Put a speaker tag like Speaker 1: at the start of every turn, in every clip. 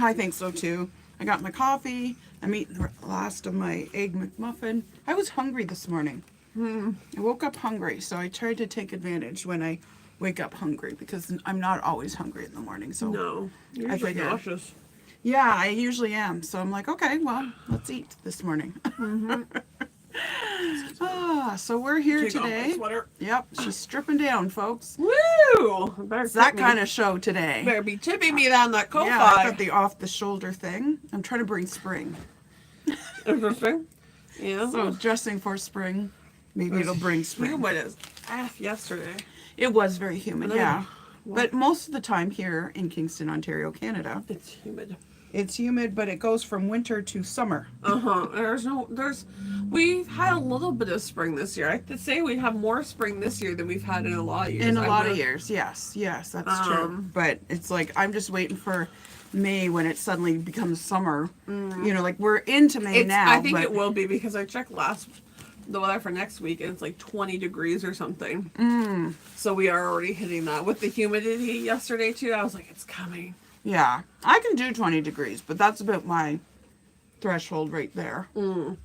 Speaker 1: I think so too. I got my coffee. I'm eating the last of my egg McMuffin. I was hungry this morning. I woke up hungry, so I tried to take advantage when I wake up hungry because I'm not always hungry in the morning. So
Speaker 2: No, you're
Speaker 1: I
Speaker 2: just
Speaker 1: figured.
Speaker 2: nauseous.
Speaker 1: Yeah, I usually am. So I'm like, okay, well, let's eat this morning. So we're here
Speaker 2: Take off my
Speaker 1: today.
Speaker 2: sweater.
Speaker 1: Yep, she's stripping down, folks.
Speaker 2: Woo! Better
Speaker 1: It's that
Speaker 2: tip me.
Speaker 1: kind of show today.
Speaker 2: Better be tipping me down that Ko-Fi.
Speaker 1: Yeah, I got the off-the-shoulder thing. I'm trying to bring spring.
Speaker 2: Interesting. Yeah.
Speaker 1: So dressing for spring. Maybe it'll bring spring.
Speaker 2: Humid as F yesterday.
Speaker 1: It was very humid,
Speaker 2: And then-
Speaker 1: yeah. But most of the time here in Kingston, Ontario, Canada,
Speaker 2: It's humid.
Speaker 1: it's humid, but it goes from winter to summer.
Speaker 2: We've had a little bit of spring this year. I have to say we have more spring this year than we've had in a lot of years.
Speaker 1: In a lot of years, yes, that's true.
Speaker 2: Um,
Speaker 1: But it's like I'm just waiting for May when it suddenly becomes summer. You know, like we're into May now.
Speaker 2: I think
Speaker 1: but
Speaker 2: it will be because I checked the weather for next week and it's like 20 degrees or something. So we are already hitting that. With the humidity yesterday too, I was like, it's coming.
Speaker 1: Yeah, I can do 20 degrees, but that's about my threshold right there.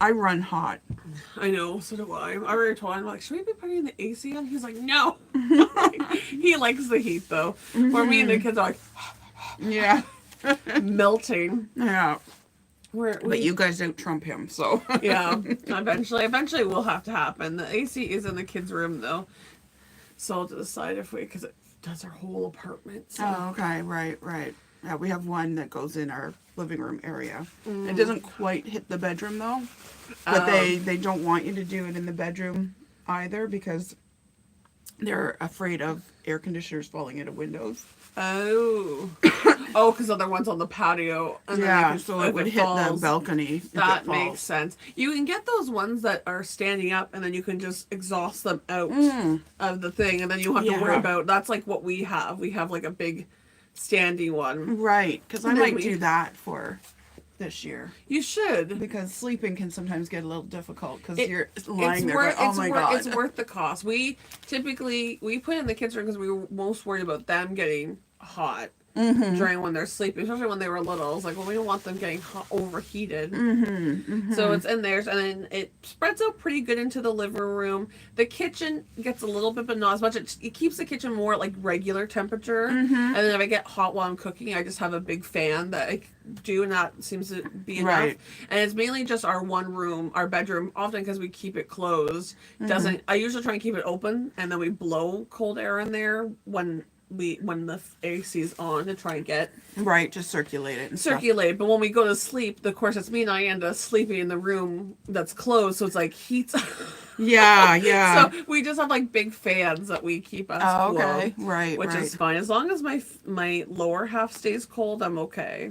Speaker 1: I run hot.
Speaker 2: I know, so do I. I already told him, like, should we be putting the AC on? He's like, no. He likes the heat though. Where me and the kids are like
Speaker 1: Yeah,
Speaker 2: melting.
Speaker 1: yeah. But you guys don't trump him, so.
Speaker 2: Yeah, eventually will have to happen. The AC is in the kids' room though, so I'll decide if because it does our whole apartment. So.
Speaker 1: Oh, okay, right. Yeah, we have one that goes in our living room area. It doesn't quite hit the bedroom though, but they don't want you to do it in the bedroom either because they're afraid of air conditioners falling into windows.
Speaker 2: Oh, because other one's on the patio. And
Speaker 1: Yeah,
Speaker 2: then
Speaker 1: so it would hit the balcony. if
Speaker 2: That
Speaker 1: it falls.
Speaker 2: makes sense. You can get those ones that are standing up, and then you can just exhaust them out of the thing, and then you don't have to worry
Speaker 1: Yeah.
Speaker 2: about. That's like what we have. We have like a big standing one.
Speaker 1: Right, because I
Speaker 2: And then
Speaker 1: might do that for this year
Speaker 2: You should.
Speaker 1: because sleeping can sometimes get a little difficult because
Speaker 2: It-
Speaker 1: you're lying there going, oh my god.
Speaker 2: It's worth the cost. We typically put it in the kids' room because we were most worried about them getting hot during when they're sleeping, especially when they were little. It's like, well, we don't want them getting overheated. So it's in there, and then it spreads out pretty good into the living room. The kitchen gets a little bit, but not as much. It keeps the kitchen more like regular temperature. And then if I get hot while I'm cooking, I just have a big fan that I do, and that seems to be enough.
Speaker 1: Right.
Speaker 2: And it's mainly just our one room, our bedroom, often because we keep it closed. I usually try and keep it open, and then we blow cold air in there when the AC's on to try and get
Speaker 1: Right, just circulate it and stuff.
Speaker 2: circulate. But when we go to sleep, of course, it's me and I end up sleeping in the room that's closed, so it's like heat.
Speaker 1: Yeah.
Speaker 2: So we just have like big fans that we keep us
Speaker 1: Oh,
Speaker 2: cool,
Speaker 1: okay. Right,
Speaker 2: which
Speaker 1: right.
Speaker 2: is fine as long as my lower half stays cold. I'm okay.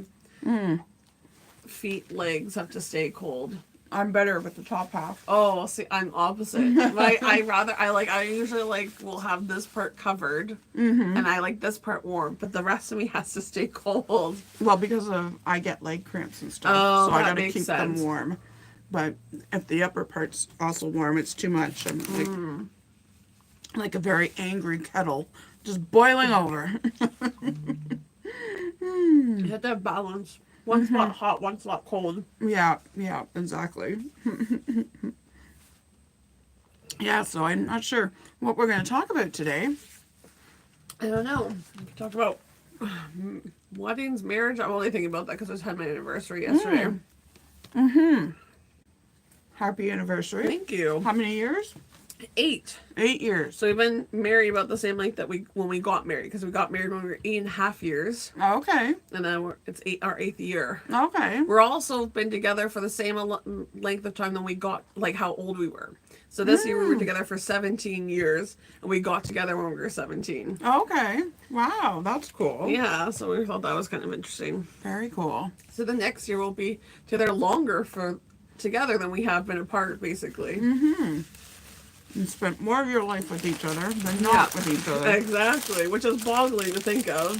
Speaker 2: Feet, legs have to stay cold.
Speaker 1: I'm better with the top half.
Speaker 2: Oh, see, I'm opposite. I usually will have this part covered, and I like this part warm, but the rest of me has to stay cold.
Speaker 1: Well, because I get leg cramps and stuff,
Speaker 2: Oh,
Speaker 1: so I
Speaker 2: that
Speaker 1: gotta
Speaker 2: makes
Speaker 1: keep
Speaker 2: sense.
Speaker 1: them warm. But if the upper part's also warm, it's too much. I'm like a very angry kettle, just boiling over.
Speaker 2: You have to have balance. One spot hot, one spot cold.
Speaker 1: Yeah, exactly. Yeah, so I'm not sure what we're going to talk about today.
Speaker 2: I don't know. We talked about weddings, marriage. I'm only thinking about that because I just had my anniversary yesterday.
Speaker 1: Happy anniversary.
Speaker 2: Thank you.
Speaker 1: How many years?
Speaker 2: 8.
Speaker 1: 8 years.
Speaker 2: So we've been married about the same length that when we got married, because we got married when we were 8.5 years,
Speaker 1: Okay.
Speaker 2: and then it's our 8th year.
Speaker 1: Okay.
Speaker 2: We're also been together for the same length of time than we got, like how old we were. So this year we were together for 17 years, and we got together when we were 17.
Speaker 1: Okay. Wow, that's cool.
Speaker 2: Yeah, so we thought that was kind of interesting.
Speaker 1: Very cool.
Speaker 2: So the next year we'll be together longer together than we have been apart, basically.
Speaker 1: You spent more of your life with each other than not with each other.
Speaker 2: Exactly, which is boggling to think of.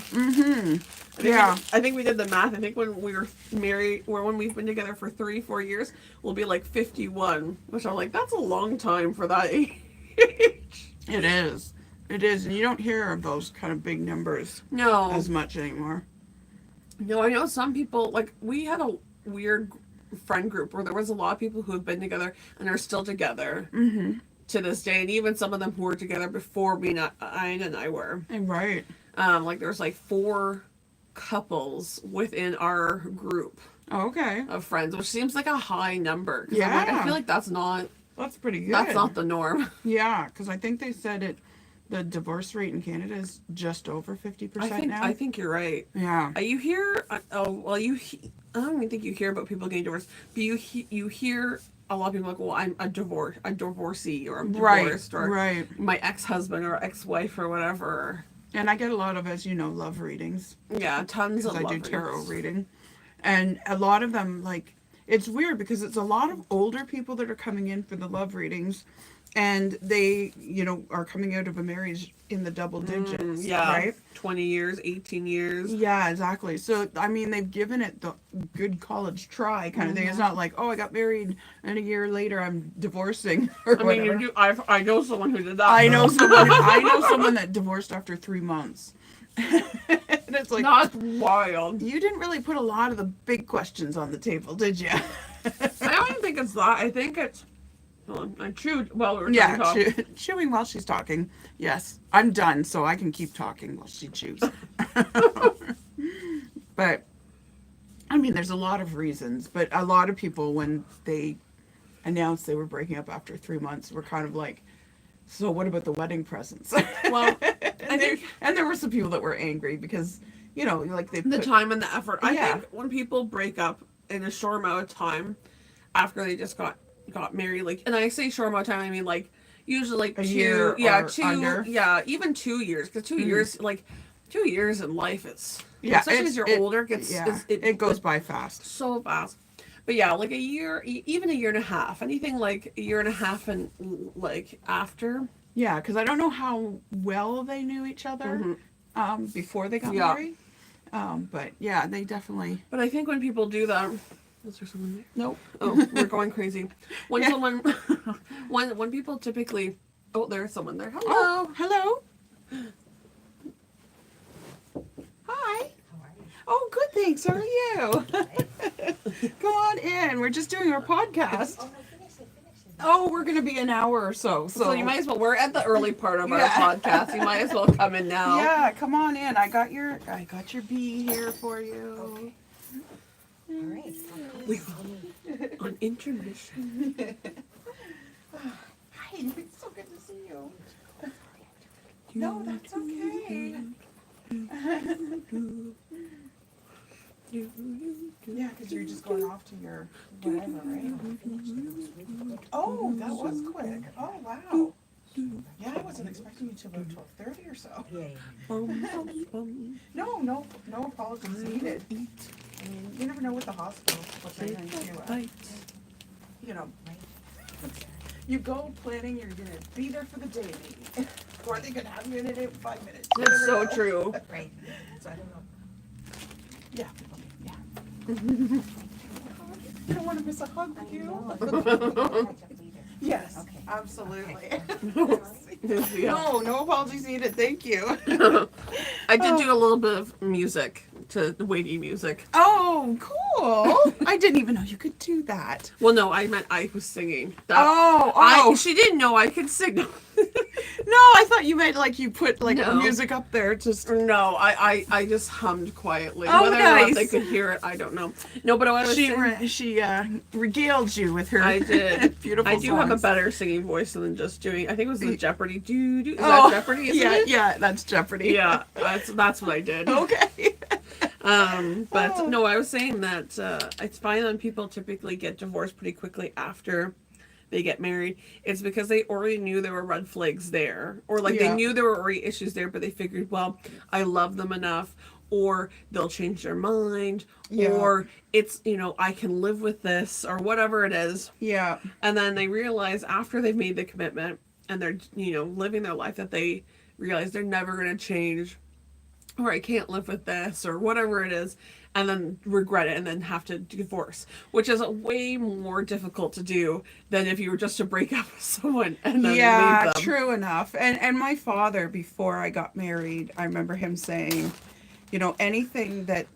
Speaker 1: Yeah.
Speaker 2: I think we did the math. I think when we were married, or when we've been together for 3-4 years, we'll be like 51, which I'm like, that's a long time for that age.
Speaker 1: It is. It is. And you don't hear of those kind of big numbers
Speaker 2: No.
Speaker 1: as much anymore.
Speaker 2: No, I know some people, like, we had a weird friend group where there was a lot of people who have been together and are still together to this day, and even some of them who were together before Aina and I were.
Speaker 1: Right.
Speaker 2: Like, there's like 4 couples within our group
Speaker 1: Okay.
Speaker 2: of friends, which seems like a high number. 'Cause I'm like, I
Speaker 1: Yeah.
Speaker 2: feel like that's not
Speaker 1: That's pretty good.
Speaker 2: the norm.
Speaker 1: Yeah, because I think they said the divorce rate in Canada is just over 50% now.
Speaker 2: I think you're right.
Speaker 1: Yeah.
Speaker 2: You hear, I don't even think you hear about people getting divorced, but you hear a lot of people like, well, I'm a divorcee, or I'm divorced, or
Speaker 1: Right.
Speaker 2: my ex-husband or ex-wife or whatever.
Speaker 1: And I get a lot of, as you know, love readings.
Speaker 2: Yeah, tons of
Speaker 1: Because I
Speaker 2: love
Speaker 1: do tarot
Speaker 2: readings.
Speaker 1: reading. And a lot of them, like, it's weird because it's a lot of older people that are coming in for the love readings. And they, are coming out of a marriage in the double digits.
Speaker 2: Yeah,
Speaker 1: Right?
Speaker 2: 20 years, 18 years.
Speaker 1: Yeah, exactly. So, I mean, they've given it the good college try kind of thing. It's not like, oh, I got married and a year later I'm divorcing or
Speaker 2: I
Speaker 1: whatever.
Speaker 2: mean, I know someone who did that.
Speaker 1: I know someone that divorced after 3 months. And it's like,
Speaker 2: That's wild.
Speaker 1: you didn't really put a lot of the big questions on the table, did you?
Speaker 2: I don't even think it's that. I think it's. Hold on, I chewed while we were
Speaker 1: Yeah,
Speaker 2: trying to talk.
Speaker 1: chewing while she's talking. Yes, I'm done, so I can keep talking while she chews. But, I mean, there's a lot of reasons. But a lot of people, when they announced they were breaking up after 3 months, were kind of like, so what about the wedding presents?
Speaker 2: Well,
Speaker 1: and there were some people that were angry because, like they
Speaker 2: the
Speaker 1: put,
Speaker 2: time and the effort. I
Speaker 1: Yeah.
Speaker 2: think when people break up in a short amount of time after they just got married, like, and I say short amount of time, I mean like usually like
Speaker 1: A
Speaker 2: 2,
Speaker 1: year
Speaker 2: yeah,
Speaker 1: or
Speaker 2: 2,
Speaker 1: under.
Speaker 2: yeah, even 2 years, because 2 years, like 2 years in life is,
Speaker 1: Yeah,
Speaker 2: especially as you're older,
Speaker 1: it goes by fast.
Speaker 2: so fast. But yeah, like a year, even a year and a half, anything like a year and a half and like after.
Speaker 1: Yeah, because I don't know how well they knew each other before they got
Speaker 2: Yeah.
Speaker 1: married. But yeah, they definitely.
Speaker 2: But I think when people do that, is there someone there?
Speaker 1: Nope.
Speaker 2: Oh, we're going crazy. When
Speaker 1: Yeah.
Speaker 2: someone, when people typically, oh, there's someone there. Hello.
Speaker 1: Oh, hello. Hi. Oh, good. Thanks. How are you? Come on in. We're just doing our podcast.
Speaker 3: Oh, no, finish it.
Speaker 1: Oh, we're gonna be an hour or so.
Speaker 2: So you might as well. We're at the early part of our
Speaker 1: Yeah.
Speaker 2: podcast. You might as well come in now.
Speaker 1: Yeah, come on in. I got your bee here for you.
Speaker 3: All right.
Speaker 2: We on intermission.
Speaker 1: Hi, it's so good to see you. No, that's okay. Yeah, because you're just going off to your whatever, right? Oh, that was quick. Oh, wow. Yeah, I wasn't expecting you till about 12:30 or so. No apologies needed. I mean, you never know with the hospital what they're going to do. You go planning you're going to be there for the day, maybe. Or they could have you in it in 5 minutes. You
Speaker 2: That's
Speaker 1: never
Speaker 2: so
Speaker 1: know.
Speaker 2: true.
Speaker 3: Right. So I don't know.
Speaker 1: Yeah. You don't want to miss a hug with you?
Speaker 3: Catch up later.
Speaker 1: Yes,
Speaker 3: Okay.
Speaker 1: absolutely.
Speaker 2: Yeah.
Speaker 1: No apologies needed. Thank you.
Speaker 2: I did do a little bit of music to weighty music.
Speaker 1: Oh, cool. I didn't even know you could do that.
Speaker 2: Well, no, I meant I was singing. That,
Speaker 1: Oh.
Speaker 2: she didn't know I could sing.
Speaker 1: No, I thought you meant like you put like
Speaker 2: No.
Speaker 1: music up there just.
Speaker 2: No, I just hummed quietly.
Speaker 1: Oh,
Speaker 2: Whether or not
Speaker 1: nice.
Speaker 2: they could hear it, I don't know. No, but I was
Speaker 1: She regaled you with her.
Speaker 2: I did.
Speaker 1: Beautiful.
Speaker 2: I do have a
Speaker 1: songs.
Speaker 2: better singing voice than just doing. I think it was the Jeopardy. Is
Speaker 1: Oh,
Speaker 2: that Jeopardy? Isn't
Speaker 1: yeah,
Speaker 2: it?
Speaker 1: yeah, that's Jeopardy.
Speaker 2: Yeah, that's what I did.
Speaker 1: Okay.
Speaker 2: But
Speaker 1: Oh.
Speaker 2: no, I was saying that it's fine when people typically get divorced pretty quickly after they get married. It's because they already knew there were red flags there, or like they
Speaker 1: Yeah.
Speaker 2: knew there were already issues there, but they figured, well, I love them enough, or they'll change their mind,
Speaker 1: Yeah.
Speaker 2: or it's, I can live with this, or whatever it is.
Speaker 1: Yeah.
Speaker 2: And then they realize after they've made the commitment and they're, living their life, that they realize they're never going to change, or I can't live with this, or whatever it is, and then regret it and then have to divorce, which is way more difficult to do than if you were just to break up with someone and then
Speaker 1: Yeah,
Speaker 2: leave them.
Speaker 1: true enough. And my father, before I got married, I remember him saying, anything that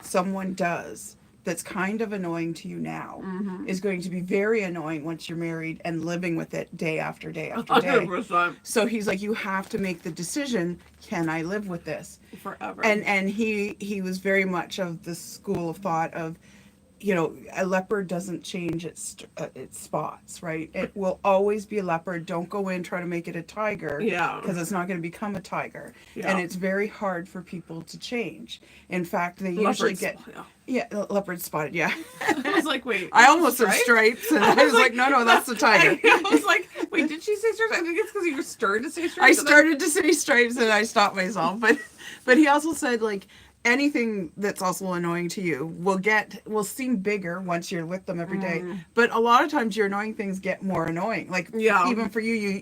Speaker 1: someone does that's kind of annoying to you now
Speaker 2: Mm-hmm.
Speaker 1: is going to be very annoying once you're married and living with it day after day after day.
Speaker 2: 100%
Speaker 1: So he's like, you have to make the decision, can I live with this?
Speaker 2: forever.
Speaker 1: And he was very much of the school of thought of, you know, a leopard doesn't change its spots, right? It will always be a leopard. Don't go in try to make it a tiger,
Speaker 2: Yeah.
Speaker 1: because it's not going to become a tiger.
Speaker 2: Yeah.
Speaker 1: And it's very hard for people to change. In fact, they usually get leopard spotted. Yeah,
Speaker 2: I was like, wait.
Speaker 1: I almost said
Speaker 2: stripes?
Speaker 1: stripes, and I was like, no, that's the tiger.
Speaker 2: I was like, wait, did she say stripes? I think it's because you started to say stripes.
Speaker 1: I started to say stripes and I stopped myself, but he also said, like, anything that's also annoying to you will seem bigger once you're with them every day. But a lot of times your annoying things get more annoying. Like,
Speaker 2: Yeah.
Speaker 1: even for you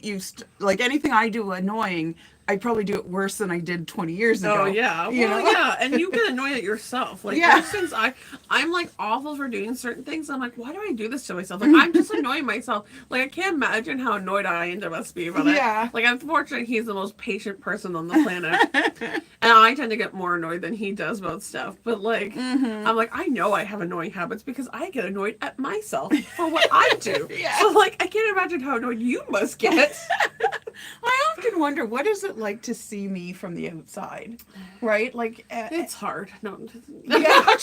Speaker 1: like anything I do annoying, I probably do it worse than I did 20 years ago.
Speaker 2: Oh yeah,
Speaker 1: you
Speaker 2: well
Speaker 1: know?
Speaker 2: yeah, and you get annoyed at yourself. Like,
Speaker 1: Yeah.
Speaker 2: there's things I'm like awful for doing certain things. I'm like, why do I do this to myself? Like, I'm just annoying myself. Like, I can't imagine how annoyed I must be about it.
Speaker 1: Yeah.
Speaker 2: Like, unfortunately, he's the most patient person on the planet, and I tend to get more annoyed than he does about stuff. But like, I'm like, I know I have annoying habits because I get annoyed at myself for what I do.
Speaker 1: Yeah.
Speaker 2: So like, I can't imagine how annoyed you must get.
Speaker 1: I often wonder, what is it like to see me from the outside, right? Like,
Speaker 2: It's hard. No.
Speaker 1: yeah.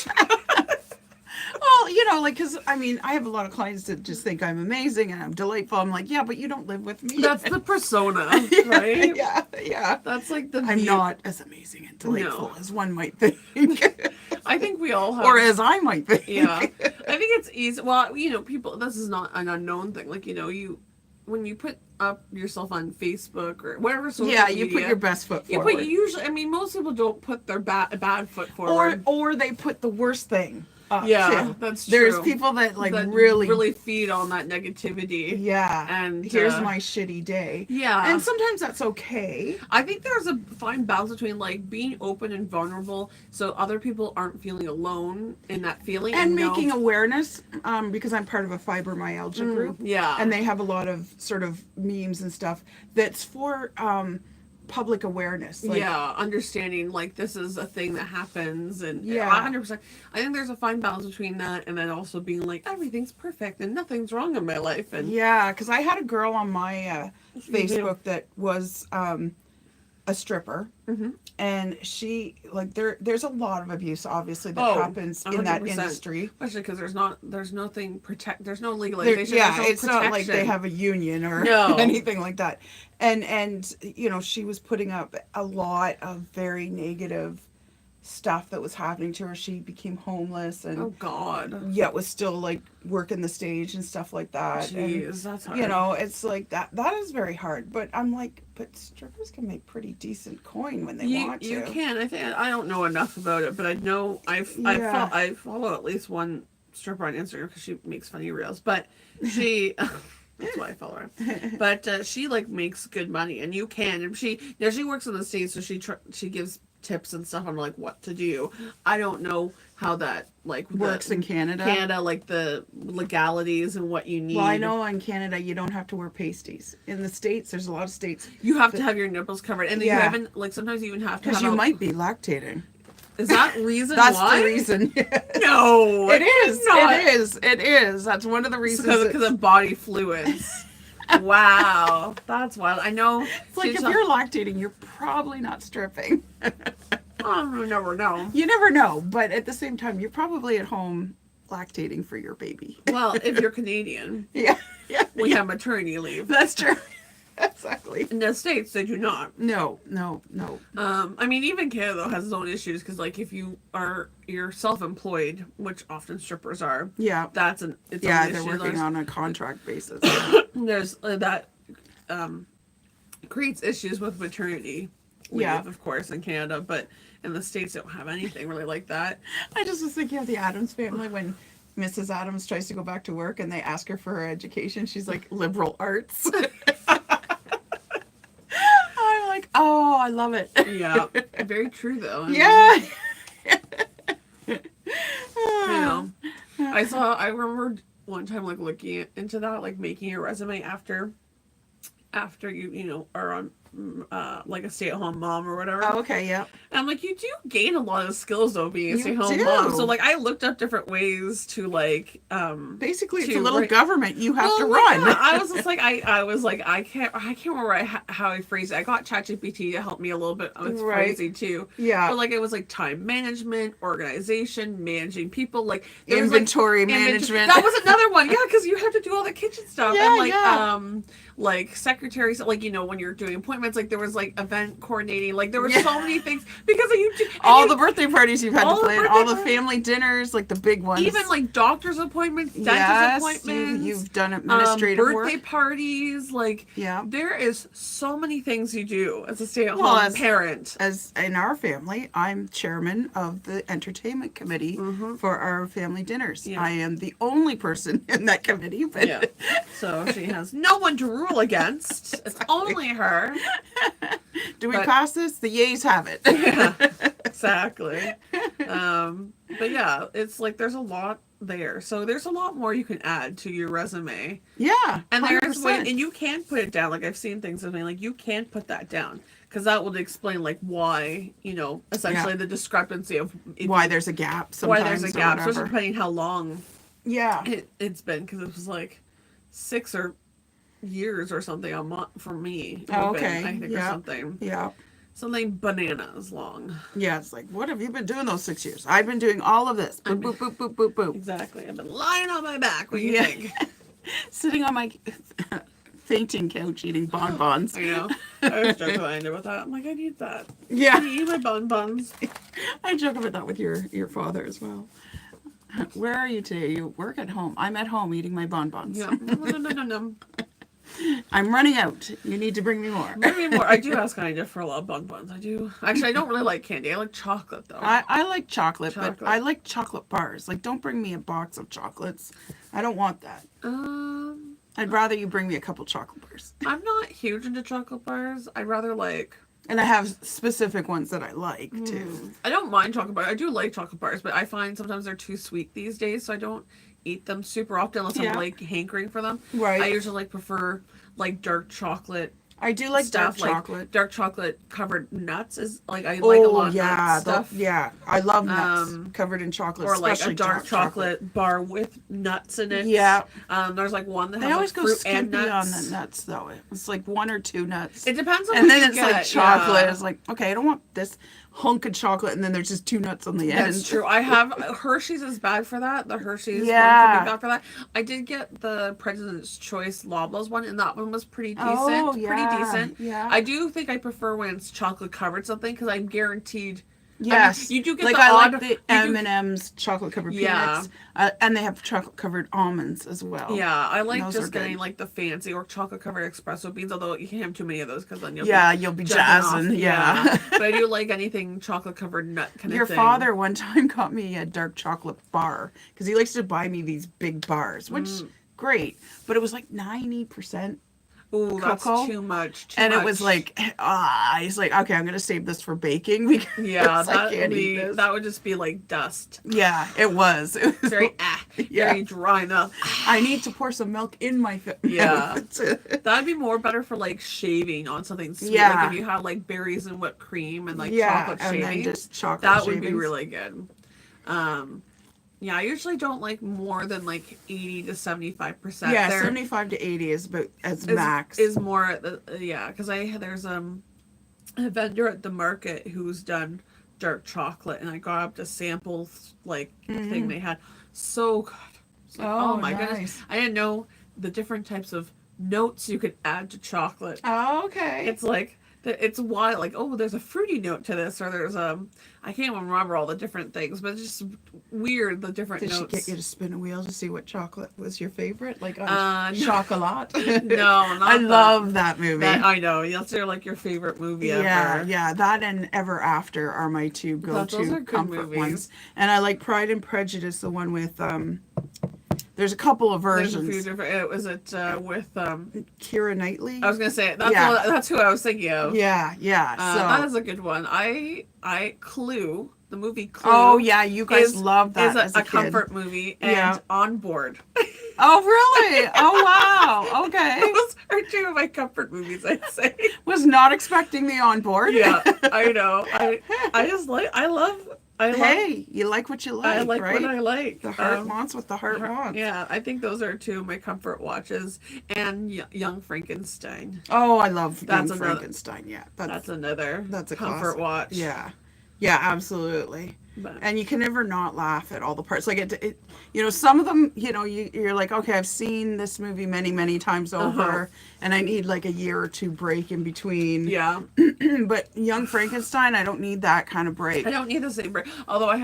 Speaker 1: Well, you know, like, because I mean, I have a lot of clients that just think I'm amazing and I'm delightful. I'm like, yeah, but you don't live with me.
Speaker 2: That's the persona, right?
Speaker 1: Yeah.
Speaker 2: That's like the
Speaker 1: I'm
Speaker 2: view.
Speaker 1: not as amazing and delightful
Speaker 2: No.
Speaker 1: as one might think,
Speaker 2: I think we all have.
Speaker 1: or as I might think.
Speaker 2: Yeah. I think it's easy. Well, you know, people. This is not an unknown thing. Like, you know, when you put up yourself on Facebook or whatever social
Speaker 1: Yeah,
Speaker 2: media,
Speaker 1: you put your best foot
Speaker 2: You
Speaker 1: forward.
Speaker 2: put usually. I mean, most people don't put their bad foot
Speaker 1: or
Speaker 2: forward.
Speaker 1: or they put the worst thing up
Speaker 2: Yeah,
Speaker 1: too.
Speaker 2: that's
Speaker 1: There's
Speaker 2: true.
Speaker 1: people that like
Speaker 2: that
Speaker 1: really
Speaker 2: feed on that negativity.
Speaker 1: yeah.
Speaker 2: And,
Speaker 1: here's
Speaker 2: uh,
Speaker 1: my shitty day.
Speaker 2: Yeah.
Speaker 1: And sometimes that's okay.
Speaker 2: I think there's a fine balance between like being open and vulnerable, so other people aren't feeling alone in that feeling,
Speaker 1: And
Speaker 2: know-
Speaker 1: making awareness, because I'm part of a fibromyalgia group.
Speaker 2: yeah.
Speaker 1: And they have a lot of sort of memes and stuff that's for public awareness. Like,
Speaker 2: yeah, understanding like this is a thing that happens, and
Speaker 1: Yeah.
Speaker 2: 100%. I think there's a fine balance between that and then also being like everything's perfect and nothing's wrong in my life, and
Speaker 1: Yeah, because I had a girl on my
Speaker 2: You do.
Speaker 1: Facebook that was a stripper, and she like there's a lot of abuse obviously that
Speaker 2: Oh,
Speaker 1: happens in that
Speaker 2: 100%.
Speaker 1: industry.
Speaker 2: especially because there's nothing there's no
Speaker 1: There-
Speaker 2: legalization.
Speaker 1: yeah,
Speaker 2: there's no
Speaker 1: it's not like they
Speaker 2: protection.
Speaker 1: have a union or
Speaker 2: No.
Speaker 1: anything like that. And you know, she was putting up a lot of very negative stuff that was happening to her. She became homeless and
Speaker 2: Oh God,
Speaker 1: yet was still like working the stage and stuff like that. And,
Speaker 2: jeez, that's hard.
Speaker 1: you know, it's like that is very hard. But I'm like, but strippers can make pretty decent coin when they want to.
Speaker 2: You can. I think I don't know enough about it, but I know
Speaker 1: Yeah.
Speaker 2: I follow at least one stripper on Instagram because she makes funny reels. But she, that's why I follow her. But she like makes good money, and you can. And she works in the States, so she gives tips and stuff on like what to do. I don't know how that like
Speaker 1: Works in Canada.
Speaker 2: Canada, like the legalities and what you need.
Speaker 1: Well, I know in Canada you don't have to wear pasties. In the States, there's a lot of states
Speaker 2: You have to have your nipples covered, and then you
Speaker 1: Yeah.
Speaker 2: haven't like sometimes you even have to
Speaker 1: because
Speaker 2: have
Speaker 1: you
Speaker 2: a-
Speaker 1: might be lactating.
Speaker 2: Is that reason
Speaker 1: That's
Speaker 2: why?
Speaker 1: the reason.
Speaker 2: No,
Speaker 1: It is.
Speaker 2: not.
Speaker 1: It is. It is. That's one of the reasons.
Speaker 2: Because of body fluids. Wow, that's wild. I know.
Speaker 1: It's like if you're lactating, you're probably not stripping.
Speaker 2: you never know.
Speaker 1: You never know, but at the same time, you're probably at home lactating for your baby.
Speaker 2: Well, if you're Canadian,
Speaker 1: Yeah, yeah,
Speaker 2: we have maternity leave.
Speaker 1: that's true. Exactly.
Speaker 2: In the States, they do not.
Speaker 1: No.
Speaker 2: I mean, even Canada has its own issues because, like, if you're self-employed, which often strippers are,
Speaker 1: Yeah,
Speaker 2: that's its
Speaker 1: yeah,
Speaker 2: own
Speaker 1: they're
Speaker 2: issue.
Speaker 1: working
Speaker 2: There's-
Speaker 1: on a contract basis.
Speaker 2: There's that creates issues with maternity leave,
Speaker 1: Yeah.
Speaker 2: of course, in Canada, but in the States, they don't have anything really like that.
Speaker 1: I just was thinking of the Adams family when Mrs. Adams tries to go back to work and they ask her for her education. She's like, liberal arts. I'm like, oh, I love it.
Speaker 2: Yeah, very true though. I mean,
Speaker 1: Yeah.
Speaker 2: you know, I remember one time like looking into that, like making a resume after you are on like a stay-at-home mom or whatever.
Speaker 1: Oh, okay, yeah.
Speaker 2: And I'm like, you do gain a lot of skills though being a
Speaker 1: You
Speaker 2: stay-at-home
Speaker 1: do.
Speaker 2: mom. So like I looked up different ways to like
Speaker 1: Basically, it's
Speaker 2: to
Speaker 1: a little
Speaker 2: write-
Speaker 1: government you have to
Speaker 2: Well,
Speaker 1: run.
Speaker 2: yeah, I was just like I was like I can't remember how I phrased it. I got ChatGPT to help me a little bit with
Speaker 1: Right.
Speaker 2: phrasing too.
Speaker 1: Yeah.
Speaker 2: But like it was like time management, organization, managing people, like there was, like,
Speaker 1: Inventory management.
Speaker 2: That was another one, yeah, because you have to do all the kitchen stuff
Speaker 1: Yeah,
Speaker 2: and like
Speaker 1: yeah.
Speaker 2: like secretaries, like when you're doing appointments, like there was like event coordinating, like there were
Speaker 1: Yeah.
Speaker 2: so many things because you do, and
Speaker 1: All
Speaker 2: you-
Speaker 1: the birthday parties you've had
Speaker 2: all
Speaker 1: to
Speaker 2: the
Speaker 1: plan,
Speaker 2: birthday
Speaker 1: all the
Speaker 2: parties.
Speaker 1: family dinners, like the big ones.
Speaker 2: even like doctor's appointments, dentist
Speaker 1: yes,
Speaker 2: appointments.
Speaker 1: you've done administrative
Speaker 2: birthday
Speaker 1: work.
Speaker 2: parties, like
Speaker 1: Yeah.
Speaker 2: there is so many things you do as a stay-at-home
Speaker 1: Well, as-
Speaker 2: parent.
Speaker 1: As in our family, I'm chairman of the entertainment committee for our family dinners.
Speaker 2: Yeah.
Speaker 1: I am the only person in that committee, but
Speaker 2: Yeah, so she has no one to rule against. It's only her.
Speaker 1: do we
Speaker 2: But-
Speaker 1: pass this? The yays have it.
Speaker 2: Yeah, exactly. But yeah, it's like there's a lot there, so there's a lot more you can add to your resume.
Speaker 1: Yeah,
Speaker 2: And there's
Speaker 1: 100%.
Speaker 2: way, and you can put it down. Like I've seen things of me, like you can put that down because that would explain like why essentially
Speaker 1: Yeah.
Speaker 2: the discrepancy of if
Speaker 1: why
Speaker 2: you-
Speaker 1: there's a gap.
Speaker 2: why
Speaker 1: Sometimes
Speaker 2: there's a
Speaker 1: or
Speaker 2: gap,
Speaker 1: whatever.
Speaker 2: especially depending how long
Speaker 1: Yeah.
Speaker 2: it's been, because it was like 6 or years or something a month for me. It
Speaker 1: Oh,
Speaker 2: would've been,
Speaker 1: okay.
Speaker 2: I think
Speaker 1: Yeah.
Speaker 2: or something
Speaker 1: Yeah.
Speaker 2: bananas long.
Speaker 1: Yeah. It's like, what have you been doing those 6 years? I've been doing all of this. Boop, boop, boop, boop, boop, boop.
Speaker 2: Exactly. I've been lying on my back. What do you
Speaker 1: Yeah.
Speaker 2: think?
Speaker 1: Sitting on my fainting couch eating bonbons.
Speaker 2: I know. I was joking behind it with that. I'm like, I need that. I
Speaker 1: Yeah.
Speaker 2: need my bonbons.
Speaker 1: I joke about that with your father as well. Where are you today? You work at home. I'm at home eating my bonbons.
Speaker 2: Yeah. No.
Speaker 1: I'm running out. You need to bring me more.
Speaker 2: Maybe more. I do ask kind of for a lot of bonbons. I do. Actually, I don't really like candy. I like chocolate though.
Speaker 1: I like chocolate, but
Speaker 2: Chocolate.
Speaker 1: I like chocolate bars. Like, don't bring me a box of chocolates. I don't want that. I'd rather you bring me a couple chocolate bars.
Speaker 2: I'm not huge into chocolate bars. I'd rather like.
Speaker 1: And I have specific ones that I like too.
Speaker 2: I don't mind chocolate bars. I do like chocolate bars, but I find sometimes they're too sweet these days, so I don't eat them super often unless
Speaker 1: Yeah.
Speaker 2: I'm like hankering for them.
Speaker 1: Right.
Speaker 2: I usually like prefer like dark chocolate
Speaker 1: I do like dark
Speaker 2: stuff, like
Speaker 1: chocolate.
Speaker 2: dark chocolate covered nuts is like I like a lot of
Speaker 1: yeah,
Speaker 2: nut stuff.
Speaker 1: yeah. I love nuts
Speaker 2: Um,
Speaker 1: covered in chocolate,
Speaker 2: Or like a
Speaker 1: especially
Speaker 2: dark chocolate bar with nuts in it.
Speaker 1: Yeah.
Speaker 2: There's like one that
Speaker 1: They
Speaker 2: has
Speaker 1: always
Speaker 2: like
Speaker 1: go
Speaker 2: fruit and
Speaker 1: skimpy on
Speaker 2: nuts.
Speaker 1: the nuts though. It's like 1 or 2 nuts.
Speaker 2: It depends on
Speaker 1: And
Speaker 2: what
Speaker 1: then
Speaker 2: you
Speaker 1: it's
Speaker 2: get,
Speaker 1: like chocolate.
Speaker 2: yeah.
Speaker 1: It's like, okay, I don't want this hunk of chocolate, and then there's just 2 nuts on the end.
Speaker 2: That's true. I have Hershey's is bad for that. The Hershey's one
Speaker 1: Yeah.
Speaker 2: can be bad for that. I did get the President's Choice Loblaws one, and that one was pretty decent.
Speaker 1: Oh,
Speaker 2: Pretty
Speaker 1: yeah,
Speaker 2: decent.
Speaker 1: yeah.
Speaker 2: I do think I prefer when it's chocolate covered something because I'm guaranteed.
Speaker 1: Yes,
Speaker 2: you do get
Speaker 1: like
Speaker 2: the
Speaker 1: I
Speaker 2: odd-
Speaker 1: like the
Speaker 2: you do-
Speaker 1: M&M's chocolate covered
Speaker 2: Yeah.
Speaker 1: peanuts, and they have chocolate covered almonds as well.
Speaker 2: Yeah, I like
Speaker 1: Those are
Speaker 2: just getting
Speaker 1: good.
Speaker 2: like the fancy or chocolate covered espresso beans. Although you can't have too many of those because then you'll
Speaker 1: You'll be
Speaker 2: jumping off.
Speaker 1: jazzing. Yeah.
Speaker 2: But I do like anything chocolate covered nut kind
Speaker 1: Your
Speaker 2: of thing.
Speaker 1: father one time got me a dark chocolate bar because he likes to buy me these big bars, which great, but it was like 90%.
Speaker 2: Ooh, that's
Speaker 1: cocoa,
Speaker 2: too much.
Speaker 1: And it was like, he's like, okay, I'm gonna save this for baking because
Speaker 2: yeah,
Speaker 1: I
Speaker 2: that would
Speaker 1: can't eat
Speaker 2: be
Speaker 1: this.
Speaker 2: that would just be like dust.
Speaker 1: Yeah, it was. It was
Speaker 2: Very
Speaker 1: Yeah.
Speaker 2: very dry enough.
Speaker 1: I need to pour some milk in my
Speaker 2: Yeah.
Speaker 1: mouth.
Speaker 2: That'd be more better for like shaving on something sweet.
Speaker 1: Yeah.
Speaker 2: Like if you had like berries and whipped cream and like
Speaker 1: Yeah,
Speaker 2: chocolate
Speaker 1: and then
Speaker 2: shavings.
Speaker 1: just chocolate
Speaker 2: that would be
Speaker 1: shavings.
Speaker 2: really good. Yeah, I usually don't like more than like 80 to 75%.
Speaker 1: Yeah,
Speaker 2: There
Speaker 1: 75 to 80 is about as
Speaker 2: is,
Speaker 1: max.
Speaker 2: is more yeah, because there's a vendor at the market who's done dark chocolate, and I got up to sample like thing they had. So good. It's like,
Speaker 1: Oh,
Speaker 2: oh my
Speaker 1: nice.
Speaker 2: goodness! I didn't know the different types of notes you could add to chocolate.
Speaker 1: Oh, okay.
Speaker 2: It's like it's wild. Like, oh, there's a fruity note to this, or there's I can't even remember all the different things, but it's just weird the different
Speaker 1: Did she
Speaker 2: notes.
Speaker 1: get you to spin a wheel to see what chocolate was your favorite? Like on
Speaker 2: No.
Speaker 1: Chocolat?
Speaker 2: No, not
Speaker 1: I
Speaker 2: that.
Speaker 1: love that movie.
Speaker 2: I know. That's like your favorite movie
Speaker 1: yeah,
Speaker 2: ever.
Speaker 1: yeah. That and Ever After are my 2
Speaker 2: Those are
Speaker 1: go-to
Speaker 2: good
Speaker 1: comfort
Speaker 2: movies.
Speaker 1: ones. And I like Pride and Prejudice, the one with there's a couple of
Speaker 2: There's
Speaker 1: versions.
Speaker 2: a few different. Was it with?
Speaker 1: Keira Knightley.
Speaker 2: I was gonna say that's
Speaker 1: Yeah.
Speaker 2: that's who I was thinking of.
Speaker 1: Yeah, yeah.
Speaker 2: That is a good one. I Clue, the movie Clue.
Speaker 1: Oh yeah, you guys
Speaker 2: is-
Speaker 1: love that
Speaker 2: is
Speaker 1: as
Speaker 2: a
Speaker 1: kid.
Speaker 2: comfort movie and
Speaker 1: Yeah.
Speaker 2: On Board.
Speaker 1: Oh, really? Oh, wow. Okay.
Speaker 2: Those are two of my comfort movies, I'd say.
Speaker 1: Was not expecting me on board.
Speaker 2: Yeah, I know. I just like I love
Speaker 1: Hey, you like what you like,
Speaker 2: I like
Speaker 1: right?
Speaker 2: what I like.
Speaker 1: The heart wants what the heart wants.
Speaker 2: Yeah, I think those are two of my comfort watches, and Young Frankenstein.
Speaker 1: Oh, I love
Speaker 2: That's
Speaker 1: Young
Speaker 2: another-
Speaker 1: Frankenstein. Yeah,
Speaker 2: That's another
Speaker 1: that's a
Speaker 2: comfort
Speaker 1: classic.
Speaker 2: watch.
Speaker 1: Yeah, yeah, absolutely.
Speaker 2: But,
Speaker 1: And you can never not laugh at all the parts. Like it you know, some of them, you know, you're like, okay, I've seen this movie many, many times over, and I need like a year or two break in between.
Speaker 2: yeah,
Speaker 1: But Young Frankenstein, I don't need that kind of break.
Speaker 2: I don't need the same break. Although I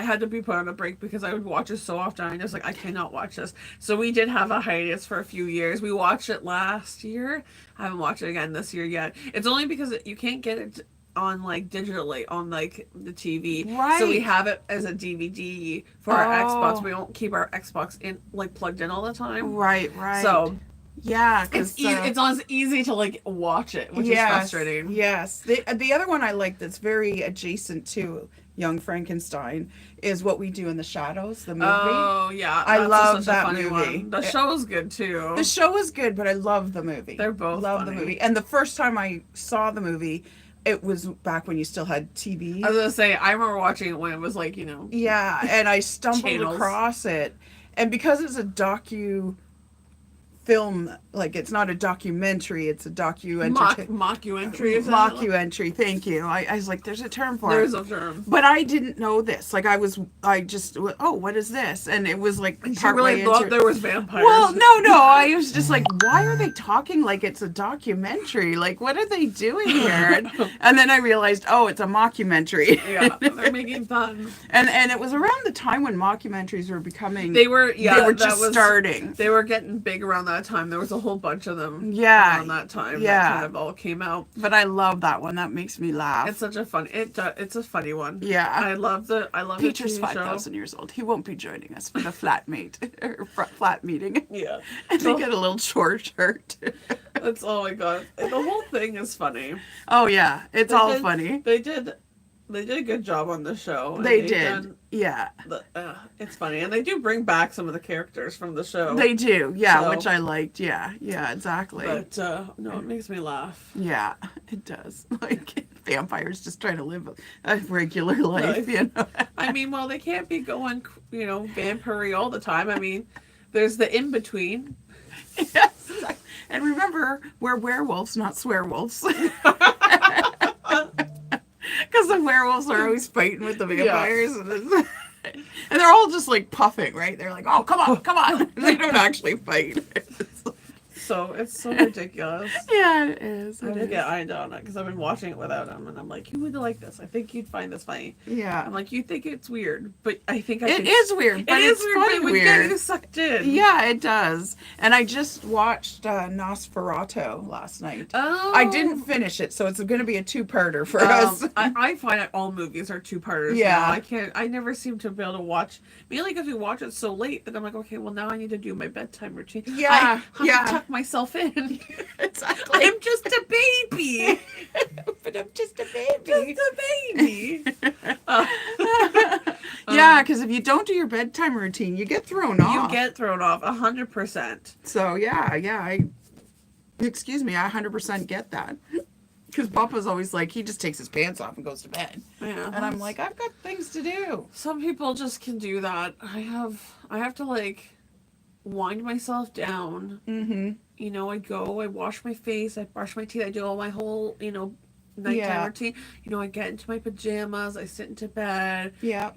Speaker 2: had to be put on a break because I would watch it so often. I just like I cannot watch this. So we did have a hiatus for a few years. We watched it last year. I haven't watched it again this year yet. It's only because you can't get it on like digitally on like the TV.
Speaker 1: Right.
Speaker 2: So we have it as a DVD for our Xbox.
Speaker 1: Oh.
Speaker 2: We don't keep our Xbox in like plugged in all the time.
Speaker 1: Right, right.
Speaker 2: So
Speaker 1: yeah,
Speaker 2: it's
Speaker 1: because
Speaker 2: it's not as easy to like watch it, which is frustrating.
Speaker 1: Yes. The other one I like that's very adjacent to Young Frankenstein is What We Do in the Shadows, the movie.
Speaker 2: Oh yeah,
Speaker 1: I
Speaker 2: that's
Speaker 1: love
Speaker 2: such a
Speaker 1: that
Speaker 2: funny
Speaker 1: movie.
Speaker 2: one. The show is good too.
Speaker 1: The show is good, but I love the movie.
Speaker 2: They're both
Speaker 1: love
Speaker 2: funny.
Speaker 1: the movie. And the first time I saw the movie, it was back when you still had TV.
Speaker 2: I was gonna say I remember watching it when it was like
Speaker 1: Yeah, and I stumbled
Speaker 2: Channels.
Speaker 1: across it, and because it's a docu film, like it's not a documentary, it's a
Speaker 2: mockumentary. Is that?
Speaker 1: mockumentary. Thank you. I was like, there's a term for
Speaker 2: There's
Speaker 1: it.
Speaker 2: a term.
Speaker 1: But I didn't know this. Like I just, oh, what is this? And it was like
Speaker 2: You
Speaker 1: partway
Speaker 2: really thought
Speaker 1: into.
Speaker 2: there was vampires.
Speaker 1: Well, no. I was just like, why are they talking like it's a documentary? Like, what are they doing here? And then I realized, oh, it's a mockumentary.
Speaker 2: Yeah, they're making fun.
Speaker 1: And it was around the time when mockumentaries were becoming.
Speaker 2: They were
Speaker 1: just starting.
Speaker 2: They were getting big around that time. There was a whole bunch of them.
Speaker 1: Yeah,
Speaker 2: around that time.
Speaker 1: yeah.
Speaker 2: that kind of all came out.
Speaker 1: But I love that one. That makes me laugh.
Speaker 2: It's such a fun. It's a funny one.
Speaker 1: Yeah.
Speaker 2: I love
Speaker 1: Peter's
Speaker 2: the TV show.
Speaker 1: 5,000 years old. He won't be joining us for the flatmate or flat meeting.
Speaker 2: Yeah,
Speaker 1: And they get a little chore shirt.
Speaker 2: that's oh my god. The whole thing is funny.
Speaker 1: Oh yeah, it's
Speaker 2: They
Speaker 1: all
Speaker 2: did-
Speaker 1: funny.
Speaker 2: They did a good job on the show. and
Speaker 1: They
Speaker 2: they've
Speaker 1: did.
Speaker 2: done
Speaker 1: Yeah,
Speaker 2: it's funny, and they do bring back some of the characters from the show.
Speaker 1: they do. Yeah,
Speaker 2: So-
Speaker 1: which I liked. Yeah, exactly.
Speaker 2: But no, it makes me laugh.
Speaker 1: Yeah, it does. Like vampires just trying to live a regular life,
Speaker 2: Life.
Speaker 1: you know.
Speaker 2: I mean, well, they can't be going, vampire all the time. I mean, there's the in between.
Speaker 1: Yes. And remember, we're werewolves, not swearwolves. Because the werewolves are always fighting with the vampires. And they're all just like puffing, right? They're like, oh, come on. They don't actually fight.
Speaker 2: So it's so ridiculous.
Speaker 1: Yeah, it is.
Speaker 2: I
Speaker 1: It
Speaker 2: have to
Speaker 1: is.
Speaker 2: get eyed on it because I've been watching it without him, and I'm like, you would like this. I think you'd find this funny.
Speaker 1: Yeah.
Speaker 2: I'm like, you think it's weird, but I think
Speaker 1: It is weird, but
Speaker 2: It is
Speaker 1: it's
Speaker 2: weird,
Speaker 1: fun
Speaker 2: but it would get
Speaker 1: weird.
Speaker 2: you sucked in.
Speaker 1: Yeah, it does. And I just watched Nosferatu last night.
Speaker 2: Oh.
Speaker 1: I didn't finish it, so it's going to be a two-parter for us.
Speaker 2: I find that all movies are two-parters.
Speaker 1: Yeah.
Speaker 2: Now. I never seem to be able to watch, mainly because we watch it so late that I'm like, okay, well now I need to do my bedtime routine.
Speaker 1: Yeah,
Speaker 2: I have
Speaker 1: yeah.
Speaker 2: to tuck myself in.
Speaker 1: Exactly.
Speaker 2: I'm just a baby.
Speaker 1: But I'm just a baby.
Speaker 2: Just a baby.
Speaker 1: Yeah, because if you don't do your bedtime routine, you get thrown off.
Speaker 2: You get thrown off 100%.
Speaker 1: So excuse me, I 100% get that. Because Papa's always like, he just takes his pants off and goes to bed.
Speaker 2: Yeah.
Speaker 1: And I'm like, I've got things to do.
Speaker 2: Some people just can do that. I have to like wind myself down.
Speaker 1: Mm-hmm.
Speaker 2: I go, I wash my face, I brush my teeth, I do all my whole, nighttime
Speaker 1: Yeah.
Speaker 2: routine. I get into my pajamas, I sit into bed.
Speaker 1: Yeah.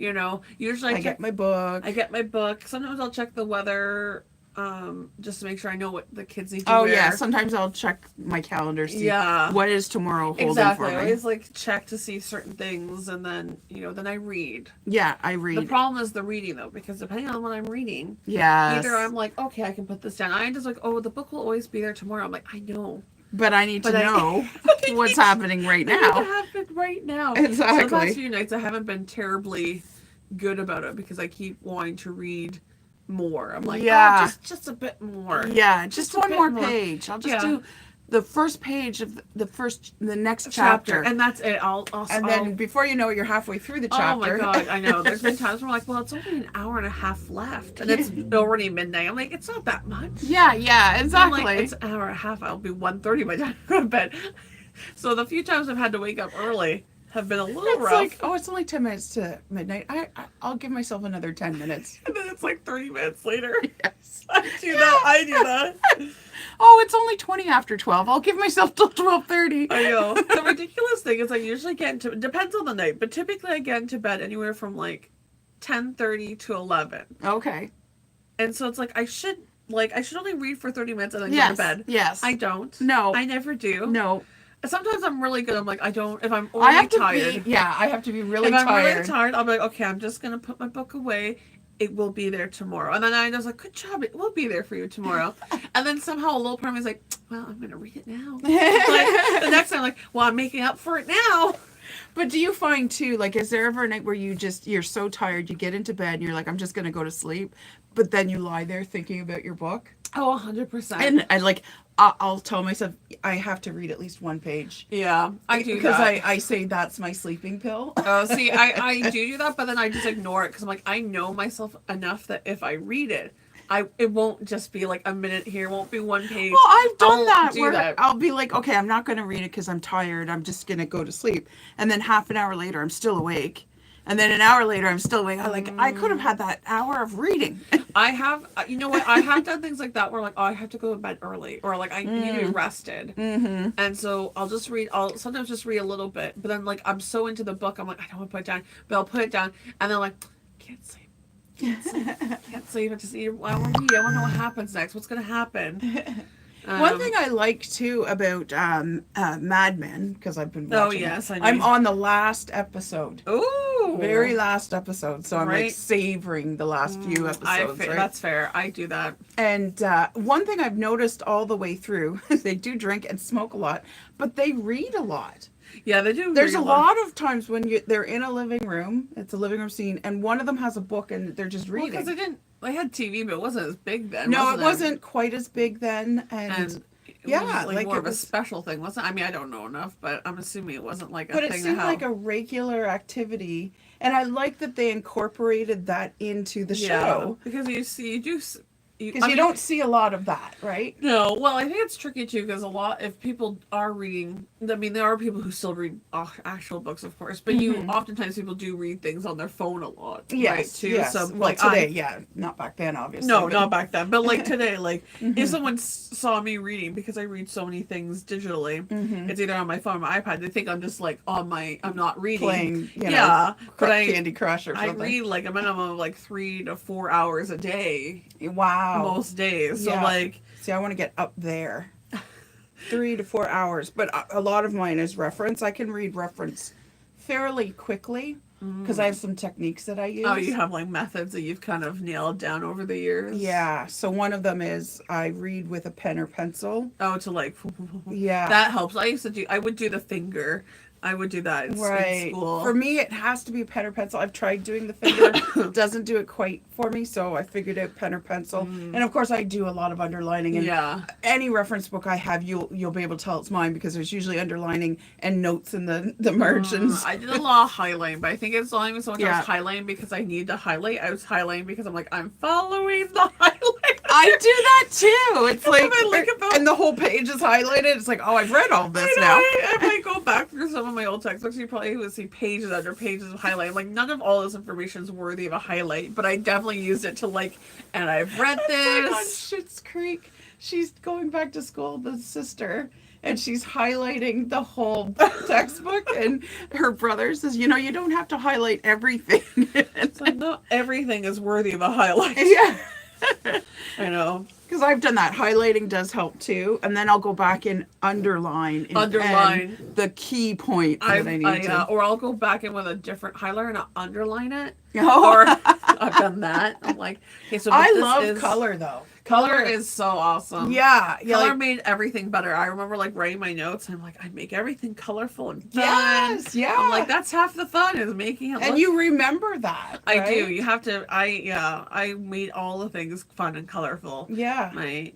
Speaker 2: Usually
Speaker 1: I get my book.
Speaker 2: I get my book. Sometimes I'll check the weather, just to make sure I know what the kids need to
Speaker 1: Oh
Speaker 2: wear.
Speaker 1: yeah, sometimes I'll check my calendar, see
Speaker 2: Yeah.
Speaker 1: what is tomorrow holding
Speaker 2: Exactly.
Speaker 1: for
Speaker 2: I
Speaker 1: me.
Speaker 2: always like check to see certain things, and then then I read.
Speaker 1: Yeah, I
Speaker 2: The
Speaker 1: read.
Speaker 2: problem is the reading though, because depending on what I'm reading,
Speaker 1: Yes.
Speaker 2: either I'm like, okay, I can put this down. I'm just like, oh, the book will always be there tomorrow. I'm like, I know.
Speaker 1: But I need to
Speaker 2: But I-
Speaker 1: know what's happening right
Speaker 2: I need
Speaker 1: now.
Speaker 2: to have it right now.
Speaker 1: Exactly.
Speaker 2: So the last few nights I haven't been terribly good about it because I keep wanting to read more. I'm like,
Speaker 1: Yeah.
Speaker 2: just a bit more.
Speaker 1: Yeah, just
Speaker 2: a
Speaker 1: one
Speaker 2: bit
Speaker 1: more
Speaker 2: more.
Speaker 1: page. I'll just
Speaker 2: Yeah.
Speaker 1: do the first page of the next chapter.
Speaker 2: And that's it.
Speaker 1: And then before you know it, you're halfway through the
Speaker 2: Oh
Speaker 1: chapter.
Speaker 2: my god, I know. There's been times where I'm like, well, it's only an hour and a half left, and it's already midnight. I'm like, it's not that much.
Speaker 1: Yeah,
Speaker 2: I'm
Speaker 1: exactly.
Speaker 2: like, it's an hour and a half. I'll be 1:30 by the time I go to bed. So the few times I've had to wake up early have been a little
Speaker 1: It's
Speaker 2: rough.
Speaker 1: like, oh, it's only 10 minutes to midnight. I'll give myself another 10 minutes.
Speaker 2: And then it's like 30 minutes later.
Speaker 1: Yes.
Speaker 2: I do that.
Speaker 1: Oh, it's only 20 after 12. I'll give myself till 12:30.
Speaker 2: I know. The ridiculous thing is I usually get into, depends on the night, but typically I get into bed anywhere from like 10:30 to 11.
Speaker 1: Okay.
Speaker 2: And so it's like I should only read for 30 minutes and then go
Speaker 1: Yes.
Speaker 2: to bed.
Speaker 1: Yes.
Speaker 2: I don't.
Speaker 1: No.
Speaker 2: I never do.
Speaker 1: No.
Speaker 2: Sometimes I'm really good. I'm like, if I'm
Speaker 1: I have
Speaker 2: only
Speaker 1: to
Speaker 2: tired.
Speaker 1: be. Yeah, I have to be really
Speaker 2: if I'm
Speaker 1: tired.
Speaker 2: really tired, I'll be like, okay, I'm just going to put my book away. It will be there tomorrow. And then I was like, good job. It will be there for you tomorrow. And then somehow a little part of me is like, well, I'm going to read it now. Like, the next time, I'm like, well, I'm making up for it now.
Speaker 1: But do you find too, like, is there ever a night where you're so tired, you get into bed and you're like, I'm just going to go to sleep, but then you lie there thinking about your book?
Speaker 2: Oh, 100%.
Speaker 1: And like, I'll tell myself I have to read at least one page.
Speaker 2: Yeah, I do
Speaker 1: because
Speaker 2: that.
Speaker 1: I say that's my sleeping pill.
Speaker 2: Oh, see, I do that, but then I just ignore it because I'm like, I know myself enough that if I read it, it won't just be like a minute here, it won't be one page.
Speaker 1: Well, I've done
Speaker 2: I'll
Speaker 1: that
Speaker 2: do
Speaker 1: where
Speaker 2: that.
Speaker 1: I'll be like, okay, I'm not going to read it because I'm tired. I'm just going to go to sleep. And then half an hour later, I'm still awake. And then an hour later, I'm still awake. I'm like, I could have had that hour of reading.
Speaker 2: I have, you know what? I have done things like that where like, oh, I have to go to bed early, or like I need to be rested, and so I'll just read. I'll sometimes just read a little bit, but then like I'm so into the book, I'm like, I don't want to put it down, but I'll put it down, and then I'm like, can't sleep. Can't sleep. I just need. I want to read. I want to know what happens next. What's gonna happen?
Speaker 1: One thing I like too about Mad Men, because I've been watching
Speaker 2: yes,
Speaker 1: it,
Speaker 2: I know.
Speaker 1: I'm on the last episode.
Speaker 2: Ooh,
Speaker 1: Very last episode. So I'm like
Speaker 2: Right.
Speaker 1: savoring the last few episodes. Right?
Speaker 2: That's fair. I do that.
Speaker 1: And one thing I've noticed all the way through, they do drink and smoke a lot, but they read a lot.
Speaker 2: Yeah, they do.
Speaker 1: There's
Speaker 2: read
Speaker 1: a lot of times when they're in a living room, it's a living room scene, and one of them has a book and they're just reading.
Speaker 2: because they had TV, but it wasn't as big then.
Speaker 1: No, it
Speaker 2: it?
Speaker 1: wasn't quite as big then, and
Speaker 2: It
Speaker 1: yeah,
Speaker 2: was
Speaker 1: like
Speaker 2: more
Speaker 1: it
Speaker 2: of a
Speaker 1: was-
Speaker 2: special thing, wasn't it? I mean, I don't know enough, but I'm assuming it wasn't like a
Speaker 1: but
Speaker 2: thing.
Speaker 1: it seemed
Speaker 2: to
Speaker 1: like a regular activity, and I like that they incorporated that into the show
Speaker 2: because
Speaker 1: because you don't see a lot of that, right?
Speaker 2: No, well, I think it's tricky too because if people are reading, I mean, there are people who still read actual books, of course, but oftentimes people do read things on their phone a lot, right? Too.
Speaker 1: Yes.
Speaker 2: So,
Speaker 1: Well,
Speaker 2: like
Speaker 1: today, not back then, obviously.
Speaker 2: No,
Speaker 1: but-
Speaker 2: not back then, but like today, like if someone saw me reading, because I read so many things digitally, it's either on my phone or my iPad. They think I'm just like I'm not reading,
Speaker 1: playing,
Speaker 2: but
Speaker 1: Candy Crush or
Speaker 2: I
Speaker 1: something.
Speaker 2: read like a minimum of like 3 to 4 hours a day
Speaker 1: Wow.
Speaker 2: most days. So
Speaker 1: Yeah.
Speaker 2: like,
Speaker 1: See, I want to get up there. 3 to 4 hours, but a lot of mine is reference. I can read reference fairly quickly because I have some techniques that I use.
Speaker 2: oh, you have like methods that you've kind of nailed down over the years.
Speaker 1: Yeah. So one of them is I read with a pen or pencil.
Speaker 2: Oh, to like
Speaker 1: Yeah.
Speaker 2: that helps. I would do the finger. I would do that in school.
Speaker 1: For me, it has to be pen or pencil. I've tried doing the finger. It doesn't do it quite for me, so I figured out pen or pencil. And of course, I do a lot of underlining. And
Speaker 2: Yeah.
Speaker 1: any reference book I have, you'll be able to tell it's mine because there's usually underlining and notes in the margins.
Speaker 2: I did a lot of highlighting, but I think it's not even so much I
Speaker 1: Yeah.
Speaker 2: was highlighting because I need to highlight. I was highlighting because I'm like, I'm following the highlight.
Speaker 1: I do that too. It's like,
Speaker 2: I look at them-
Speaker 1: and the whole page is highlighted. It's like, oh, I've read all this now.
Speaker 2: If I go back through some of my old textbooks, you probably would see pages under pages of highlight. I'm like, none of all this information is worthy of a highlight, but I definitely used it to like, and I've read
Speaker 1: It's like on
Speaker 2: this.
Speaker 1: Schitt's Creek. She's going back to school, the sister, and she's highlighting the whole textbook. And her brother says, you don't have to highlight everything.
Speaker 2: It's like, not everything is worthy of a highlight.
Speaker 1: Yeah.
Speaker 2: I know.
Speaker 1: Because I've done that. Highlighting does help too. And then I'll go back and underline.
Speaker 2: Underline.
Speaker 1: the key point that I need to.
Speaker 2: Or I'll go back in with a different highlighter and I'll underline it.
Speaker 1: Oh.
Speaker 2: Or I've done that. I'm like, okay, so
Speaker 1: I
Speaker 2: this
Speaker 1: love
Speaker 2: is-
Speaker 1: color though.
Speaker 2: Color is so awesome.
Speaker 1: Yeah.
Speaker 2: Color
Speaker 1: like-
Speaker 2: made everything better. I remember like writing my notes and I'm like, I make everything colorful and fun.
Speaker 1: Yes, yeah.
Speaker 2: I'm like, that's half the fun is making it
Speaker 1: and
Speaker 2: look.
Speaker 1: you remember that.
Speaker 2: I
Speaker 1: right?
Speaker 2: do. You have to. I made all the things fun and colorful.
Speaker 1: Yeah.
Speaker 2: My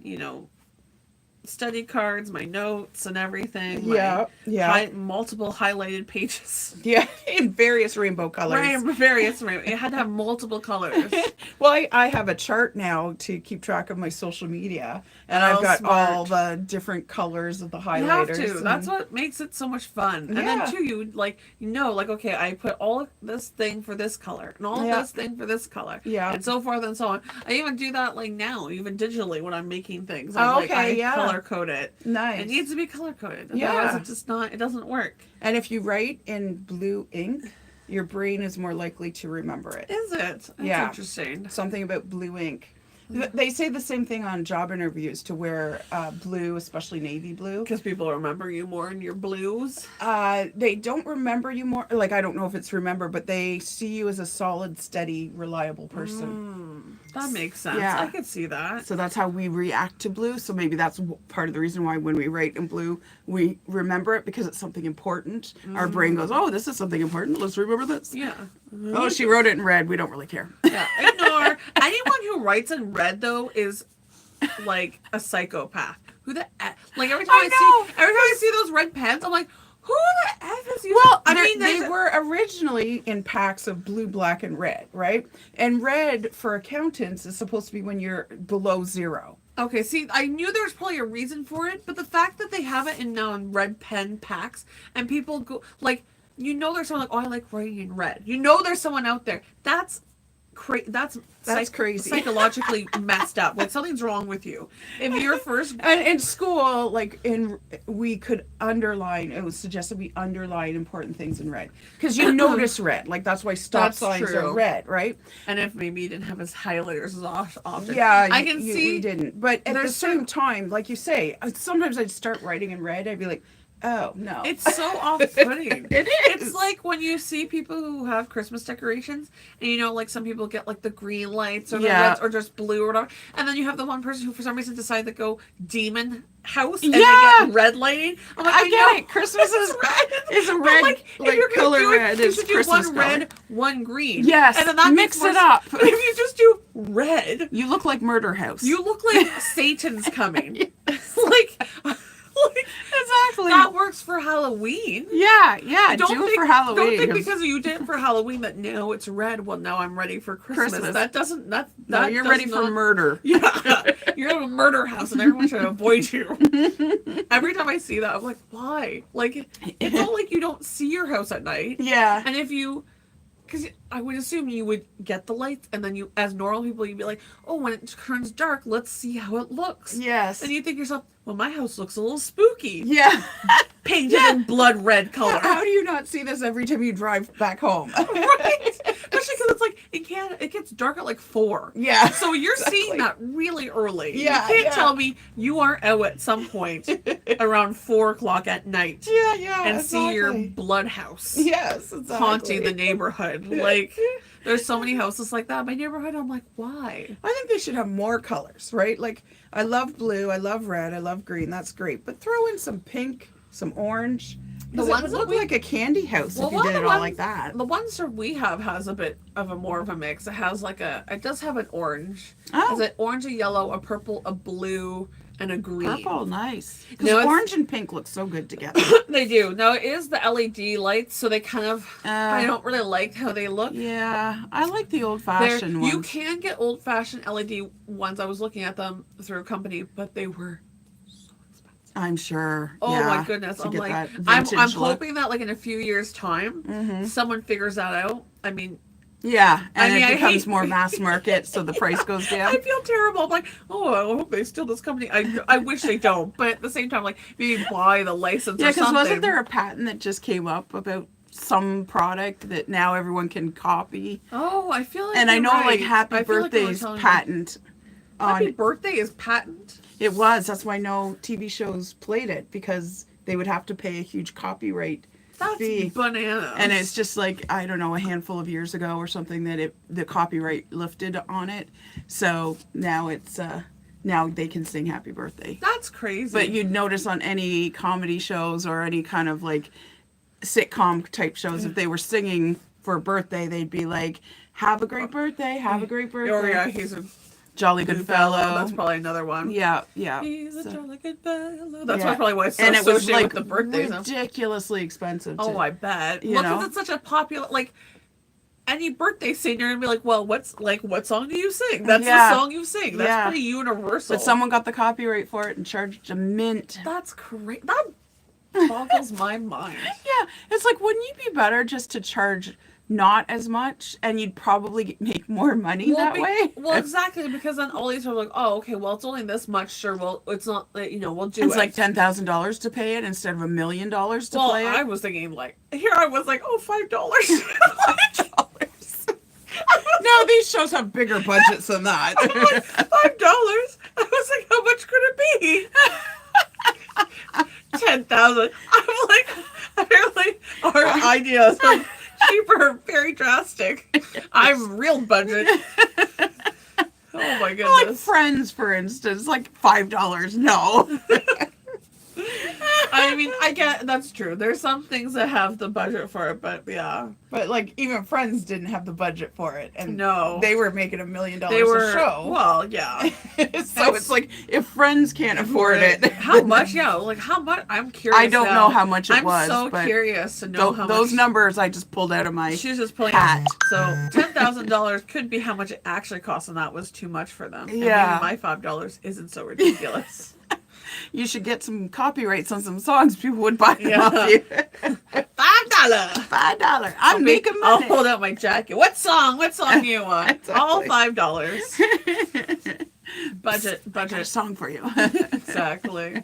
Speaker 2: study cards, my notes, and everything.
Speaker 1: Yeah, yeah.
Speaker 2: Multiple highlighted pages.
Speaker 1: Yeah, in various rainbow colors.
Speaker 2: Right, various. It had to have multiple colors.
Speaker 1: Well, I have a chart now to keep track of my social media, and
Speaker 2: Oh,
Speaker 1: I've got
Speaker 2: smart.
Speaker 1: all the different colors of the highlighters.
Speaker 2: You have to.
Speaker 1: and-
Speaker 2: That's what makes it so much fun. And
Speaker 1: Yeah.
Speaker 2: then too, you like okay, I put all of this thing for this color and all of
Speaker 1: Yeah.
Speaker 2: this thing for this color.
Speaker 1: Yeah.
Speaker 2: And so forth and so on. I even do that like now, even digitally when I'm making things.
Speaker 1: Oh,
Speaker 2: Like, I
Speaker 1: okay, yeah.
Speaker 2: color code it.
Speaker 1: Nice.
Speaker 2: It needs to be color coded.
Speaker 1: Yeah.
Speaker 2: Otherwise it doesn't work.
Speaker 1: And if you write in blue ink, your brain is more likely to remember it.
Speaker 2: Is it? That's
Speaker 1: Yeah.
Speaker 2: interesting.
Speaker 1: Something about blue ink. They say the same thing on job interviews to wear blue, especially navy blue.
Speaker 2: Because people remember you more in your blues.
Speaker 1: They don't remember you more. Like, I don't know if it's remember, but they see you as a solid, steady, reliable person.
Speaker 2: That makes sense.
Speaker 1: Yeah.
Speaker 2: I could see that.
Speaker 1: So that's how we react to blue. So maybe that's part of the reason why when we write in blue, we remember it because it's something important. Our brain goes, oh, this is something important. Let's remember this.
Speaker 2: Yeah.
Speaker 1: Oh, she wrote it in red. We don't really care.
Speaker 2: Yeah. Ignore. Anyone who writes in red though is like a psychopath. Who the like every time I see those red pens, I'm like, who the F is using?
Speaker 1: Well,
Speaker 2: I mean,
Speaker 1: they were originally in packs of blue, black, and red, right? And red for accountants is supposed to be when you're below zero.
Speaker 2: Okay, see, I knew there was probably a reason for it, but the fact that they have it in now in red pen packs and people go like, there's someone like, oh, I like writing in red. There's someone out there. That's that's
Speaker 1: crazy.
Speaker 2: Psychologically messed up. Like something's wrong with you. If you're first
Speaker 1: And in school, we could underline. It was suggested we underline important things in red because you notice red. Like that's why stop
Speaker 2: That's
Speaker 1: signs
Speaker 2: true.
Speaker 1: are red, right?
Speaker 2: and if maybe you didn't have his highlighters as often.
Speaker 1: Yeah,
Speaker 2: I can see
Speaker 1: we didn't. But at the
Speaker 2: there's
Speaker 1: same time, like you say, sometimes I'd start writing in red. I'd be like, oh no,
Speaker 2: It's so off-putting.
Speaker 1: It is.
Speaker 2: It's like when you see people who have Christmas decorations, and like some people get like the green lights or the
Speaker 1: Yeah.
Speaker 2: reds or just blue or whatever, and then you have the one person who for some reason decided to go demon house and
Speaker 1: Yeah.
Speaker 2: they get red lighting. I'm like,
Speaker 1: I get
Speaker 2: know
Speaker 1: it. Christmas is
Speaker 2: it's
Speaker 1: a
Speaker 2: But,
Speaker 1: red,
Speaker 2: if
Speaker 1: like,
Speaker 2: you're gonna
Speaker 1: color
Speaker 2: do it,
Speaker 1: red
Speaker 2: you
Speaker 1: is
Speaker 2: should do
Speaker 1: Christmas
Speaker 2: one
Speaker 1: color.
Speaker 2: red, one green.
Speaker 1: Yes,
Speaker 2: and then that
Speaker 1: mix
Speaker 2: makes more
Speaker 1: it up.
Speaker 2: But if you just do red,
Speaker 1: You look like Murder House.
Speaker 2: you look like Satan's coming. like
Speaker 1: exactly.
Speaker 2: that works for Halloween.
Speaker 1: Yeah, yeah.
Speaker 2: Don't
Speaker 1: do it
Speaker 2: think,
Speaker 1: for Halloween.
Speaker 2: Don't think
Speaker 1: 'cause-
Speaker 2: because you did it for Halloween that now it's red. Well, now I'm ready for Christmas.
Speaker 1: Christmas.
Speaker 2: That doesn't. That
Speaker 1: no, you're
Speaker 2: does
Speaker 1: ready for
Speaker 2: not-
Speaker 1: murder.
Speaker 2: Yeah, you're in a murder house, and everyone should avoid you. Every time I see that, I'm like, why? Like, it's not like you don't see your house at night.
Speaker 1: Yeah.
Speaker 2: And if you, because I would assume you would get the lights, and then you, as normal people, you'd be like, oh, when it turns dark, let's see how it looks.
Speaker 1: Yes.
Speaker 2: And you think to yourself, well, my house looks a little spooky.
Speaker 1: Yeah.
Speaker 2: Painted in blood red color.
Speaker 1: How do you not see this every time you drive back home?
Speaker 2: Right? Especially because it's like it gets dark at like 4.
Speaker 1: Yeah.
Speaker 2: So you're
Speaker 1: exactly.
Speaker 2: seeing that really early.
Speaker 1: Yeah,
Speaker 2: You can't
Speaker 1: yeah.
Speaker 2: tell me you aren't out at some point around 4:00 at night
Speaker 1: Yeah,
Speaker 2: and
Speaker 1: exactly.
Speaker 2: see your blood house
Speaker 1: Yes, exactly.
Speaker 2: haunting the neighborhood. Like there's so many houses like that in my neighborhood. I'm like, why?
Speaker 1: I think they should have more colors, right? Like, I love blue, I love red, I love green. That's great. But throw in some pink, some orange.
Speaker 2: The
Speaker 1: The
Speaker 2: ones
Speaker 1: ones
Speaker 2: that
Speaker 1: look
Speaker 2: we-
Speaker 1: like a candy house
Speaker 2: Well,
Speaker 1: if you
Speaker 2: one
Speaker 1: did
Speaker 2: of
Speaker 1: it
Speaker 2: the
Speaker 1: all
Speaker 2: ones-
Speaker 1: like that.
Speaker 2: The ones that we have has a bit of a more of a mix. It has like it does have an orange.
Speaker 1: Oh.
Speaker 2: It has an orange, a yellow, a purple, a blue, and a green.
Speaker 1: Purple, nice. Because
Speaker 2: No, it's-
Speaker 1: orange and pink look so good together.
Speaker 2: They do. Now it is the LED lights, so they kind of. I don't really like how they look.
Speaker 1: Yeah, I like the
Speaker 2: They're-
Speaker 1: old-fashioned ones.
Speaker 2: You can get old-fashioned LED ones. I was looking at them through a company, but they were.
Speaker 1: I'm sure.
Speaker 2: Oh
Speaker 1: yeah,
Speaker 2: my goodness!
Speaker 1: to
Speaker 2: I'm
Speaker 1: get
Speaker 2: like,
Speaker 1: that
Speaker 2: I'm
Speaker 1: vintage look.
Speaker 2: hoping that like in a few years' time, someone figures that out. I mean,
Speaker 1: Yeah, and
Speaker 2: I mean, I
Speaker 1: it becomes
Speaker 2: hate-
Speaker 1: more mass market, so the price goes down.
Speaker 2: I feel terrible. I'm like, oh, I hope they steal this company. I wish they don't, but at the same time, like maybe buy the license
Speaker 1: Yeah,
Speaker 2: or
Speaker 1: because
Speaker 2: something.
Speaker 1: wasn't there a patent that just came up about some product that now everyone can copy?
Speaker 2: Oh, I feel like.
Speaker 1: And I
Speaker 2: you're
Speaker 1: know,
Speaker 2: right.
Speaker 1: like, Happy
Speaker 2: I feel like you were
Speaker 1: Birthday's
Speaker 2: telling me.
Speaker 1: patent
Speaker 2: Happy
Speaker 1: on
Speaker 2: Birthday is patent.
Speaker 1: it was. That's why no TV shows played it because they would have to pay a huge copyright
Speaker 2: That's
Speaker 1: fee.
Speaker 2: bananas.
Speaker 1: And it's just like, I don't know, a handful of years ago or something that the copyright lifted on it. So now it's now they can sing Happy Birthday.
Speaker 2: That's crazy.
Speaker 1: But you'd notice on any comedy shows or any kind of like sitcom type shows, if they were singing for a birthday, they'd be like, have a great birthday, have a great birthday.
Speaker 2: Oh yeah, he's a
Speaker 1: Jolly Good Fellow.
Speaker 2: That's probably another one.
Speaker 1: Yeah, yeah.
Speaker 2: He's a
Speaker 1: So-
Speaker 2: jolly good fellow. That's
Speaker 1: Yeah.
Speaker 2: probably why it's so
Speaker 1: and it was
Speaker 2: associated
Speaker 1: like
Speaker 2: with the birthdays.
Speaker 1: ridiculously expensive.
Speaker 2: Oh, I bet.
Speaker 1: you
Speaker 2: Well,
Speaker 1: know?
Speaker 2: 'cause it's such a popular, like, any birthday singer, you're gonna be like, well, what song do you sing? That's
Speaker 1: Yeah.
Speaker 2: the song you sing. That's
Speaker 1: Yeah.
Speaker 2: pretty universal.
Speaker 1: But someone got the copyright for it and charged a mint.
Speaker 2: That's crazy. That boggles my mind.
Speaker 1: Yeah, it's like, wouldn't you be better just to charge not as much, and you'd probably make more money that way?
Speaker 2: Well, exactly, because then all these are like, oh, okay, well, it's only this much. Sure, well, it's not, we'll do
Speaker 1: It's
Speaker 2: it.
Speaker 1: like $10,000 to pay it instead of $1 million to
Speaker 2: well,
Speaker 1: play
Speaker 2: I
Speaker 1: it.
Speaker 2: was thinking, like, here I was like, oh, $5.
Speaker 1: No, these shows have bigger budgets than that.
Speaker 2: $5. I was like, how much could it be? 10,000. I'm like, apparently our ideas are cheaper are very drastic. I'm real budget. Oh my goodness.
Speaker 1: Like Friends, for instance, like $5. No.
Speaker 2: I mean, I get that's true. There's some things that have the budget for it, but yeah,
Speaker 1: But like even Friends didn't have the budget for it, and
Speaker 2: no,
Speaker 1: they were making $1 million
Speaker 2: they were
Speaker 1: a show.
Speaker 2: well, yeah.
Speaker 1: So it's like if Friends can't afford it,
Speaker 2: How much? Yeah, like how much? I'm curious.
Speaker 1: I don't
Speaker 2: now.
Speaker 1: know how much it
Speaker 2: I'm
Speaker 1: was.
Speaker 2: so
Speaker 1: but
Speaker 2: curious to know how
Speaker 1: those
Speaker 2: much.
Speaker 1: numbers I just pulled out of my.
Speaker 2: She's just pulling
Speaker 1: hat.
Speaker 2: out. So $10,000 could be how much it actually costs, and that was too much for them. And
Speaker 1: Yeah.
Speaker 2: maybe my $5 isn't so ridiculous.
Speaker 1: You should get some copyrights on some songs. People would buy them
Speaker 2: Yeah.
Speaker 1: off you.
Speaker 2: $5.
Speaker 1: $5. I'm making
Speaker 2: I'll
Speaker 1: money.
Speaker 2: hold out my jacket. What song? What song do you want?
Speaker 1: Exactly.
Speaker 2: All $5. Budget.
Speaker 1: I got a song for you.
Speaker 2: Exactly.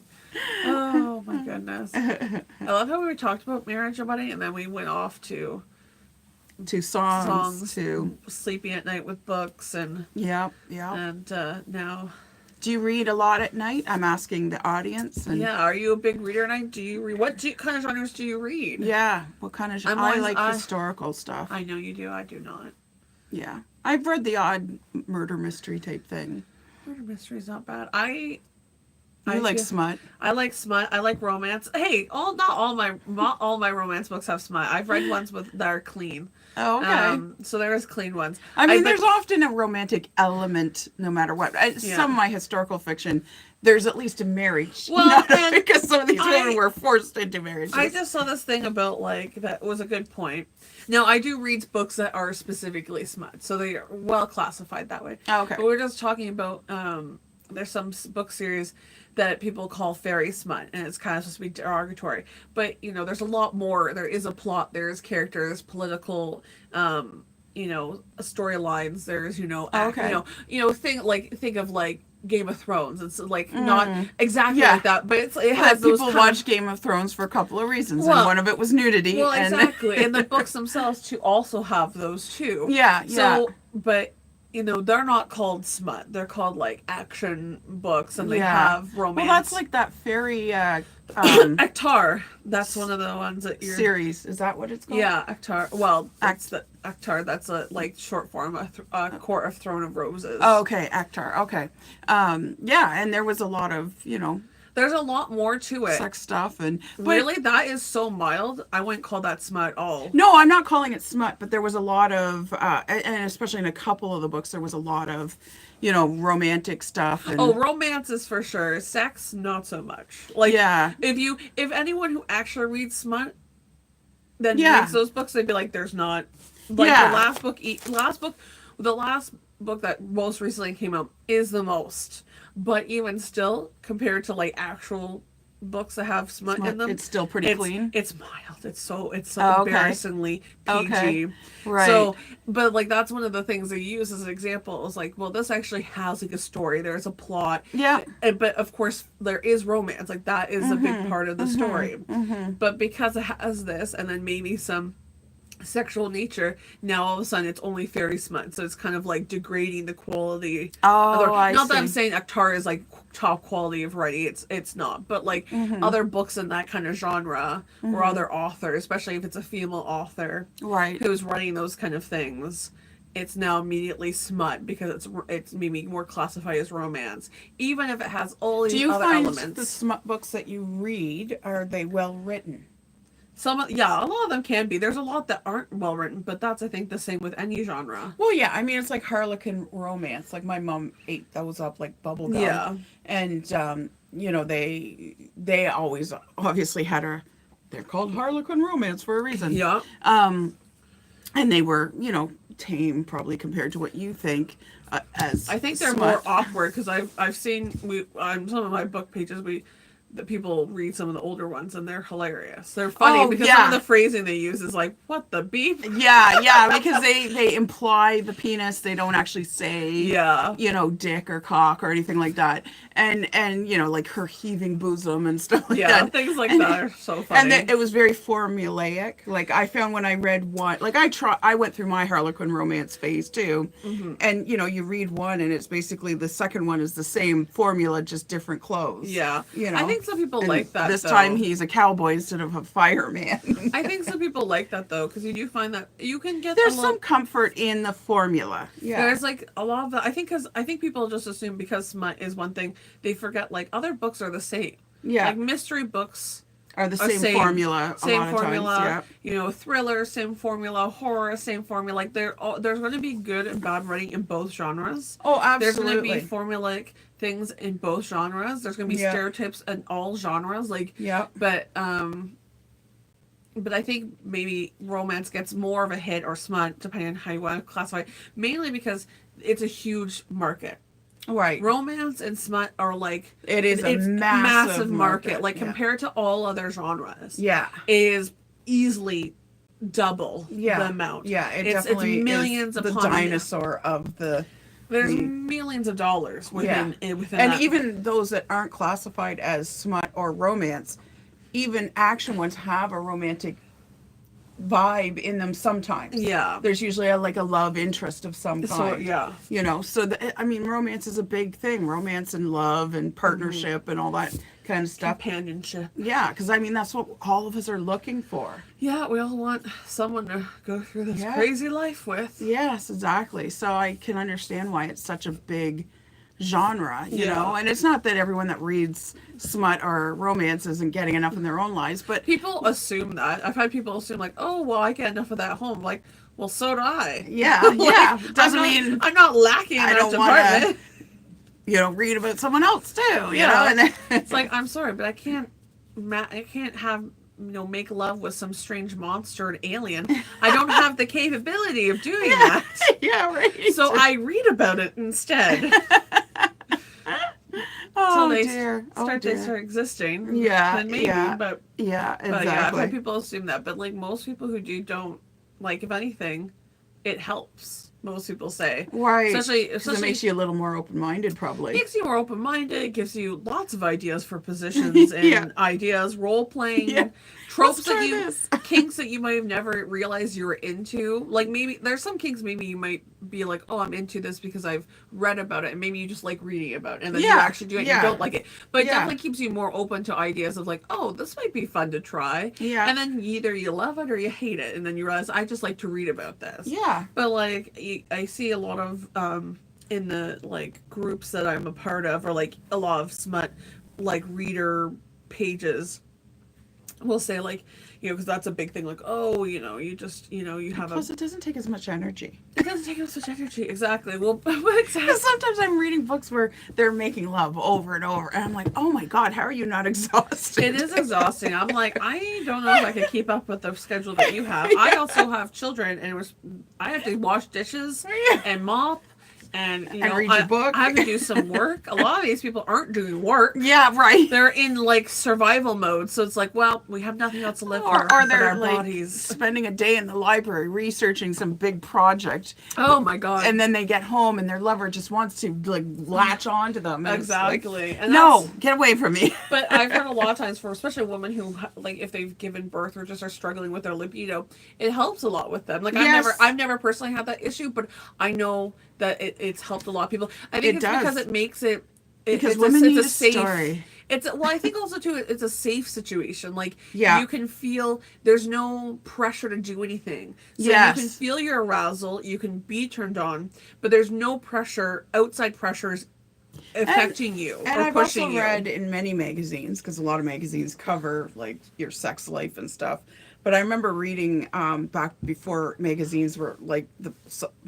Speaker 2: Oh my goodness. I love how we talked about marriage and wedding, and then we went off to
Speaker 1: To songs.
Speaker 2: songs,
Speaker 1: To
Speaker 2: sleeping at night with books, and
Speaker 1: yeah.
Speaker 2: now.
Speaker 1: Do you read a lot at night? I'm asking the audience. And
Speaker 2: Yeah, are you a big reader? And do you read? What kind of genres do you read?
Speaker 1: Yeah. What kind of?
Speaker 2: I'm
Speaker 1: I
Speaker 2: always-
Speaker 1: like
Speaker 2: I-
Speaker 1: historical stuff.
Speaker 2: I know you do. I do not.
Speaker 1: Yeah. I've read the odd murder mystery type thing.
Speaker 2: Murder mystery's not bad.
Speaker 1: You like
Speaker 2: feel-
Speaker 1: smut.
Speaker 2: I like smut. I like romance. Hey, not all my romance books have smut. I've read ones that are clean.
Speaker 1: Oh, okay.
Speaker 2: So there's clean ones.
Speaker 1: I mean,
Speaker 2: bet-
Speaker 1: there's often a romantic element, no matter what.
Speaker 2: Yeah.
Speaker 1: Some of my historical fiction, there's at least a marriage.
Speaker 2: Well, and
Speaker 1: because some of these
Speaker 2: I-
Speaker 1: women were forced into marriages.
Speaker 2: I just saw this thing about that was a good point. Now I do read books that are specifically smut, so they are well classified that way.
Speaker 1: Oh, okay.
Speaker 2: But we're just talking about there's some book series that people call fairy smut, and it's kind of supposed to be derogatory. But there's a lot more. There is a plot. There's characters, political, storylines. There's
Speaker 1: Okay.
Speaker 2: think of like Game of Thrones. It's like not exactly
Speaker 1: Yeah.
Speaker 2: like that, but it
Speaker 1: But
Speaker 2: has those
Speaker 1: people
Speaker 2: kind
Speaker 1: watch Game of Thrones for a couple of reasons,
Speaker 2: Well-
Speaker 1: and one of it was nudity.
Speaker 2: Well,
Speaker 1: and
Speaker 2: exactly, and the books themselves too also have those too.
Speaker 1: yeah, yeah.
Speaker 2: So, but they're not called smut. They're called like action books, and they
Speaker 1: Yeah.
Speaker 2: have romance.
Speaker 1: Well, that's like that fairy
Speaker 2: Akhtar. That's one of the ones that you're.
Speaker 1: series. Is that what it's called?
Speaker 2: Yeah, Akhtar. Well, that's the Akhtar. That's a short form, a Court of Throne of Roses.
Speaker 1: Oh, okay, Akhtar. Okay. Yeah, and there was a lot of,
Speaker 2: There's a lot more to it.
Speaker 1: sex stuff but
Speaker 2: Really, that is so mild. I wouldn't call that smut at all.
Speaker 1: No, I'm not calling it smut, but there was a lot of, and especially in a couple of the books, there was a lot of, romantic stuff. And,
Speaker 2: Oh, romance is for sure. Sex, not so much. Like,
Speaker 1: yeah,
Speaker 2: if anyone who actually reads smut, then
Speaker 1: Yeah.
Speaker 2: reads those books, they'd be like, "There's not." Like
Speaker 1: Yeah.
Speaker 2: the last book that most recently came out is the most. But even still, compared to like actual books that have smut in them,
Speaker 1: it's still pretty clean.
Speaker 2: It's mild. It's so
Speaker 1: Oh, okay.
Speaker 2: embarrassingly PG.
Speaker 1: Okay. Right.
Speaker 2: So, but like that's one of the things they use as an example. Is like, well, this actually has like a story. There's a plot.
Speaker 1: Yeah.
Speaker 2: But of course, there is romance. Like that is a big part of the story. But because it has this, and then maybe some sexual nature, now all of a sudden it's only fairy smut. So it's kind of like degrading the quality.
Speaker 1: Oh, I
Speaker 2: Not that
Speaker 1: see.
Speaker 2: I'm saying Akhtar is like top quality of writing. It's not. But like other books in that kind of genre or other authors, especially if it's a female author
Speaker 1: Right.
Speaker 2: who's writing those kind of things, it's now immediately smut because it's maybe more classified as romance, even if it has all
Speaker 1: Do
Speaker 2: these
Speaker 1: you
Speaker 2: other
Speaker 1: find
Speaker 2: elements.
Speaker 1: the smut books that you read, are they well written?
Speaker 2: Yeah, a lot of them can be. There's a lot that aren't well written, but that's I think the same with any genre.
Speaker 1: Well, yeah, I mean, it's like Harlequin romance. Like my mom ate those up like bubble gum.
Speaker 2: Yeah.
Speaker 1: And you know, they always obviously had they're called Harlequin romance for a reason.
Speaker 2: Yeah.
Speaker 1: And they were, you know, tame probably compared to what you think as.
Speaker 2: I think they're
Speaker 1: smut.
Speaker 2: more awkward because I've seen on some of my book pages that people read some of the older ones and they're hilarious. They're funny
Speaker 1: Oh,
Speaker 2: because
Speaker 1: yeah.
Speaker 2: some of the phrasing they use is like, what the beep?
Speaker 1: Yeah, because they imply the penis. They don't actually say,
Speaker 2: Yeah.
Speaker 1: you know, dick or cock or anything like that. And you know, like her heaving bosom and stuff like
Speaker 2: Yeah,
Speaker 1: that.
Speaker 2: things like
Speaker 1: And-
Speaker 2: that are so funny.
Speaker 1: And it was very formulaic. Like I found when I read one, like I went through my Harlequin romance phase too.
Speaker 2: Mm-hmm.
Speaker 1: And you know, you read one and it's basically the second one is the same formula, just different clothes.
Speaker 2: Yeah.
Speaker 1: You know,
Speaker 2: I think some people
Speaker 1: And
Speaker 2: like that.
Speaker 1: This
Speaker 2: though.
Speaker 1: time he's a cowboy instead of a fireman.
Speaker 2: I think some people like that though, because you do find that you can get
Speaker 1: There's
Speaker 2: a
Speaker 1: some
Speaker 2: lot.
Speaker 1: comfort in the formula. Yeah.
Speaker 2: There's like a lot of that. I think people just assume because smut is one thing, they forget like other books are the same.
Speaker 1: Yeah.
Speaker 2: Like mystery books
Speaker 1: Are the
Speaker 2: are
Speaker 1: same formula.
Speaker 2: Same
Speaker 1: a lot
Speaker 2: formula.
Speaker 1: Of times.
Speaker 2: You know, thriller, same formula. Horror, same formula. Like there's going to be good and bad writing in both genres.
Speaker 1: Yeah. Oh,
Speaker 2: There's
Speaker 1: absolutely.
Speaker 2: going to be formulaic things in both genres. There's going to be
Speaker 1: Yeah.
Speaker 2: stereotypes in all genres. Like,
Speaker 1: Yeah.
Speaker 2: but I think maybe romance gets more of a hit or smut, depending on how you want to classify it, mainly because it's a huge market.
Speaker 1: Right.
Speaker 2: Romance and smut are like
Speaker 1: It is a
Speaker 2: it's
Speaker 1: massive
Speaker 2: market. Like
Speaker 1: yeah.
Speaker 2: compared to all other genres,
Speaker 1: Yeah.
Speaker 2: it is easily double
Speaker 1: Yeah.
Speaker 2: the amount.
Speaker 1: Yeah. It
Speaker 2: It's
Speaker 1: definitely
Speaker 2: millions
Speaker 1: is the
Speaker 2: upon
Speaker 1: dinosaur of the.
Speaker 2: There's
Speaker 1: the-
Speaker 2: millions of dollars within within
Speaker 1: And
Speaker 2: that.
Speaker 1: even those that aren't classified as smut or romance, even action ones have a romantic vibe in them sometimes.
Speaker 2: Yeah.
Speaker 1: There's usually a love interest of some
Speaker 2: So
Speaker 1: kind.
Speaker 2: yeah.
Speaker 1: You know, so I mean, romance is a big thing. Romance and love and partnership and all that kind of stuff.
Speaker 2: Companionship.
Speaker 1: Yeah, because I mean, that's what all of us are looking for.
Speaker 2: Yeah, we all want someone to go through this
Speaker 1: Yeah.
Speaker 2: crazy life with.
Speaker 1: Yes, exactly. So I can understand why it's such a big genre, you
Speaker 2: Yeah.
Speaker 1: know. And it's not that everyone that reads smut or romance isn't getting enough in their own lives, but
Speaker 2: People assume that. I've had people assume like, oh, well, I get enough of that at home. Like, well, so do I.
Speaker 1: yeah,
Speaker 2: Like,
Speaker 1: yeah, doesn't mean
Speaker 2: I'm not lacking in
Speaker 1: I
Speaker 2: that
Speaker 1: don't want
Speaker 2: department.
Speaker 1: to, read about someone else too, you
Speaker 2: Yeah.
Speaker 1: know. And then,
Speaker 2: It's like I'm sorry, but I can't have make love with some strange monster and alien. I don't have the capability of doing that.
Speaker 1: yeah, right.
Speaker 2: So I read about it instead.
Speaker 1: oh
Speaker 2: they
Speaker 1: dear,
Speaker 2: They
Speaker 1: dear.
Speaker 2: start existing.
Speaker 1: Yeah,
Speaker 2: Then maybe,
Speaker 1: yeah.
Speaker 2: but
Speaker 1: Yeah,
Speaker 2: yeah, I've
Speaker 1: exactly.
Speaker 2: had people assume that. But like most people who do don't like if anything, it helps. Most people say.
Speaker 1: Right.
Speaker 2: Especially
Speaker 1: 'Cause it makes you a little more open-minded,
Speaker 2: it
Speaker 1: probably.
Speaker 2: makes you more open minded. It gives you lots of ideas for positions and
Speaker 1: Yeah.
Speaker 2: ideas, role playing,
Speaker 1: Yeah.
Speaker 2: tropes
Speaker 1: Let's
Speaker 2: that
Speaker 1: try
Speaker 2: you
Speaker 1: this.
Speaker 2: kinks that you might have never realized you were into. Like maybe there's some kinks maybe you might be like, oh, I'm into this because I've read about it, and maybe you just like reading about it, and then you
Speaker 1: Yeah.
Speaker 2: actually do it, and
Speaker 1: Yeah.
Speaker 2: you don't like it. But it
Speaker 1: Yeah.
Speaker 2: definitely keeps you more open to ideas of like, oh, this might be fun to try.
Speaker 1: Yeah.
Speaker 2: And then either you love it or you hate it, and then you realize I just like to read about this.
Speaker 1: Yeah.
Speaker 2: But like I see a lot of in the like groups that I'm a part of, or like a lot of smut like reader pages will say like, because that's a big thing, like, oh, you just you have
Speaker 1: Plus, it doesn't take as much energy.
Speaker 2: it doesn't take up such energy. Exactly. Well, but exactly.
Speaker 1: Because sometimes I'm reading books where they're making love over and over, and I'm like, oh my god, how are you not exhausted?
Speaker 2: It is exhausting. I'm like, I don't know if I could keep up with the schedule that you have. I also have children, and I have to wash dishes and mop, and
Speaker 1: read your book.
Speaker 2: I have to do some work. A lot of these people aren't doing work.
Speaker 1: Yeah, right.
Speaker 2: They're in like survival mode, so it's like, well, we have nothing else to live for
Speaker 1: Or
Speaker 2: but
Speaker 1: they're
Speaker 2: our
Speaker 1: like
Speaker 2: bodies.
Speaker 1: spending a day in the library researching some big project,
Speaker 2: Oh my god!
Speaker 1: and then they get home and their lover just wants to like latch onto them. And it's like,
Speaker 2: Exactly. And
Speaker 1: no,
Speaker 2: that's-
Speaker 1: get away from me.
Speaker 2: But I've heard a lot of times for especially women who like if they've given birth or just are struggling with their libido, it helps a lot with them. Like
Speaker 1: Yes.
Speaker 2: I've never personally had that issue, but I know that it's helped a lot of people. I think
Speaker 1: It
Speaker 2: it's
Speaker 1: does.
Speaker 2: because it makes it.
Speaker 1: Because
Speaker 2: it's
Speaker 1: women need a
Speaker 2: safe.
Speaker 1: story.
Speaker 2: I think also too, it's a safe situation. Like
Speaker 1: Yeah.
Speaker 2: you can feel there's no pressure to do anything. So
Speaker 1: Yes.
Speaker 2: you can feel your arousal, you can be turned on, but there's no pressure, outside pressures affecting you
Speaker 1: And
Speaker 2: or
Speaker 1: I've
Speaker 2: pushing
Speaker 1: also
Speaker 2: you.
Speaker 1: read in many magazines, because a lot of magazines cover like your sex life and stuff, But I remember reading back before magazines were like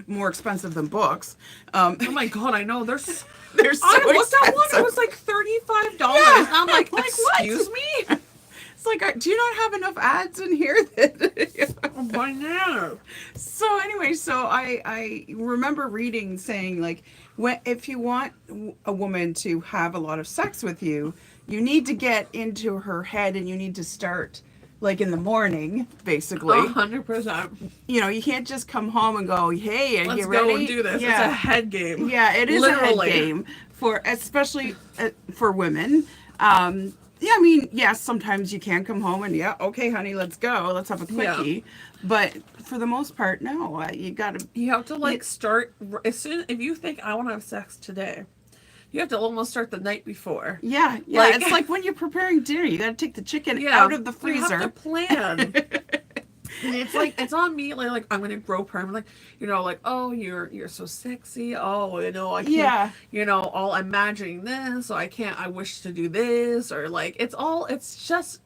Speaker 1: more expensive than books.
Speaker 2: Oh my god, I know.
Speaker 1: They're so
Speaker 2: I looked at one.
Speaker 1: expensive.
Speaker 2: It was like $35.
Speaker 1: Yeah.
Speaker 2: And I'm like,
Speaker 1: Like,
Speaker 2: excuse me?
Speaker 1: It's like, do you not have enough ads in here? That
Speaker 2: Banana.
Speaker 1: So anyway, so I remember reading saying like, if you want a woman to have a lot of sex with you, you need to get into her head and you need to start like in the morning, basically.
Speaker 2: 100%.
Speaker 1: You know, you can't just come home and go, hey, are
Speaker 2: Let's
Speaker 1: you
Speaker 2: go
Speaker 1: ready?
Speaker 2: and do this. It's
Speaker 1: Yeah.
Speaker 2: a head game.
Speaker 1: Yeah, it is
Speaker 2: Literally.
Speaker 1: a head game for, especially for women. Yeah, I mean, yes, sometimes you can come home and yeah, okay, honey, let's go, let's have a quickie. But for the most part, no, you gotta.
Speaker 2: You have to like start as soon if you think I want to have sex today. You have to almost start the night before.
Speaker 1: Yeah, yeah.
Speaker 2: Like-
Speaker 1: It's like when you're preparing dinner, you gotta take the chicken
Speaker 2: Yeah,
Speaker 1: out of the
Speaker 2: you have
Speaker 1: freezer.
Speaker 2: to plan. And it's like it's on me. Like I'm gonna grope her. I'm like, like, oh, you're so sexy. Oh, I can't.
Speaker 1: Yeah.
Speaker 2: All imagining this. So I can't. I wish to do this, or like it's all. It's just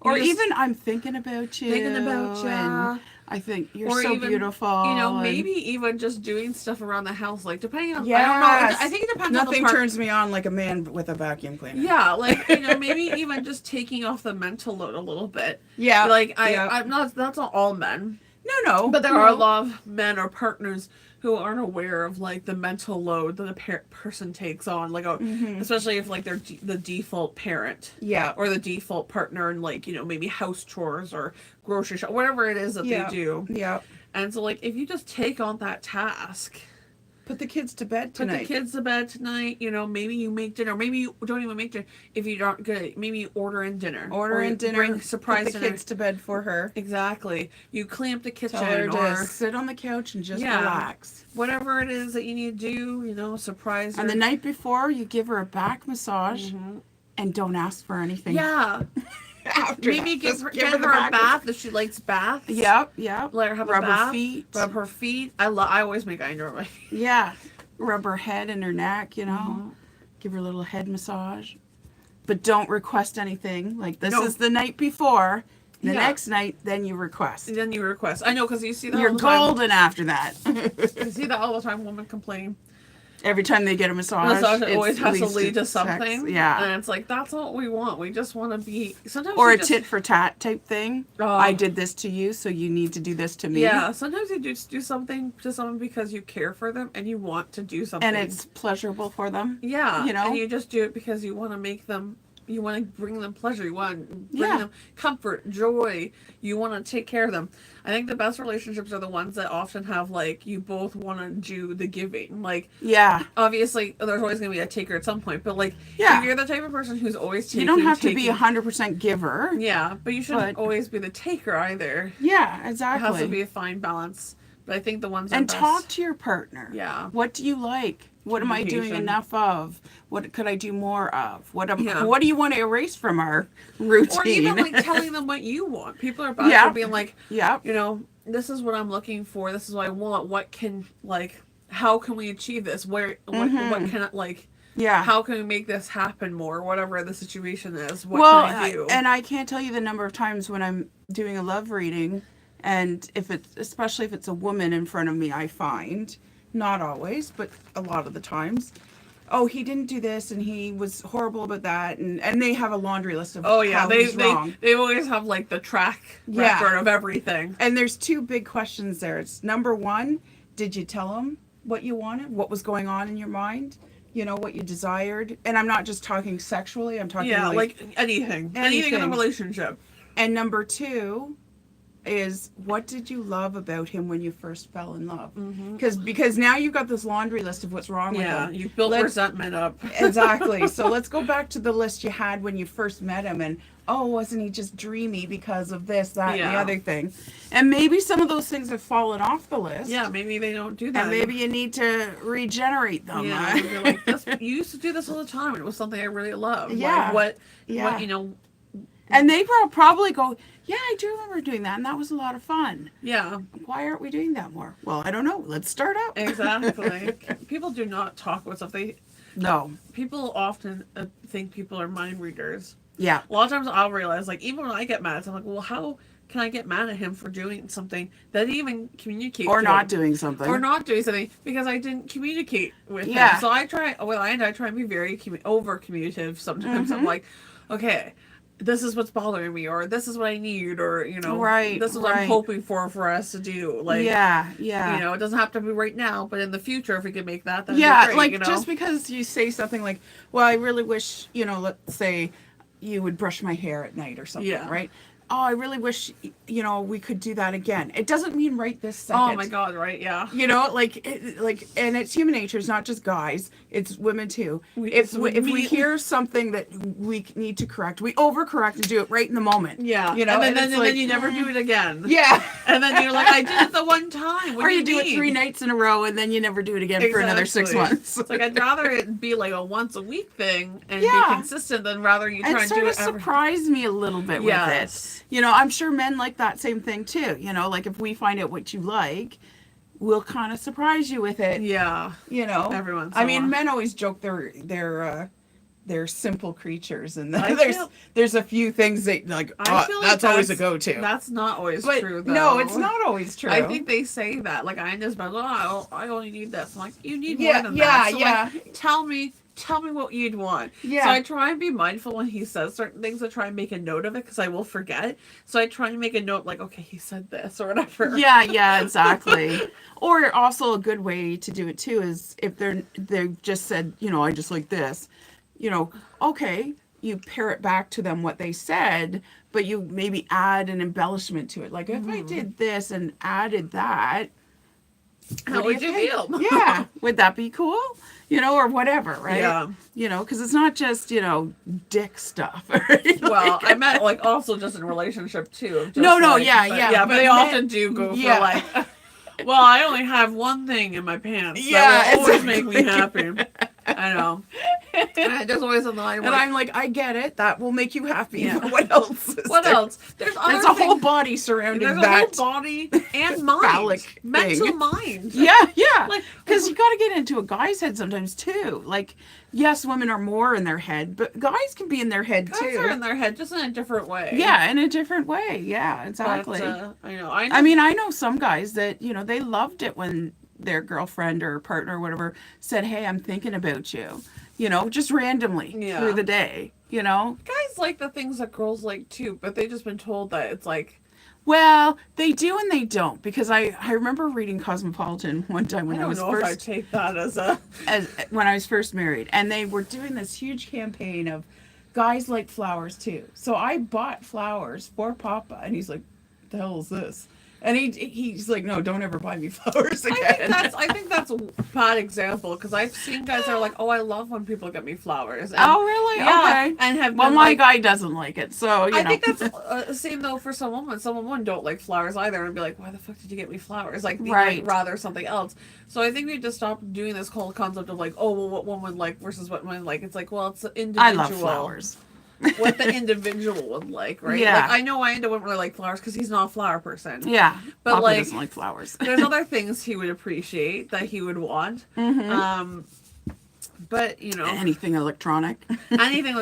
Speaker 1: Or
Speaker 2: you just-
Speaker 1: even I'm thinking about you.
Speaker 2: Thinking about ya.
Speaker 1: And I think you're
Speaker 2: or
Speaker 1: so
Speaker 2: even,
Speaker 1: beautiful. and
Speaker 2: maybe even just doing stuff around the house, like depending on. I
Speaker 1: Yes.
Speaker 2: don't know. I think it depends on
Speaker 1: Nothing
Speaker 2: the part.
Speaker 1: turns me on like a man with a vacuum cleaner.
Speaker 2: Yeah, like maybe even just taking off the mental load a little bit.
Speaker 1: Yeah.
Speaker 2: Like
Speaker 1: yeah.
Speaker 2: I'm not. That's not all men.
Speaker 1: No.
Speaker 2: But there are a lot of men or partners who aren't aware of like the mental load that a person takes on, like especially if like they're the default parent,
Speaker 1: Yeah.
Speaker 2: or the default partner in like maybe house chores or grocery shop, whatever it is that
Speaker 1: Yeah.
Speaker 2: they do.
Speaker 1: Yeah.
Speaker 2: And so like if you just take on that task,
Speaker 1: Put the kids to bed
Speaker 2: put
Speaker 1: tonight.
Speaker 2: the kids to bed tonight, maybe you make dinner, maybe you don't even make dinner if you aren't good. Maybe you order in dinner,
Speaker 1: Order
Speaker 2: or
Speaker 1: in dinner.
Speaker 2: bring surprise
Speaker 1: Put the
Speaker 2: dinner.
Speaker 1: kids to bed for her.
Speaker 2: Exactly. You clean up the kitchen
Speaker 1: Tell her
Speaker 2: or
Speaker 1: to sit on the couch and just
Speaker 2: Yeah.
Speaker 1: relax.
Speaker 2: whatever it is that you need to do, surprise her.
Speaker 1: And the night before, you give her a back massage
Speaker 2: Mhm.
Speaker 1: and don't ask for anything.
Speaker 2: Yeah.
Speaker 1: After
Speaker 2: Maybe
Speaker 1: that.
Speaker 2: give
Speaker 1: Just
Speaker 2: her,
Speaker 1: give
Speaker 2: get
Speaker 1: the
Speaker 2: her a
Speaker 1: back
Speaker 2: bath if she likes baths.
Speaker 1: Yep. Yep.
Speaker 2: Let her have
Speaker 1: Rub
Speaker 2: a
Speaker 1: her
Speaker 2: bath.
Speaker 1: feet.
Speaker 2: Rub her feet. I always make I enjoy my feet.
Speaker 1: Yeah. Rub her head and her neck,
Speaker 2: Mm-hmm.
Speaker 1: Give her a little head massage. But don't request anything. Like, this
Speaker 2: No.
Speaker 1: is the night before. The
Speaker 2: Yeah.
Speaker 1: next night, then you request.
Speaker 2: Then you request. I know, because you see that
Speaker 1: You're
Speaker 2: all the time.
Speaker 1: golden after that.
Speaker 2: You see that all the time. Women complain.
Speaker 1: Every time they get a massage,
Speaker 2: Massage
Speaker 1: it's
Speaker 2: always has to
Speaker 1: leads
Speaker 2: lead to
Speaker 1: sex.
Speaker 2: something.
Speaker 1: Yeah.
Speaker 2: And it's like, that's not what we want. We just want to be. Sometimes
Speaker 1: Or
Speaker 2: we
Speaker 1: a
Speaker 2: just,
Speaker 1: tit for tat type thing.
Speaker 2: Oh.
Speaker 1: I did this to you, so you need to do this to me.
Speaker 2: Yeah. Sometimes you just do something to someone because you care for them and you want to do something.
Speaker 1: And it's pleasurable for them.
Speaker 2: Yeah,
Speaker 1: you know?
Speaker 2: and you just do it because you want to make them, you want to bring them pleasure, you want to bring
Speaker 1: Yeah.
Speaker 2: them comfort, joy, you want to take care of them. I think the best relationships are the ones that often have, like, you both want to do the giving. Like,
Speaker 1: Yeah.
Speaker 2: obviously, there's always going to be a taker at some point, but, like,
Speaker 1: Yeah.
Speaker 2: if you're the type of person who's always taking,
Speaker 1: You don't have to be
Speaker 2: taking-
Speaker 1: 100% giver.
Speaker 2: Yeah, but you shouldn't
Speaker 1: but-
Speaker 2: always be the taker either.
Speaker 1: Yeah,
Speaker 2: It
Speaker 1: exactly.
Speaker 2: has to be a fine balance. But I think the ones that
Speaker 1: And
Speaker 2: are
Speaker 1: talk
Speaker 2: best,
Speaker 1: to your partner.
Speaker 2: Yeah.
Speaker 1: What do you like? What am I doing
Speaker 2: Communication.
Speaker 1: enough of? What could I do more of? What
Speaker 2: Yeah.
Speaker 1: What do you want to erase from our routine?
Speaker 2: or even, like, telling them what you want. People are bad
Speaker 1: Yeah.
Speaker 2: for being like,
Speaker 1: Yep.
Speaker 2: this is what I'm looking for. This is what I want. What can, like, how can we achieve this? What can it, like,
Speaker 1: Yeah.
Speaker 2: how can we make this happen more? Whatever the situation is. What
Speaker 1: well,
Speaker 2: can I do?
Speaker 1: and I can't tell you the number of times when I'm doing a love reading, and especially if it's a woman in front of me, I find, not always, but a lot of the times, oh, he didn't do this, and he was horrible about that, and they have a laundry list of
Speaker 2: oh, yeah.
Speaker 1: how
Speaker 2: They,
Speaker 1: he's wrong.
Speaker 2: they always have, like, the track
Speaker 1: Yeah.
Speaker 2: record of everything.
Speaker 1: And there's two big questions there. It's number one, did you tell him what you wanted? What was going on in your mind? What you desired? And I'm not just talking sexually, I'm talking
Speaker 2: Yeah,
Speaker 1: like
Speaker 2: anything. Anything in a
Speaker 1: Anything.
Speaker 2: relationship.
Speaker 1: and number two is what did you love about him when you first fell in love? Because now you've got this laundry list of what's wrong
Speaker 2: Yeah,
Speaker 1: with him.
Speaker 2: you built
Speaker 1: Let's-
Speaker 2: resentment up.
Speaker 1: Exactly. So let's go back to the list you had when you first met him, and oh, wasn't he just dreamy because of this, that, and the
Speaker 2: Yeah.
Speaker 1: other thing? And maybe some of those things have fallen off the list.
Speaker 2: Yeah, maybe they don't do that.
Speaker 1: And maybe you need to regenerate them.
Speaker 2: Yeah, you're like, you used to do this all the time. And it was something I really loved.
Speaker 1: Yeah.
Speaker 2: Like,
Speaker 1: Yeah.
Speaker 2: what,
Speaker 1: And they will probably go, yeah, I do remember doing that, and that was a lot of fun.
Speaker 2: yeah,
Speaker 1: Why aren't we doing that more? Well, I don't know. Let's start up.
Speaker 2: exactly. People do not talk with stuff.
Speaker 1: No.
Speaker 2: People often think people are mind readers.
Speaker 1: Yeah.
Speaker 2: A lot of times I'll realize, like, even when I get mad, I'm like, well, how can I get mad at him for doing something that he even communicate
Speaker 1: Or
Speaker 2: to
Speaker 1: not
Speaker 2: him?
Speaker 1: doing something.
Speaker 2: Or not doing something because I didn't communicate with
Speaker 1: Yeah.
Speaker 2: him. So I try, and I try and be very over communicative sometimes. I'm like, okay, this is what's bothering me, or this is what I need, or, you know,
Speaker 1: Right,
Speaker 2: this is what I'm
Speaker 1: right.
Speaker 2: hoping for us to do. Like,
Speaker 1: yeah, yeah.
Speaker 2: you know, it doesn't have to be right now, but in the future, if we could make that, that'd
Speaker 1: Yeah,
Speaker 2: be great,
Speaker 1: like
Speaker 2: you know?
Speaker 1: just because you say something like, well, I really wish, you know, let's say you would brush my hair at night or something,
Speaker 2: Yeah.
Speaker 1: right? Oh, I really wish, you know, we could do that again. It doesn't mean right this second.
Speaker 2: Oh my God, right? Yeah.
Speaker 1: You know, and it's human nature. It's not just guys; it's women too.
Speaker 2: It's
Speaker 1: If we
Speaker 2: me-
Speaker 1: hear something that we need to correct, we overcorrect and do it right in the moment.
Speaker 2: Yeah.
Speaker 1: you know,
Speaker 2: and then,
Speaker 1: it's
Speaker 2: and
Speaker 1: like,
Speaker 2: then you never do it again.
Speaker 1: Yeah,
Speaker 2: And then you're like, I did it the one time. What
Speaker 1: or
Speaker 2: do
Speaker 1: you do it
Speaker 2: mean?
Speaker 1: 3 nights in a row, and then you never do it again for another 6
Speaker 2: Exactly.
Speaker 1: months.
Speaker 2: It's like, I'd rather it be like a once a week thing and
Speaker 1: Yeah.
Speaker 2: be consistent than rather you try
Speaker 1: And
Speaker 2: and
Speaker 1: sort
Speaker 2: do
Speaker 1: of
Speaker 2: it every.
Speaker 1: surprise me a little bit with
Speaker 2: Yes.
Speaker 1: it. You know, I'm sure men like that same thing too. You know, like if we find out what you like, we'll kind of surprise you with it.
Speaker 2: Yeah.
Speaker 1: You know,
Speaker 2: Every once in
Speaker 1: I
Speaker 2: a
Speaker 1: mean,
Speaker 2: while.
Speaker 1: men always joke they're simple creatures, and
Speaker 2: I
Speaker 1: there's
Speaker 2: feel-
Speaker 1: there's a few things that like
Speaker 2: I feel like
Speaker 1: that's always a go-to.
Speaker 2: That's not always
Speaker 1: But
Speaker 2: true, though.
Speaker 1: no, it's not always true.
Speaker 2: I think they say that. Like, I just been, oh, I only need this. I'm like, you need
Speaker 1: Yeah,
Speaker 2: more than
Speaker 1: yeah,
Speaker 2: that. So,
Speaker 1: yeah.
Speaker 2: like, tell me what you'd want.
Speaker 1: Yeah.
Speaker 2: So I try and be mindful when he says certain things. I try and make a note of it because I will forget. So I try and make a note, like, okay, he said this or whatever.
Speaker 1: Yeah, exactly. Or also a good way to do it too is if they've just said, you know, I just like this, you know, okay, you parrot back to them what they said, but you maybe add an embellishment to it. Like if I did this and added that,
Speaker 2: How would you
Speaker 1: think?
Speaker 2: feel?
Speaker 1: Yeah, would that be cool? You know, or whatever, right?
Speaker 2: Yeah.
Speaker 1: You know, because it's not just, you know, dick stuff. Right?
Speaker 2: Well, I meant like also just in relationship too. of just,
Speaker 1: No,
Speaker 2: like,
Speaker 1: yeah,
Speaker 2: but,
Speaker 1: yeah,
Speaker 2: yeah. But
Speaker 1: but
Speaker 2: they
Speaker 1: men-
Speaker 2: often do go
Speaker 1: yeah.
Speaker 2: for like, well, I only have one thing in my pants.
Speaker 1: Yeah,
Speaker 2: that will always make me
Speaker 1: exactly.
Speaker 2: happy. I know. And there's always a line.
Speaker 1: And I'm like, I get it. That will make you happy.
Speaker 2: Yeah.
Speaker 1: But what else? Is
Speaker 2: What
Speaker 1: there?
Speaker 2: else? There's other
Speaker 1: There's a whole
Speaker 2: things-
Speaker 1: body surrounding
Speaker 2: There's a
Speaker 1: that.
Speaker 2: whole body and mind.
Speaker 1: Phallic
Speaker 2: Mental
Speaker 1: thing.
Speaker 2: mind.
Speaker 1: Yeah, yeah.
Speaker 2: Like-
Speaker 1: Because you got to get into a guy's head sometimes too. Like, yes, women are more in their head, but guys can be in their head
Speaker 2: Guys
Speaker 1: too.
Speaker 2: are in their head just in a different way.
Speaker 1: Yeah, in a different way. Yeah,
Speaker 2: But,
Speaker 1: exactly.
Speaker 2: I know. I
Speaker 1: I mean, I know some guys that, you know, they loved it when their girlfriend or partner or whatever said, hey, I'm thinking about you, you know, just randomly
Speaker 2: Yeah.
Speaker 1: through the day, you know?
Speaker 2: guys like the things that girls like too, but they've just been told that it's like,
Speaker 1: Well, they do and they don't, because I remember reading Cosmopolitan one time when
Speaker 2: I
Speaker 1: I,
Speaker 2: don't
Speaker 1: was
Speaker 2: know if I
Speaker 1: first
Speaker 2: take that as a.
Speaker 1: when I was first married, and they were doing this huge campaign of guys like flowers too. So I bought flowers for Papa, and he's like, "The hell is this?" And he's like, "No, don't ever buy me flowers again."
Speaker 2: I think that's a bad example because I've seen guys that are like, oh, I love when people get me flowers. And,
Speaker 1: Oh, really?
Speaker 2: Yeah,
Speaker 1: Okay.
Speaker 2: and have
Speaker 1: Well,
Speaker 2: been
Speaker 1: my
Speaker 2: like,
Speaker 1: guy doesn't like it, so you
Speaker 2: I
Speaker 1: know.
Speaker 2: think that's the same though for some women. Some women don't like flowers either, and be like, "Why the fuck did you get me flowers?" Like, they
Speaker 1: Right.
Speaker 2: might rather something else. So I think we just stop doing this whole concept of like, "Oh, well, what women like versus what men like." It's like, well, it's an individual.
Speaker 1: I love flowers.
Speaker 2: What the individual would like, right?
Speaker 1: Yeah.
Speaker 2: Like, I know Wanda wouldn't really like flowers because he's not a flower person.
Speaker 1: Yeah,
Speaker 2: But,
Speaker 1: Papa
Speaker 2: like-
Speaker 1: doesn't like flowers.
Speaker 2: There's other things he would appreciate that he would want. But you know,
Speaker 1: Anything electronic.
Speaker 2: anything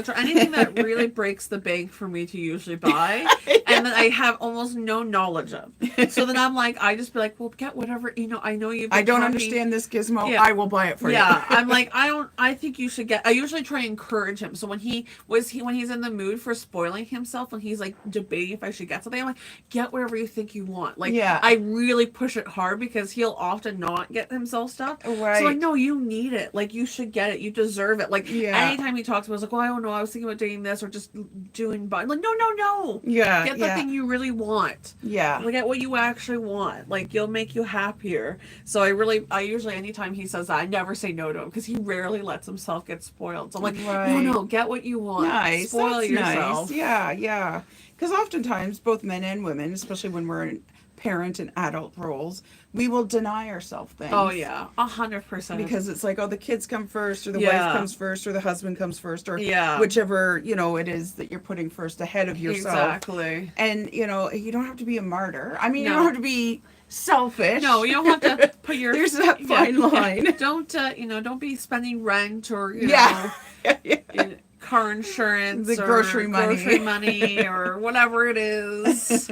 Speaker 2: that really breaks the bank for me to usually buy, and that I have almost no knowledge of. So then I'm like, I just be like, well, get whatever, you know. I know you've been
Speaker 1: I don't
Speaker 2: happy.
Speaker 1: understand this gizmo.
Speaker 2: Yeah.
Speaker 1: I will buy it for
Speaker 2: Yeah,
Speaker 1: you.
Speaker 2: I'm like, I think you should get. I usually try and encourage him. So when he's in the mood for spoiling himself, when he's like debating if I should get something, I'm like, get whatever you think you want. Like,
Speaker 1: Yeah.
Speaker 2: I really push it hard because he'll often not get himself stuff.
Speaker 1: Right.
Speaker 2: So like, no, you need it. Like, you should get it. You deserve it. Like,
Speaker 1: Yeah.
Speaker 2: anytime he talks about, it, I was like, oh, I don't know. I was thinking about doing this or just doing. But I'm like, no.
Speaker 1: Yeah.
Speaker 2: Get the
Speaker 1: yeah.
Speaker 2: thing you really want.
Speaker 1: Yeah.
Speaker 2: Like, get what you actually want. Like, you'll make you happier. So I usually, anytime he says that, I never say no to him because he rarely lets himself get spoiled. So I'm like,
Speaker 1: Right.
Speaker 2: no, get what you want.
Speaker 1: Nice.
Speaker 2: Spoil
Speaker 1: That's
Speaker 2: yourself.
Speaker 1: Nice. Yeah, yeah. Because oftentimes, both men and women, especially when we're in parent and adult roles, we will deny ourselves things.
Speaker 2: Oh yeah, 100%.
Speaker 1: Because it's like, oh, the kids come first, or the
Speaker 2: Yeah.
Speaker 1: wife comes first, or the husband comes first, or
Speaker 2: Yeah.
Speaker 1: whichever, you know, it is that you're putting first ahead of yourself.
Speaker 2: Exactly.
Speaker 1: And, you know, you don't have to be a martyr. I mean, you
Speaker 2: No.
Speaker 1: don't have to be selfish.
Speaker 2: No, you don't have to put your.
Speaker 1: There's that fine line.
Speaker 2: Don't don't be spending rent or
Speaker 1: Yeah.
Speaker 2: know, car insurance,
Speaker 1: The
Speaker 2: or
Speaker 1: grocery money.
Speaker 2: or whatever it is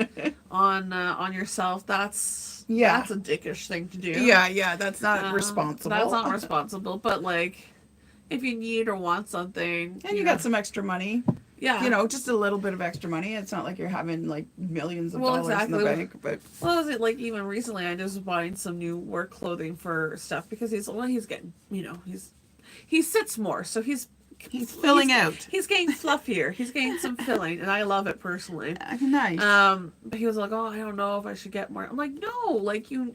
Speaker 2: on yourself, that's
Speaker 1: Yeah.
Speaker 2: that's a dickish thing to do.
Speaker 1: Yeah, that's not
Speaker 2: Uh,
Speaker 1: responsible.
Speaker 2: That's not responsible. But like, if you need or want something,
Speaker 1: And you got some extra money,
Speaker 2: yeah,
Speaker 1: you know, just a little bit of extra money. It's not like you're having like millions of
Speaker 2: Well,
Speaker 1: dollars in
Speaker 2: exactly.
Speaker 1: the bank, but
Speaker 2: Well, was it like even recently? I just was buying some new work clothing for stuff because he's getting, he sits more, so he's
Speaker 1: filling out.
Speaker 2: He's getting fluffier. He's getting some filling, and I love it personally.
Speaker 1: Nice.
Speaker 2: But he was like, "Oh, I don't know if I should get more." I'm like, "No, like you're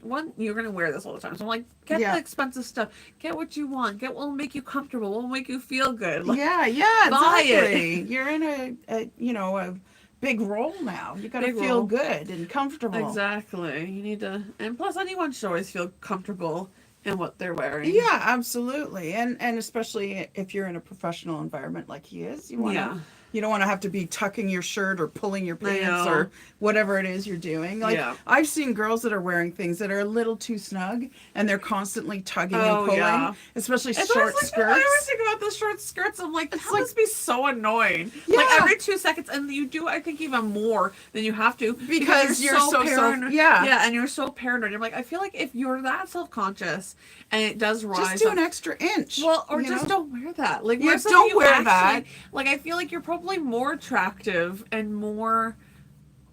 Speaker 2: gonna wear this all the time." So I'm like, "Get
Speaker 1: Yeah.
Speaker 2: the expensive stuff. Get what you want. Get what will make you comfortable. What will make you feel good." Like,
Speaker 1: yeah,
Speaker 2: buy it.
Speaker 1: exactly. You're in a big role now. You got to
Speaker 2: Big
Speaker 1: feel
Speaker 2: role.
Speaker 1: good and comfortable.
Speaker 2: Exactly. You need to, and plus, anyone should always feel comfortable in what they're wearing.
Speaker 1: Yeah, absolutely. And especially if you're in a professional environment like he is,
Speaker 2: Yeah.
Speaker 1: you don't want to have to be tucking your shirt or pulling your
Speaker 2: I
Speaker 1: pants
Speaker 2: know.
Speaker 1: or whatever it is you're doing. Like
Speaker 2: Yeah.
Speaker 1: I've seen girls that are wearing things that are a little too snug and they're constantly tugging
Speaker 2: Oh,
Speaker 1: and pulling,
Speaker 2: yeah.
Speaker 1: especially
Speaker 2: It's
Speaker 1: short
Speaker 2: always like,
Speaker 1: skirts.
Speaker 2: I always think about the short skirts. I'm like,
Speaker 1: It's
Speaker 2: that
Speaker 1: like-
Speaker 2: must be so annoying. Like
Speaker 1: Yeah.
Speaker 2: every 2 seconds, and you do, I think, even more than you have to
Speaker 1: Because you're so
Speaker 2: paranoid.
Speaker 1: yeah.
Speaker 2: Yeah, and you're so paranoid. I'm like, I feel like if you're that self-conscious and it does rise
Speaker 1: Just do
Speaker 2: up,
Speaker 1: an extra inch.
Speaker 2: well, or
Speaker 1: you
Speaker 2: just
Speaker 1: know?
Speaker 2: don't wear that. Like,
Speaker 1: Yeah,
Speaker 2: wear something
Speaker 1: don't
Speaker 2: you
Speaker 1: wear that.
Speaker 2: actually- Like, I feel like you're probably more attractive and more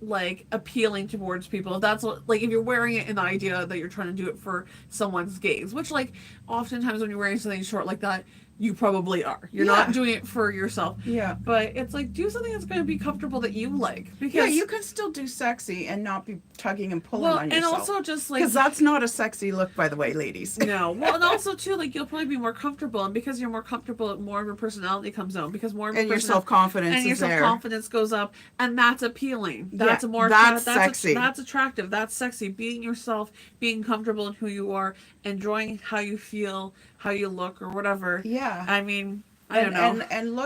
Speaker 2: like appealing towards people. If that's what, like, if you're wearing it in the idea that you're trying to do it for someone's gaze, which like oftentimes when you're wearing something short like that, you probably are. You're not
Speaker 1: Yeah.
Speaker 2: doing it for yourself.
Speaker 1: Yeah.
Speaker 2: But it's like, do something that's going to be comfortable that you like. Because
Speaker 1: Yeah, you can still do sexy and not be tugging and pulling
Speaker 2: well,
Speaker 1: on
Speaker 2: and
Speaker 1: yourself.
Speaker 2: also just like
Speaker 1: Because that's not a sexy look, by the way, ladies.
Speaker 2: no. Well, and also too, like you'll probably be more comfortable, and because you're more comfortable, more of your personality comes out. Because more of
Speaker 1: And your
Speaker 2: personality-
Speaker 1: self-confidence
Speaker 2: and your
Speaker 1: is there.
Speaker 2: self-confidence goes up, and that's appealing. That's
Speaker 1: Yeah,
Speaker 2: more
Speaker 1: that's
Speaker 2: that's
Speaker 1: sexy.
Speaker 2: That's attractive. That's sexy. Being yourself, being comfortable in who you are, enjoying how you feel, how you look, or whatever.
Speaker 1: Yeah.
Speaker 2: I mean, I don't know.
Speaker 1: And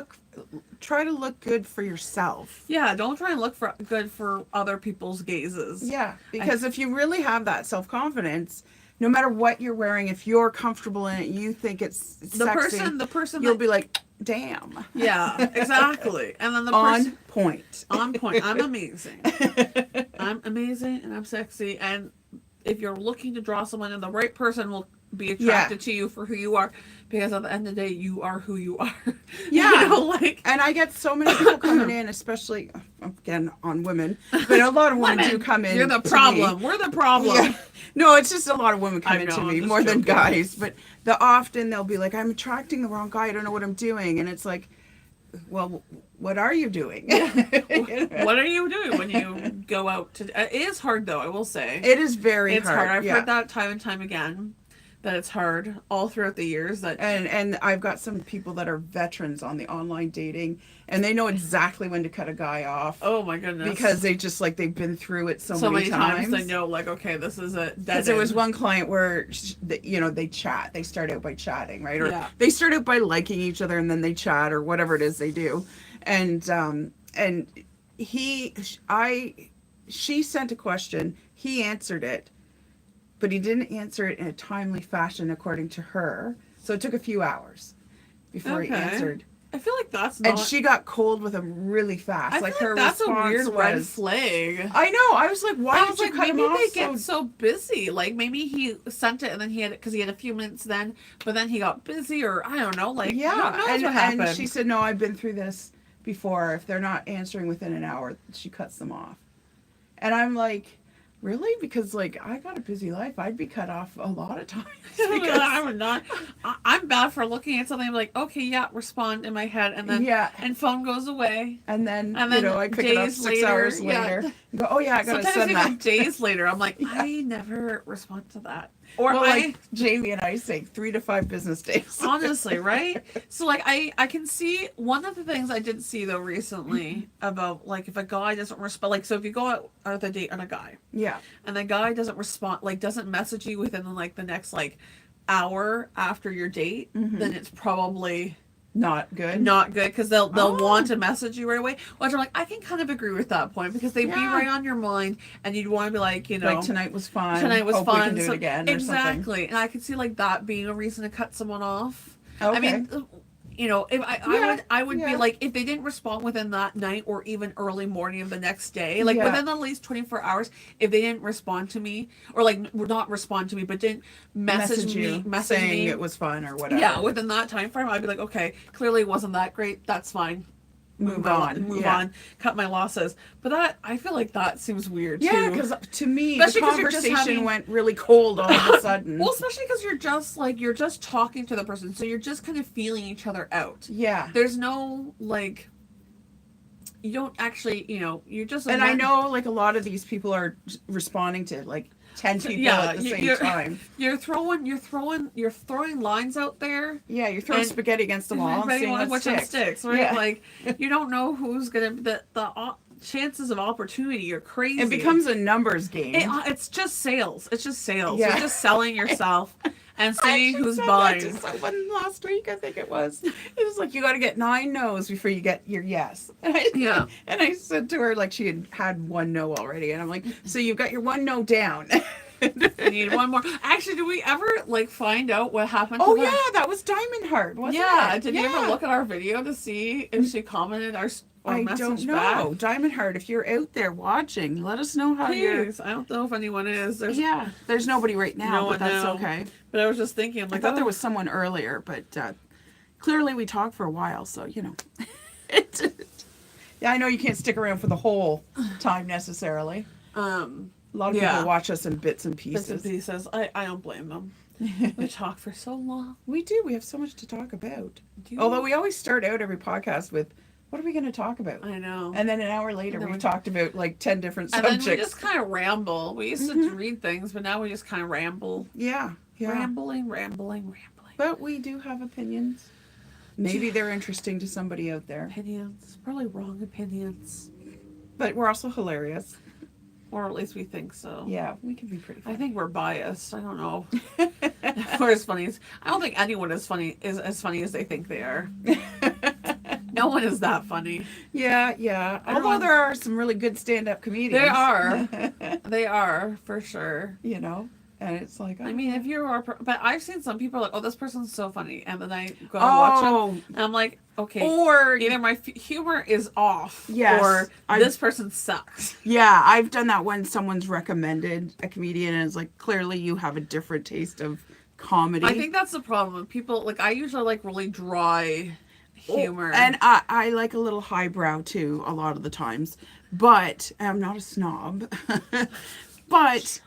Speaker 1: try to look good for yourself.
Speaker 2: Yeah, don't try and look for good for other people's gazes.
Speaker 1: Yeah, because if you really have that self-confidence, no matter what you're wearing, if you're comfortable in it, you think it's
Speaker 2: The
Speaker 1: sexy,
Speaker 2: person
Speaker 1: you'll
Speaker 2: that,
Speaker 1: be like, damn.
Speaker 2: yeah, exactly. And then the
Speaker 1: On
Speaker 2: person
Speaker 1: point.
Speaker 2: on point. I'm amazing. I'm amazing and I'm sexy. And if you're looking to draw someone in, the right person will be attracted to you for who you are, because at the end of the day, you are who you are.
Speaker 1: Yeah.
Speaker 2: You know, like
Speaker 1: And I get so many people coming in, especially, again, on women, but a lot of women do come in.
Speaker 2: you're the
Speaker 1: to me.
Speaker 2: problem. We're the problem.
Speaker 1: Yeah. No, it's just a lot of women come
Speaker 2: I
Speaker 1: in
Speaker 2: know,
Speaker 1: to
Speaker 2: I'm
Speaker 1: me
Speaker 2: just
Speaker 1: more than
Speaker 2: joking.
Speaker 1: guys. But often they'll be like, I'm attracting the wrong guy. I don't know what I'm doing. And it's like, well, what are you doing?
Speaker 2: What are you doing when you go out to? It is hard though. I will say
Speaker 1: It is very
Speaker 2: it's hard. I've
Speaker 1: yeah.
Speaker 2: heard that time and time again. That it's hard all throughout the years. That
Speaker 1: And I've got some people that are veterans on the online dating, and they know exactly when to cut a guy off
Speaker 2: oh my goodness,
Speaker 1: because they just like they've been through it so many
Speaker 2: times
Speaker 1: times.
Speaker 2: they know like okay, this is a dead
Speaker 1: Because there was
Speaker 2: end.
Speaker 1: one client where, they chat. They start out by chatting, right? Or
Speaker 2: Yeah.
Speaker 1: they start out by liking each other and then they chat or whatever it is they do. And she sent a question. He answered it, but he didn't answer it in a timely fashion according to her. So it took a few hours before he
Speaker 2: Okay.
Speaker 1: answered.
Speaker 2: I feel like that's not.
Speaker 1: And she got cold with him really fast.
Speaker 2: I
Speaker 1: like
Speaker 2: feel
Speaker 1: her
Speaker 2: like that's a
Speaker 1: response
Speaker 2: weird red
Speaker 1: was,
Speaker 2: flag.
Speaker 1: I know. I was like, why
Speaker 2: I
Speaker 1: did
Speaker 2: was
Speaker 1: you
Speaker 2: like,
Speaker 1: cut him
Speaker 2: maybe
Speaker 1: off
Speaker 2: they
Speaker 1: so
Speaker 2: get so busy. Like maybe he sent it and then he had it because he had a few minutes then, but then he got busy or I don't know. Like
Speaker 1: yeah,
Speaker 2: who knows
Speaker 1: and,
Speaker 2: what happened?
Speaker 1: and she said, no, I've been through this before. If they're not answering within an hour, she cuts them off. And I'm like, really? Because like I got a busy life. I'd be cut off a lot of times. Because,
Speaker 2: I would not. I'm bad for looking at something. I'm like, okay, yeah, respond in my head, and then
Speaker 1: yeah.
Speaker 2: and phone goes away.
Speaker 1: And then,
Speaker 2: And then
Speaker 1: I pick it up
Speaker 2: days
Speaker 1: 6
Speaker 2: later,
Speaker 1: hours
Speaker 2: yeah.
Speaker 1: later. And go, oh yeah, I gotta
Speaker 2: Sometimes
Speaker 1: send
Speaker 2: even
Speaker 1: that.
Speaker 2: days later, I'm like, I never respond to that. Or
Speaker 1: Well,
Speaker 2: I
Speaker 1: like Jamie and I say 3 to 5 business days.
Speaker 2: honestly, right? So like I can see one of the things I did see though recently about like if a guy doesn't respond, like so if you go out on a date on a guy
Speaker 1: Yeah.
Speaker 2: and the guy doesn't respond, like doesn't message you within like the next like hour after your date, then it's probably
Speaker 1: Not good.
Speaker 2: not good because they'll
Speaker 1: Oh.
Speaker 2: want to message you right away. Which I'm like, I can kind of agree with that point because they'd be
Speaker 1: Yeah.
Speaker 2: right on your mind and you'd want to be like, you know,
Speaker 1: Like tonight was fun.
Speaker 2: tonight was
Speaker 1: Hope
Speaker 2: fun.
Speaker 1: We can do
Speaker 2: So-
Speaker 1: it again. Or something.
Speaker 2: exactly, and I could see like that being a reason to cut someone off.
Speaker 1: Okay.
Speaker 2: I mean, you know, if
Speaker 1: Yeah,
Speaker 2: I would be
Speaker 1: yeah.
Speaker 2: like, if they didn't respond within that night or even early morning of the next day, like
Speaker 1: Yeah.
Speaker 2: within at least 24 hours, if they didn't respond to me, or like not respond to me, but didn't message
Speaker 1: you saying
Speaker 2: me,
Speaker 1: it was fun or whatever.
Speaker 2: yeah, within that time frame, I'd be like, okay, clearly it wasn't that great. That's fine.
Speaker 1: Move
Speaker 2: my-
Speaker 1: on.
Speaker 2: Move
Speaker 1: Yeah.
Speaker 2: on. Cut my losses. But that, I feel like that seems weird
Speaker 1: Yeah,
Speaker 2: too.
Speaker 1: because to me,
Speaker 2: Especially
Speaker 1: the
Speaker 2: 'cause you're just
Speaker 1: conversation
Speaker 2: having-
Speaker 1: went really cold all of a sudden.
Speaker 2: Well, especially because you're just talking to the person, so you're just kind of feeling each other out.
Speaker 1: Yeah.
Speaker 2: There's no like, you don't actually, you know, you're just.
Speaker 1: And I know, like, a lot of these people are responding to, like, 10 people at the same time.
Speaker 2: You're throwing lines out there.
Speaker 1: Yeah, you're throwing
Speaker 2: And-
Speaker 1: spaghetti against the wall and
Speaker 2: Everybody
Speaker 1: seeing
Speaker 2: wants
Speaker 1: what
Speaker 2: what
Speaker 1: sticks.
Speaker 2: sticks, right?
Speaker 1: Yeah.
Speaker 2: Like, you don't know who's gonna. The chances of opportunity are crazy.
Speaker 1: It becomes a numbers game.
Speaker 2: It's just sales. It's just sales.
Speaker 1: Yeah.
Speaker 2: You're just selling yourself and
Speaker 1: I
Speaker 2: seeing
Speaker 1: actually
Speaker 2: who's
Speaker 1: said
Speaker 2: buying.
Speaker 1: that to someone last week, I think it was. It was like, you got to get 9 no's before you get your yes.
Speaker 2: Yeah.
Speaker 1: And I said to her, like, she had 1 no already. And I'm like, so you've got your 1 no down.
Speaker 2: I need one more. Actually, did we ever like find out what happened? To
Speaker 1: Oh,
Speaker 2: the-
Speaker 1: yeah, that was Diamond Heart, wasn't
Speaker 2: yeah.
Speaker 1: it?
Speaker 2: Did you ever look at our video to see if she commented or
Speaker 1: I
Speaker 2: messaged
Speaker 1: don't know.
Speaker 2: back?
Speaker 1: Diamond Heart, if you're out there watching, let us know how you're...
Speaker 2: Please. I don't know if anyone is. There's,
Speaker 1: Yeah, there's nobody right now,
Speaker 2: No
Speaker 1: but
Speaker 2: one
Speaker 1: that's
Speaker 2: now.
Speaker 1: okay.
Speaker 2: But I was just thinking, I'm
Speaker 1: I
Speaker 2: like,
Speaker 1: thought there
Speaker 2: oh,
Speaker 1: was someone earlier, but clearly we talked for a while, so, you know. Yeah, I know you can't stick around for the whole time necessarily. A lot of
Speaker 2: Yeah.
Speaker 1: people watch us in bits and
Speaker 2: bits and
Speaker 1: pieces.
Speaker 2: pieces. I don't blame them. We talk for so long.
Speaker 1: We do. We have so much to talk about.
Speaker 2: Do you?
Speaker 1: Although we always start out every podcast with, what are we going to talk about?
Speaker 2: I know.
Speaker 1: And then an hour later,
Speaker 2: And then
Speaker 1: we've
Speaker 2: we-
Speaker 1: talked about like 10 different
Speaker 2: And then
Speaker 1: subjects.
Speaker 2: we just kind of ramble. We used to read things, but now we just kind of ramble.
Speaker 1: Yeah, yeah.
Speaker 2: Rambling.
Speaker 1: But we do have opinions. Maybe they're interesting to somebody out there.
Speaker 2: Opinions. Probably wrong opinions.
Speaker 1: But we're also hilarious.
Speaker 2: Or at least we think so.
Speaker 1: Yeah, we can be pretty
Speaker 2: I
Speaker 1: funny.
Speaker 2: think we're biased. I don't know. We're as funny as I don't think anyone is as funny as they think they are. No one is that funny.
Speaker 1: Yeah, yeah. Although
Speaker 2: Everyone-
Speaker 1: there are some really good stand-up comedians.
Speaker 2: They are. They are for sure.
Speaker 1: You know, and it's like,
Speaker 2: I mean, if you are, but I've seen some people like, oh, this person's so funny, and then I go and watch them, and I'm like, okay,
Speaker 1: or
Speaker 2: either my humor is off,
Speaker 1: Yes,
Speaker 2: or
Speaker 1: I-
Speaker 2: this person sucks.
Speaker 1: yeah, I've done that when someone's recommended a comedian, and it's like, clearly you have a different taste of comedy.
Speaker 2: I think that's the problem with people. Like, I usually like really dry humor,
Speaker 1: And I like a little highbrow too, a lot of the times. But I'm not a snob. But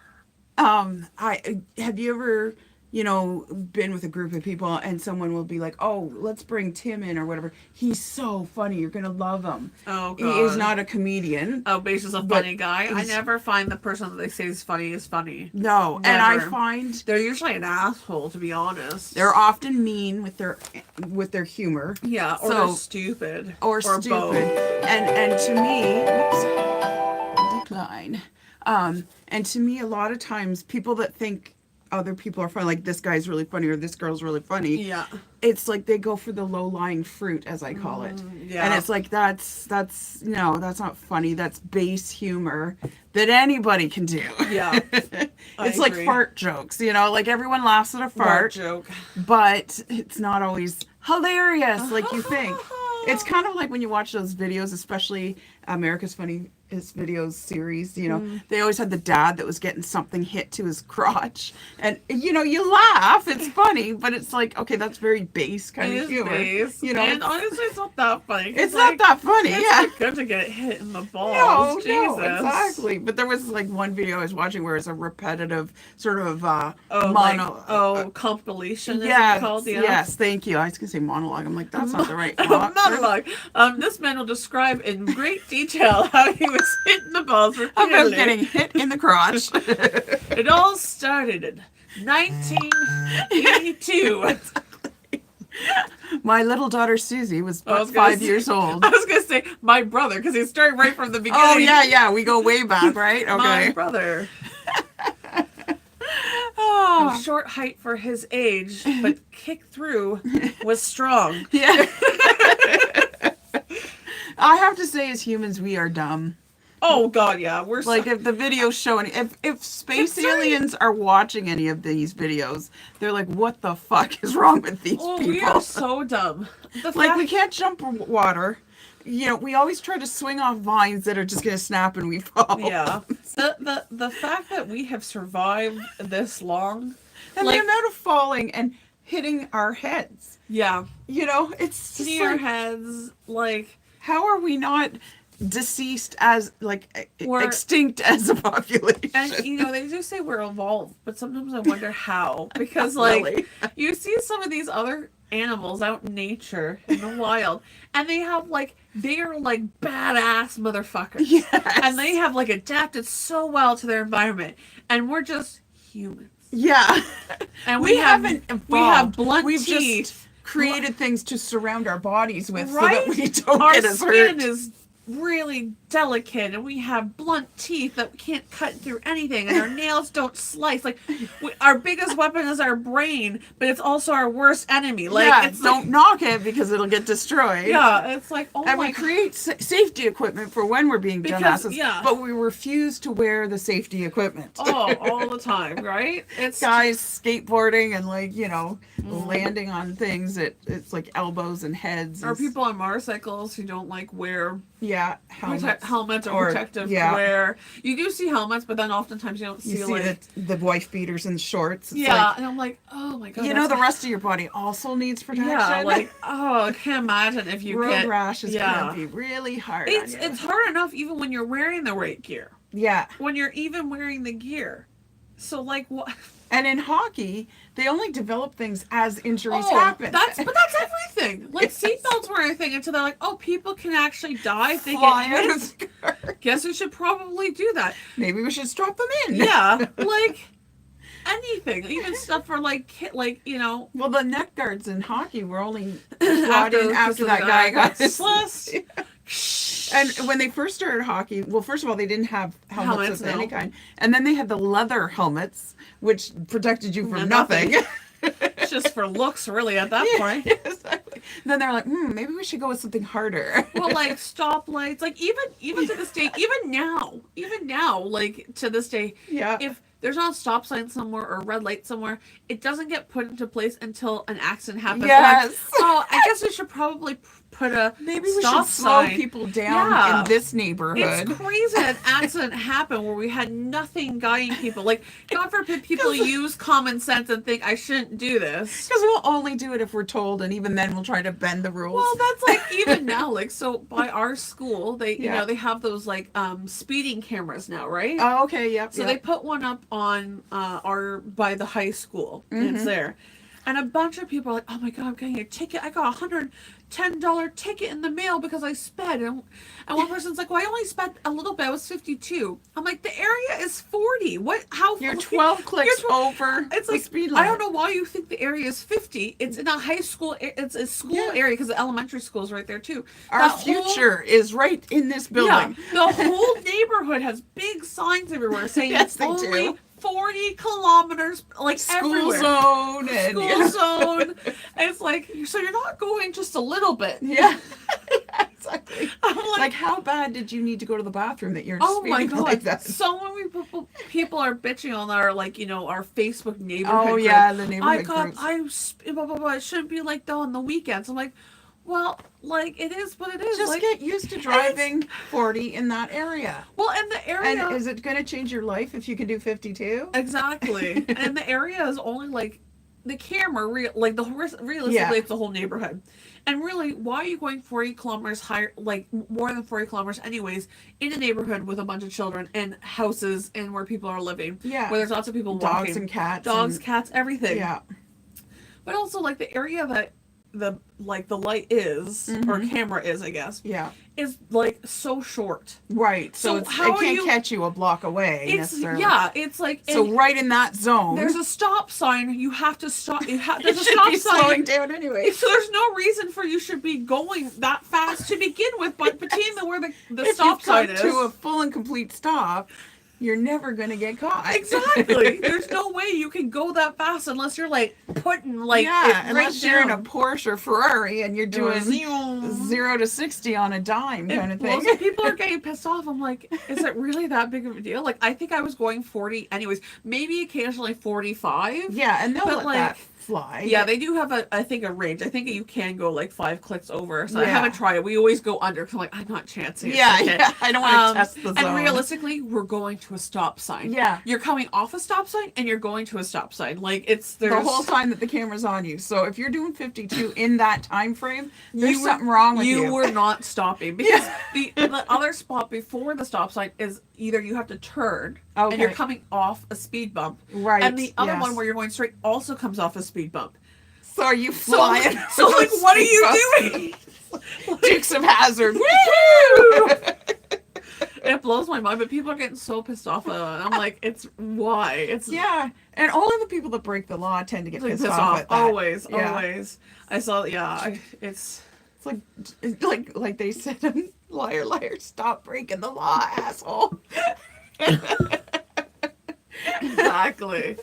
Speaker 1: I have you ever, you know, been with a group of people and someone will be like, oh, let's bring Tim in or whatever. He's so funny. You're gonna love him.
Speaker 2: oh
Speaker 1: He
Speaker 2: god,
Speaker 1: is not a comedian.
Speaker 2: oh, but he's just a
Speaker 1: but
Speaker 2: funny guy. I
Speaker 1: he's-
Speaker 2: never find the person that they say is funny.
Speaker 1: No, and I
Speaker 2: Never.
Speaker 1: find
Speaker 2: They're usually an asshole, to be honest.
Speaker 1: they're often mean with their humor.
Speaker 2: yeah, or
Speaker 1: so-
Speaker 2: they're stupid,
Speaker 1: Or stupid.
Speaker 2: both.
Speaker 1: And to me, whoops, decline. And to me, a lot of times, people that think other people are funny, like this guy's really funny or this girl's really funny,
Speaker 2: Yeah.
Speaker 1: it's like they go for the low-lying fruit, as I call it.
Speaker 2: yeah.
Speaker 1: And it's like that's no, that's not funny. That's base humor that anybody can do.
Speaker 2: Yeah.
Speaker 1: It's like
Speaker 2: agree.
Speaker 1: fart jokes, you know, like everyone laughs at a
Speaker 2: Fart
Speaker 1: fart,
Speaker 2: joke.
Speaker 1: but it's not always hilarious like you think. It's kind of like when you watch those videos, especially America's Funniest Videos series, you know, they always had the dad that was getting something hit to his crotch. And, you know, you laugh, it's funny, but it's like, okay, that's very base kind
Speaker 2: It
Speaker 1: of
Speaker 2: is
Speaker 1: humor.
Speaker 2: base.
Speaker 1: You know,
Speaker 2: and honestly, it's not that funny.
Speaker 1: it's not that funny,
Speaker 2: It's
Speaker 1: yeah.
Speaker 2: not good to get hit in the balls.
Speaker 1: No,
Speaker 2: Jesus.
Speaker 1: no, exactly. But there was like one video I was watching where it's a repetitive sort of
Speaker 2: Oh,
Speaker 1: mono.
Speaker 2: compilation. Is
Speaker 1: Yes,
Speaker 2: it called? Yeah.
Speaker 1: yes, thank you. I was gonna say monologue. I'm like, that's not the right monologue.
Speaker 2: Monologue. This man will describe in great detail how he was hit in the balls
Speaker 1: About
Speaker 2: repeatedly.
Speaker 1: getting hit in the crotch.
Speaker 2: It all started in 1982.
Speaker 1: My little daughter Susie was
Speaker 2: I was
Speaker 1: about
Speaker 2: gonna
Speaker 1: 5
Speaker 2: say-
Speaker 1: ye's old.
Speaker 2: I was gonna say my brother because he started right from the beginning.
Speaker 1: Oh yeah, we go way back, right?
Speaker 2: My
Speaker 1: Okay.
Speaker 2: brother.
Speaker 1: Oh,
Speaker 2: Of short height for his age, but kick through was strong.
Speaker 1: yeah. I have to say, as humans, we are dumb.
Speaker 2: Oh God, yeah. We're
Speaker 1: Like if the videos show any, if space
Speaker 2: It's very-
Speaker 1: aliens are watching any of these videos, they're like, what the fuck is wrong with these
Speaker 2: oh,
Speaker 1: people?
Speaker 2: we are so dumb. The
Speaker 1: Like
Speaker 2: fact-
Speaker 1: we can't jump water. You know, we always try to swing off vines that are just gonna snap and we fall.
Speaker 2: Yeah. The fact that we have survived this long.
Speaker 1: And
Speaker 2: like-
Speaker 1: the amount of falling and hitting our heads.
Speaker 2: Yeah.
Speaker 1: You know, it's just
Speaker 2: Near
Speaker 1: like,
Speaker 2: heads, like
Speaker 1: how are we not deceased as like
Speaker 2: We're-
Speaker 1: extinct as a population?
Speaker 2: and you know, they do say we're evolved, but sometimes I wonder how. Because
Speaker 1: Really?
Speaker 2: like you see some of these other animals out in nature in the wild and they have like they are like badass motherfuckers.
Speaker 1: Yes.
Speaker 2: And they have like adapted so well to their environment. And we're just humans.
Speaker 1: Yeah.
Speaker 2: And
Speaker 1: we haven't evolved.
Speaker 2: we have blunt
Speaker 1: We've
Speaker 2: teeth.
Speaker 1: just created things to surround our bodies with so
Speaker 2: Right?
Speaker 1: that we don't
Speaker 2: Our
Speaker 1: get as
Speaker 2: skin
Speaker 1: hurt.
Speaker 2: is really delicate and we have blunt teeth that we can't cut through anything and our nails don't slice. Like our biggest weapon is our brain, but it's also our worst enemy. Like
Speaker 1: yeah,
Speaker 2: it's
Speaker 1: don't
Speaker 2: like,
Speaker 1: knock it because it'll get destroyed.
Speaker 2: yeah, it's like oh
Speaker 1: And
Speaker 2: my
Speaker 1: we create safety equipment for when we're being
Speaker 2: Because,
Speaker 1: dumbasses,
Speaker 2: yeah.
Speaker 1: but we refuse to wear the safety equipment.
Speaker 2: oh all the time, right? It's
Speaker 1: Guys skateboarding and like, you know,
Speaker 2: Mm.
Speaker 1: landing on things that it's like elbows and heads.
Speaker 2: or
Speaker 1: and
Speaker 2: people on motorcycles who don't like wear
Speaker 1: yeah,
Speaker 2: helmets or,
Speaker 1: Or-
Speaker 2: protective
Speaker 1: yeah.
Speaker 2: wear. You do see helmets, but then oftentimes you don't see,
Speaker 1: You see
Speaker 2: like
Speaker 1: the wife beaters and shorts. It's
Speaker 2: yeah,
Speaker 1: like,
Speaker 2: and I'm like, oh my god,
Speaker 1: you know, the
Speaker 2: that's-
Speaker 1: rest of your body also needs protection.
Speaker 2: yeah, like oh, I can't imagine if you
Speaker 1: road
Speaker 2: get
Speaker 1: rash is
Speaker 2: yeah.
Speaker 1: gonna be really hard.
Speaker 2: It's
Speaker 1: on you.
Speaker 2: it's hard enough even when you're wearing the right gear.
Speaker 1: Yeah,
Speaker 2: When you're even wearing the gear. So like what
Speaker 1: and in hockey, they only develop things as injuries
Speaker 2: oh,
Speaker 1: happen.
Speaker 2: that's everything. Like
Speaker 1: Yes.
Speaker 2: seatbelts were a thing until they're like, oh, people can actually die if they
Speaker 1: Fly
Speaker 2: get
Speaker 1: out
Speaker 2: hit.
Speaker 1: of the car.
Speaker 2: Guess we should probably do that.
Speaker 1: Maybe we should strap them in.
Speaker 2: Yeah, like anything, even stuff for like like you know
Speaker 1: Well, the neck guards in hockey were only brought in after
Speaker 2: the
Speaker 1: that guy got
Speaker 2: sliced.
Speaker 1: And when they first started hockey, well, first of all, they didn't have helmets of
Speaker 2: no.
Speaker 1: any kind, and then they had the leather helmets, which protected you from
Speaker 2: Nothing.
Speaker 1: nothing.
Speaker 2: It's just for looks, really, at that point.
Speaker 1: Yeah, exactly. Then they're like, maybe we should go with something harder.
Speaker 2: Well, like stoplights, like even to this day, even now, like to this day,
Speaker 1: Yeah.
Speaker 2: if there's not a stop sign somewhere or a red light somewhere, it doesn't get put into place until an accident happens.
Speaker 1: Yes.
Speaker 2: Like, oh, I guess we should probably put a
Speaker 1: Maybe we
Speaker 2: stop
Speaker 1: should slow
Speaker 2: sign.
Speaker 1: people down
Speaker 2: Yeah.
Speaker 1: in this neighborhood.
Speaker 2: It's crazy that an accident happened where we had nothing guiding people. Like, God forbid people use common sense and think I shouldn't do this.
Speaker 1: Because we'll only do it if we're told, and even then we'll try to bend the rules.
Speaker 2: Well, that's like even now, like so by our school, they you
Speaker 1: Yeah.
Speaker 2: know they have those like speeding cameras now, right?
Speaker 1: Oh, okay, yep.
Speaker 2: So they put one up on our by the high school. And it's there. And a bunch of people are like, oh my God, I'm getting a ticket. I got $110 ticket in the mail because I sped. And one person's like, well, I only sped a little bit. I was 52. I'm like, the area is 40. What? How?
Speaker 1: You're 12 clicks
Speaker 2: You're 12
Speaker 1: over
Speaker 2: It's
Speaker 1: the
Speaker 2: like,
Speaker 1: speed
Speaker 2: I
Speaker 1: limit.
Speaker 2: don't know why you think the area is 50. It's in a high school. It's a school
Speaker 1: Yeah.
Speaker 2: area because the elementary school is right there too.
Speaker 1: Our
Speaker 2: That whole-
Speaker 1: future is right in this building.
Speaker 2: yeah, the whole neighborhood has big signs everywhere saying
Speaker 1: Yes,
Speaker 2: it's
Speaker 1: they
Speaker 2: only
Speaker 1: do.
Speaker 2: 40 kilometers, like
Speaker 1: School
Speaker 2: everywhere.
Speaker 1: zone and
Speaker 2: School
Speaker 1: you know.
Speaker 2: zone. And it's like, so you're not going just a little bit.
Speaker 1: Yeah, exactly.
Speaker 2: I'm like,
Speaker 1: Like, how bad did you need to go to the bathroom that you're
Speaker 2: oh my
Speaker 1: speeding
Speaker 2: God.
Speaker 1: like that?
Speaker 2: So many people are bitching on our, like, you know, our Facebook neighborhood
Speaker 1: Oh
Speaker 2: group.
Speaker 1: yeah, the neighborhood groups.
Speaker 2: Blah, blah, blah. It shouldn't be like that on the weekends. I'm like, well, like, it is what it is.
Speaker 1: Just
Speaker 2: like,
Speaker 1: get used to driving 40 in that area.
Speaker 2: well, and the area.
Speaker 1: And is it going to change your life if you can do 52?
Speaker 2: Exactly. And the area is only like the camera, like realistically,
Speaker 1: Yeah.
Speaker 2: it's the whole neighborhood. And really, why are you going 40 kilometers higher, like more than 40 kilometers, anyways, in a neighborhood with a bunch of children and houses and where people are living?
Speaker 1: Yeah.
Speaker 2: Where there's lots of people
Speaker 1: Dogs
Speaker 2: walking.
Speaker 1: and cats.
Speaker 2: Dogs,
Speaker 1: and,
Speaker 2: cats, everything.
Speaker 1: Yeah.
Speaker 2: But also, like the area that the light is or camera is, I guess,
Speaker 1: Yeah.
Speaker 2: is like so short.
Speaker 1: Right. So,
Speaker 2: So how
Speaker 1: it
Speaker 2: are
Speaker 1: can't
Speaker 2: you-
Speaker 1: catch you a block away
Speaker 2: It's
Speaker 1: necessarily.
Speaker 2: yeah, it's like
Speaker 1: So
Speaker 2: and
Speaker 1: right in that zone,
Speaker 2: there's a stop sign. You have to stop.
Speaker 1: you
Speaker 2: There's a
Speaker 1: should
Speaker 2: stop
Speaker 1: be
Speaker 2: sign.
Speaker 1: slowing down anyway.
Speaker 2: So there's no reason for you should be going that fast to begin with, but between where the
Speaker 1: If
Speaker 2: stop
Speaker 1: you've come
Speaker 2: sign is.
Speaker 1: to a full and complete stop, you're never gonna get caught.
Speaker 2: Exactly. There's no way you can go that fast unless you're like putting like
Speaker 1: yeah,
Speaker 2: it
Speaker 1: unless
Speaker 2: right
Speaker 1: you're in a
Speaker 2: down.
Speaker 1: Porsche or Ferrari and you're doing
Speaker 2: Zoom.
Speaker 1: 0 to 60 on a dime kind of thing.
Speaker 2: Most people are getting pissed off. I'm like, is it really that big of a deal? Like, I think I was going 40 anyways. Maybe occasionally 45.
Speaker 1: Yeah, and they'll
Speaker 2: But,
Speaker 1: let
Speaker 2: like,
Speaker 1: that fly.
Speaker 2: Yeah, they do have I think a range. I think you can go like 5 clicks over. So I
Speaker 1: Yeah.
Speaker 2: haven't tried it. We always go under because I'm like, I'm not chancing it.
Speaker 1: Yeah,
Speaker 2: Okay.
Speaker 1: yeah. I don't want to test the zone.
Speaker 2: And realistically, we're going to a stop sign.
Speaker 1: Yeah.
Speaker 2: You're coming off a stop sign and you're going to a stop sign. Like there's
Speaker 1: the whole time that the camera's on you. So if you're doing 52 in that time frame, there's
Speaker 2: you were-
Speaker 1: something wrong with you.
Speaker 2: You were not stopping because the other spot before the stop sign is either you have to turn and you're
Speaker 1: Okay.
Speaker 2: coming off a speed bump,
Speaker 1: Right,
Speaker 2: and the other
Speaker 1: yes.
Speaker 2: one where you're going straight also comes off a speed bump.
Speaker 1: So are you
Speaker 2: So,
Speaker 1: flying?
Speaker 2: so like, what are you doing?
Speaker 1: Dukes of Hazard.
Speaker 2: It blows my mind, but people are getting so pissed off at it. I'm like, it's why? It's
Speaker 1: Yeah, and only the people that break the law tend to get
Speaker 2: like
Speaker 1: pissed
Speaker 2: pissed
Speaker 1: off
Speaker 2: off.
Speaker 1: at that.
Speaker 2: Always,
Speaker 1: Yeah.
Speaker 2: always. I saw, it's
Speaker 1: It's like they said, liar, liar, stop breaking the law, asshole.
Speaker 2: exactly.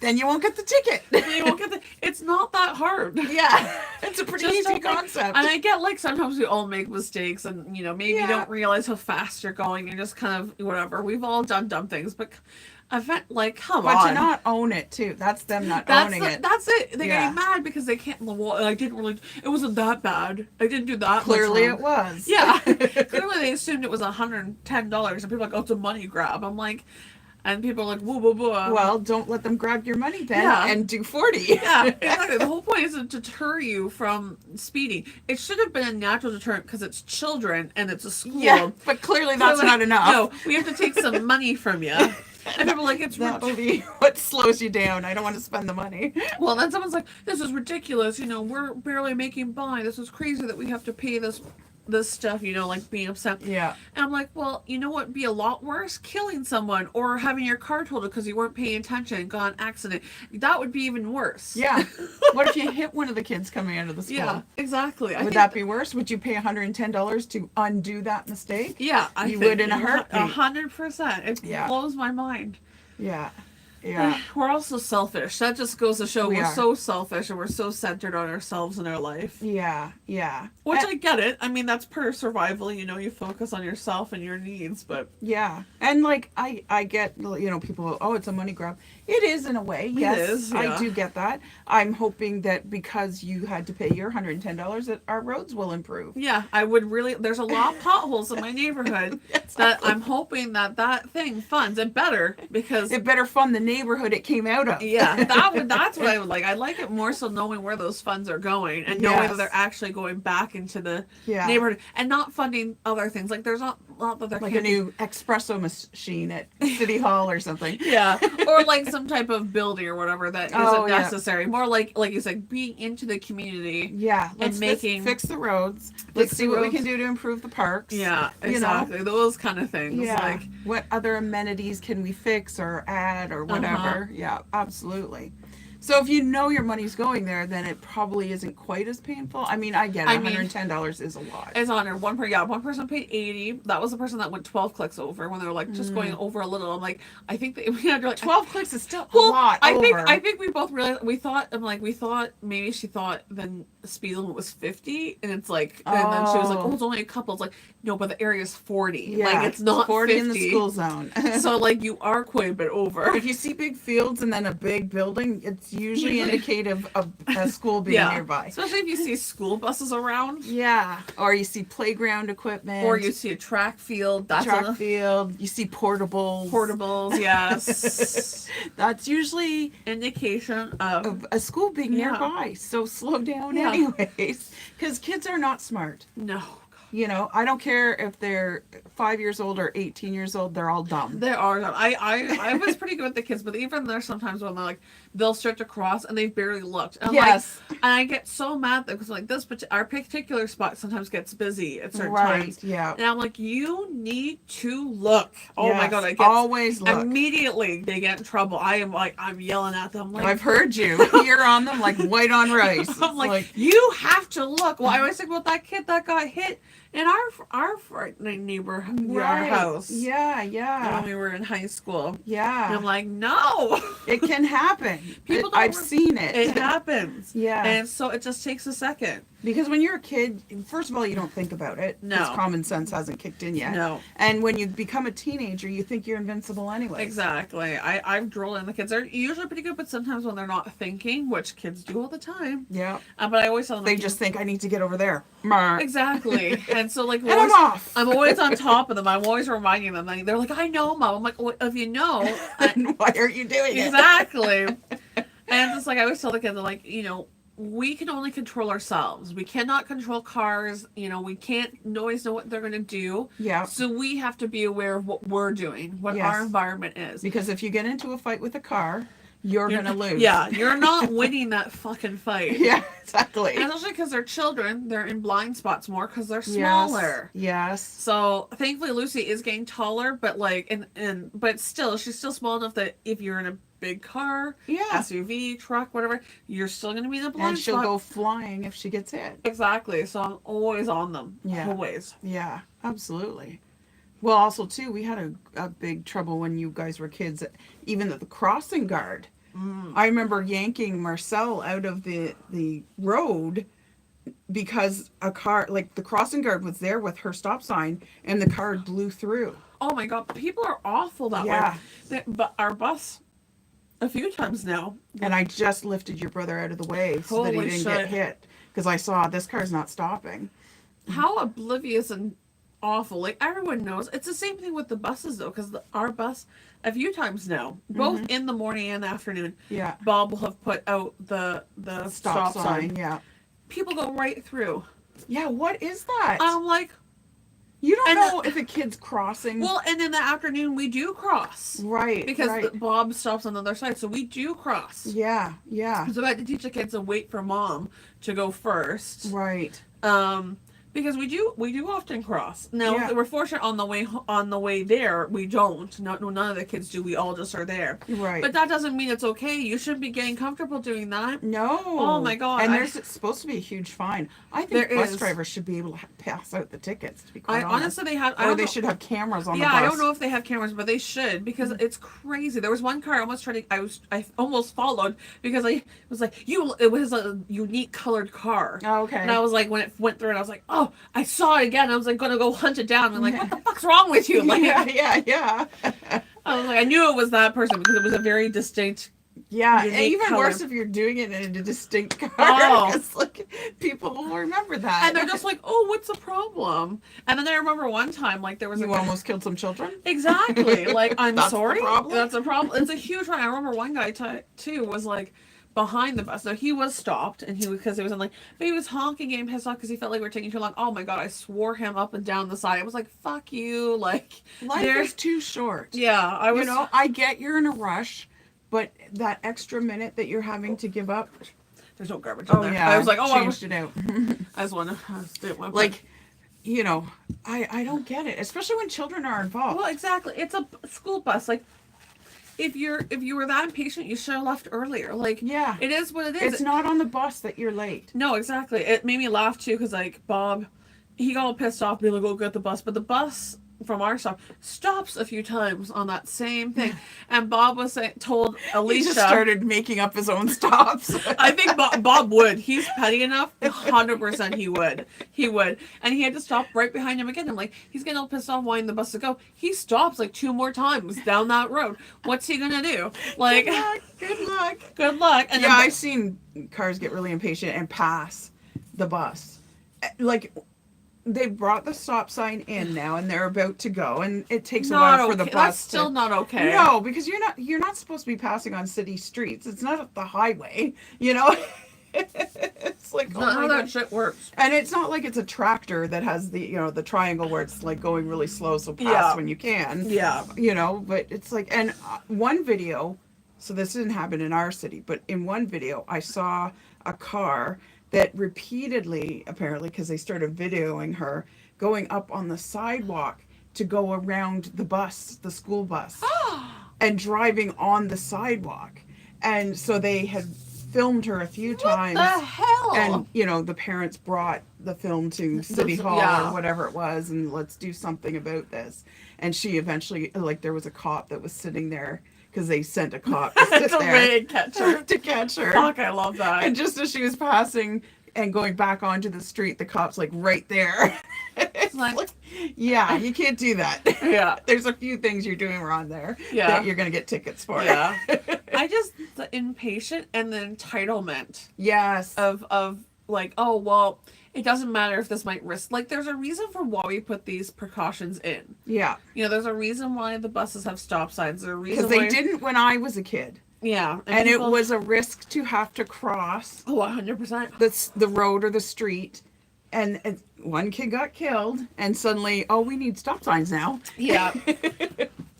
Speaker 1: Then you won't get the ticket.
Speaker 2: You won't get it's not that hard.
Speaker 1: Yeah, it's a pretty
Speaker 2: Just
Speaker 1: easy
Speaker 2: don't think-
Speaker 1: concept.
Speaker 2: And I get like sometimes we all make mistakes, and you know maybe you
Speaker 1: Yeah.
Speaker 2: don't realize how fast you're going. You're just kind of whatever. We've all done dumb things, but like come
Speaker 1: But
Speaker 2: on.
Speaker 1: to not own it too. That's them not
Speaker 2: That's
Speaker 1: owning it.
Speaker 2: That's it. They're
Speaker 1: Yeah.
Speaker 2: getting mad because they can't. Well, I didn't really. It wasn't that bad. I didn't do that.
Speaker 1: Clearly
Speaker 2: much
Speaker 1: it
Speaker 2: wrong.
Speaker 1: was.
Speaker 2: Yeah. Clearly they assumed it was $110, and people are like, oh, it's a money grab. I'm like, and people are like, whoa, whoa, whoa.
Speaker 1: Well, don't let them grab your money then
Speaker 2: Yeah.
Speaker 1: and do 40.
Speaker 2: Yeah, exactly. The whole point is to deter you from speeding. It should have been a natural deterrent because it's children and it's a school.
Speaker 1: Yeah, but clearly that's
Speaker 2: So, like,
Speaker 1: not enough.
Speaker 2: No, we have to take some money from you. And people are like, it's
Speaker 1: That'll be what slows you down. I don't want to spend the money.
Speaker 2: well, then someone's like, this is ridiculous. You know, we're barely making by. This is crazy that we have to pay this stuff, you know, like being upset.
Speaker 1: Yeah.
Speaker 2: And I'm like, well, you know what would be a lot worse? Killing someone or having your car totaled because you weren't paying attention and got an accident. That would be even worse.
Speaker 1: Yeah. What if you hit one of the kids coming out of the school?
Speaker 2: Yeah, exactly. I
Speaker 1: Would
Speaker 2: think
Speaker 1: that be worse? Would you pay $110 to undo that mistake?
Speaker 2: Yeah,
Speaker 1: You would in a heartbeat.
Speaker 2: 100%. It
Speaker 1: Yeah.
Speaker 2: blows my mind.
Speaker 1: Yeah. Yeah.
Speaker 2: We're also selfish. That just goes to show
Speaker 1: We
Speaker 2: we're
Speaker 1: are.
Speaker 2: so selfish and we're so centered on ourselves and our life.
Speaker 1: Yeah. Yeah.
Speaker 2: Which
Speaker 1: And-
Speaker 2: I get it. I mean, that's per survival. You know, you focus on yourself and your needs, but
Speaker 1: yeah. And like I get, you know, people, oh, it's a money grab. It is in a way. Yes.
Speaker 2: is, yeah.
Speaker 1: I do get that. I'm hoping that because you had to pay your $110 that our roads will improve.
Speaker 2: yeah, I would really. There's a lot of potholes in my neighborhood that I'm hoping that thing funds it better because.
Speaker 1: It better fund the neighborhood it came out of.
Speaker 2: Yeah, that's what I would like. I like it more so knowing where those funds are going and knowing
Speaker 1: Yes.
Speaker 2: that they're actually going back into the
Speaker 1: Yeah.
Speaker 2: neighborhood and not funding other things. Like there's not that there
Speaker 1: Like a
Speaker 2: can't be-
Speaker 1: new espresso machine at City Hall or something.
Speaker 2: yeah, or like some type of building or whatever that isn't
Speaker 1: Oh, yeah.
Speaker 2: necessary. More like you said, being into the community.
Speaker 1: Yeah, let's
Speaker 2: making-
Speaker 1: fix the roads. Let's
Speaker 2: Fix
Speaker 1: see
Speaker 2: the
Speaker 1: what we
Speaker 2: roads.
Speaker 1: can do to improve the parks.
Speaker 2: Yeah,
Speaker 1: You know?
Speaker 2: exactly. Those kind of things.
Speaker 1: Yeah.
Speaker 2: Like
Speaker 1: What other amenities can we fix or add or whatever? Yeah, absolutely. So if you know your money's going there, then it probably isn't quite as painful. I mean, I get it.
Speaker 2: I mean,
Speaker 1: $110 is a lot.
Speaker 2: it's on her. One person paid 80. That was the person that went 12 clicks over when they were like just going over a little. I'm like, I think that we had like
Speaker 1: 12 clicks is still a
Speaker 2: Well,
Speaker 1: lot
Speaker 2: I
Speaker 1: over.
Speaker 2: think we both realized we thought maybe she thought then the speed limit was 50 and it's like and then she was like,
Speaker 1: Oh.
Speaker 2: oh, it's only a couple. It's like, no, but the area's 40.
Speaker 1: yeah,
Speaker 2: Like it's not
Speaker 1: 40
Speaker 2: 50.
Speaker 1: in the school zone.
Speaker 2: So like you are quite a bit over.
Speaker 1: If you see big fields and then a big building, it's usually indicative of a school being
Speaker 2: Yeah.
Speaker 1: nearby.
Speaker 2: Especially if you see school buses around
Speaker 1: Yeah, or you see playground equipment,
Speaker 2: or you see a track field. That's
Speaker 1: track
Speaker 2: a
Speaker 1: field. You see portables.
Speaker 2: portables, yes.
Speaker 1: That's usually
Speaker 2: Indication of
Speaker 1: a school being
Speaker 2: Yeah.
Speaker 1: nearby. So slow down,
Speaker 2: Yeah.
Speaker 1: anyways, because kids are not smart.
Speaker 2: no.
Speaker 1: You know, I don't care if they're 5 years old or 18 years old. They're all dumb.
Speaker 2: There are. I was pretty good with the kids, but even there's sometimes when they're like they'll start to cross and they've barely looked. And I'm
Speaker 1: Yes.
Speaker 2: like, and I get so mad because like our particular spot sometimes gets busy at certain
Speaker 1: Right.
Speaker 2: times,
Speaker 1: Yeah.
Speaker 2: and I'm like, you need to look. Oh my
Speaker 1: Yes,
Speaker 2: god, I get
Speaker 1: always look.
Speaker 2: immediately they get in trouble. I'm yelling at them like.
Speaker 1: I've heard you. You're on them like white on rice.
Speaker 2: I'm
Speaker 1: It's
Speaker 2: like, you have to look. Well, I always think about that kid that got hit in our frightening neighbor, our house.
Speaker 1: Yeah,
Speaker 2: When
Speaker 1: yeah,
Speaker 2: we were in high school. And
Speaker 1: yeah.
Speaker 2: I'm like, no.
Speaker 1: It can happen.
Speaker 2: People don't
Speaker 1: I've
Speaker 2: re-
Speaker 1: seen it.
Speaker 2: It happens.
Speaker 1: Yeah.
Speaker 2: And so it just takes a second.
Speaker 1: Because when you're a kid, first of all, you don't think about it. Because
Speaker 2: No.
Speaker 1: common sense hasn't kicked in yet.
Speaker 2: No.
Speaker 1: And when you become a teenager, you think you're invincible anyway.
Speaker 2: Exactly. I've drilled in the kids. They're usually pretty good, but sometimes when they're not thinking, which kids do all the time.
Speaker 1: Yeah.
Speaker 2: But I always tell them
Speaker 1: They
Speaker 2: like,
Speaker 1: just think I need to get over there. Mar.
Speaker 2: exactly. And so like
Speaker 1: And I'm off.
Speaker 2: I'm always on top of them. I'm always reminding them. Like, they're like, I know, Mom. I'm like, well, if you know,
Speaker 1: And why aren't you doing it?
Speaker 2: exactly. And it's like I always tell the kids, I'm like, we can only control ourselves. We cannot control cars. We can't always know what they're going to do.
Speaker 1: Yeah.
Speaker 2: So we have to be aware of what we're doing, what
Speaker 1: Yes.
Speaker 2: our environment is.
Speaker 1: Because if you get into a fight with a car, you're going to lose.
Speaker 2: Yeah, you're not winning that fucking fight.
Speaker 1: Yeah, exactly.
Speaker 2: And especially because they're children, they're in blind spots more because they're smaller.
Speaker 1: Yes.
Speaker 2: So thankfully Lucy is getting taller, but but still she's still small enough that if you're in a big car,
Speaker 1: Yeah.
Speaker 2: SUV, truck, whatever, you're still gonna be in a blind
Speaker 1: And she'll
Speaker 2: spot.
Speaker 1: go flying if she gets hit.
Speaker 2: Exactly. So I'm always on them.
Speaker 1: Yeah.
Speaker 2: Always.
Speaker 1: Yeah, absolutely. Well, also too, we had a big trouble when you guys were kids. Even at the crossing guard, I remember yanking Marcel out of the road because a car, like the crossing guard, was there with her stop sign, and the car blew through.
Speaker 2: Oh my god, people are awful that
Speaker 1: Yeah.
Speaker 2: way. But our bus, a few times now.
Speaker 1: And I just lifted your brother out of the way so that he
Speaker 2: Holy
Speaker 1: didn't
Speaker 2: shit.
Speaker 1: get hit because I saw this car's not stopping.
Speaker 2: How oblivious and awful. Like everyone knows. It's the same thing with the buses though, because our bus, a few times now, both in the morning and the afternoon,
Speaker 1: Yeah.
Speaker 2: Bob will have put out the stop sign.
Speaker 1: Yeah.
Speaker 2: People go right through.
Speaker 1: Yeah, what is that?
Speaker 2: I'm like,
Speaker 1: you don't
Speaker 2: and
Speaker 1: know if a kid's crossing.
Speaker 2: well, and in the afternoon we do cross
Speaker 1: right.
Speaker 2: because
Speaker 1: right.
Speaker 2: Bob stops on the other side, so we do cross.
Speaker 1: Yeah, yeah.
Speaker 2: So I had to teach the kids to wait for Mom to go first.
Speaker 1: Right.
Speaker 2: Because we do often cross. Now
Speaker 1: Yeah.
Speaker 2: we're fortunate on the way there we don't. No, none of the kids do. We all just are there.
Speaker 1: Right.
Speaker 2: But that doesn't mean it's okay. You shouldn't be getting comfortable doing that.
Speaker 1: No.
Speaker 2: Oh my God,
Speaker 1: And
Speaker 2: I-
Speaker 1: there's supposed to be a huge fine. I think
Speaker 2: There
Speaker 1: bus
Speaker 2: is.
Speaker 1: drivers should be able to pass out the tickets, to be
Speaker 2: I
Speaker 1: quite honest.
Speaker 2: honestly they have. I
Speaker 1: Or
Speaker 2: don't
Speaker 1: they
Speaker 2: know-
Speaker 1: should have cameras on
Speaker 2: Yeah,
Speaker 1: the bus.
Speaker 2: I don't know if they have cameras, but they should because it's crazy. There was one car I almost tried to. I almost followed because I was like, it was a unique colored car.
Speaker 1: Oh, okay.
Speaker 2: And I was like, when it went through, and I was like, oh, I saw it again. I was like, gonna go hunt it down. I'm like, what the fuck's wrong with you? Like,
Speaker 1: yeah.
Speaker 2: I was like, I knew it was that person because it was a very distinct.
Speaker 1: Yeah, and
Speaker 2: Unique
Speaker 1: even
Speaker 2: color.
Speaker 1: worse if you're doing it in a distinct car.
Speaker 2: Oh.
Speaker 1: Because like people will remember that.
Speaker 2: And they're just like, oh, what's the problem? And then I remember one time, like there was
Speaker 1: you
Speaker 2: a
Speaker 1: almost killed some children.
Speaker 2: exactly like I'm
Speaker 1: That's the
Speaker 2: sorry,
Speaker 1: problem?
Speaker 2: that's a problem. It's a huge one. I remember one guy too was like behind the bus. Now he was stopped and because he was in like, but he was honking, getting pissed off because he felt like we were taking too long. Oh my god, I swore him up and down the side. I was like, fuck you, like
Speaker 1: Life
Speaker 2: there's
Speaker 1: is too short.
Speaker 2: yeah. I was
Speaker 1: I get you're in a rush, but that extra minute that you're having to give up.
Speaker 2: there's no garbage in
Speaker 1: Oh
Speaker 2: there.
Speaker 1: yeah,
Speaker 2: I was like, oh,
Speaker 1: changed it out.
Speaker 2: I just want to
Speaker 1: Like, I don't get it, especially when children are involved.
Speaker 2: well, exactly. It's a school bus. Like, if you were that impatient, you should have left earlier. Like,
Speaker 1: Yeah.
Speaker 2: it is what it is.
Speaker 1: It's not on the bus that you're late.
Speaker 2: No, exactly. It made me laugh too because like Bob, he got all pissed off, being like, "Go get the bus," but the bus from our stop stops a few times on that same thing, and Bob was told
Speaker 1: He
Speaker 2: Alicia.
Speaker 1: just started making up his own stops.
Speaker 2: I think Bob would. He's petty enough. 100% he would. He would. And he had to stop right behind him again. I'm like, he's getting all pissed off wanting the bus to go. He stops like 2 more times down that road. What's he gonna do? Like,
Speaker 1: Good luck. Good luck.
Speaker 2: good luck. And
Speaker 1: Yeah,
Speaker 2: then,
Speaker 1: I've seen cars get really impatient and pass the bus. Like, they brought the stop sign in now, and they're about to go, and it takes a
Speaker 2: not
Speaker 1: while for the
Speaker 2: okay.
Speaker 1: bus.
Speaker 2: That's still not okay.
Speaker 1: No, because you're not supposed to be passing on city streets. It's not the highway, you know. It's like,
Speaker 2: That's
Speaker 1: oh
Speaker 2: not
Speaker 1: my
Speaker 2: how
Speaker 1: God.
Speaker 2: that shit works.
Speaker 1: And it's not like it's a tractor that has the triangle where it's like going really slow, so pass
Speaker 2: Yeah.
Speaker 1: when you can.
Speaker 2: Yeah.
Speaker 1: But it's like, and one video, so this didn't happen in our city, but in one video I saw a car that repeatedly, apparently, because they started videoing her going up on the sidewalk to go around the school bus, and driving on the sidewalk. And so they had filmed her a few times.
Speaker 2: What the hell?
Speaker 1: And you know, the parents brought the film to City Hall
Speaker 2: Yeah.
Speaker 1: or whatever it was, and let's do something about this. And she eventually, like, there was a cop that was sitting there because they sent a cop to sit
Speaker 2: to
Speaker 1: there
Speaker 2: raid catcher.
Speaker 1: to catch her.
Speaker 2: Fuck, I love that.
Speaker 1: And just as she was passing and going back onto the street, the cop's like right there. It's
Speaker 2: Like-
Speaker 1: like, yeah, you can't do that.
Speaker 2: Yeah.
Speaker 1: There's a few things you're doing wrong there
Speaker 2: Yeah.
Speaker 1: that you're gonna get tickets for.
Speaker 2: Yeah. I just the impatient and the entitlement
Speaker 1: Yes.
Speaker 2: of like, oh well, it doesn't matter if this might risk, like, there's a reason for why we put these precautions in.
Speaker 1: Yeah.
Speaker 2: You know, there's a reason why the buses have stop signs. There's a reason
Speaker 1: Because they
Speaker 2: why,
Speaker 1: didn't when I was a kid.
Speaker 2: Yeah.
Speaker 1: And
Speaker 2: people-
Speaker 1: it was a risk to have to cross
Speaker 2: oh 100%.
Speaker 1: the road or the street. And one kid got killed, and suddenly, oh, we need stop signs now.
Speaker 2: Yeah.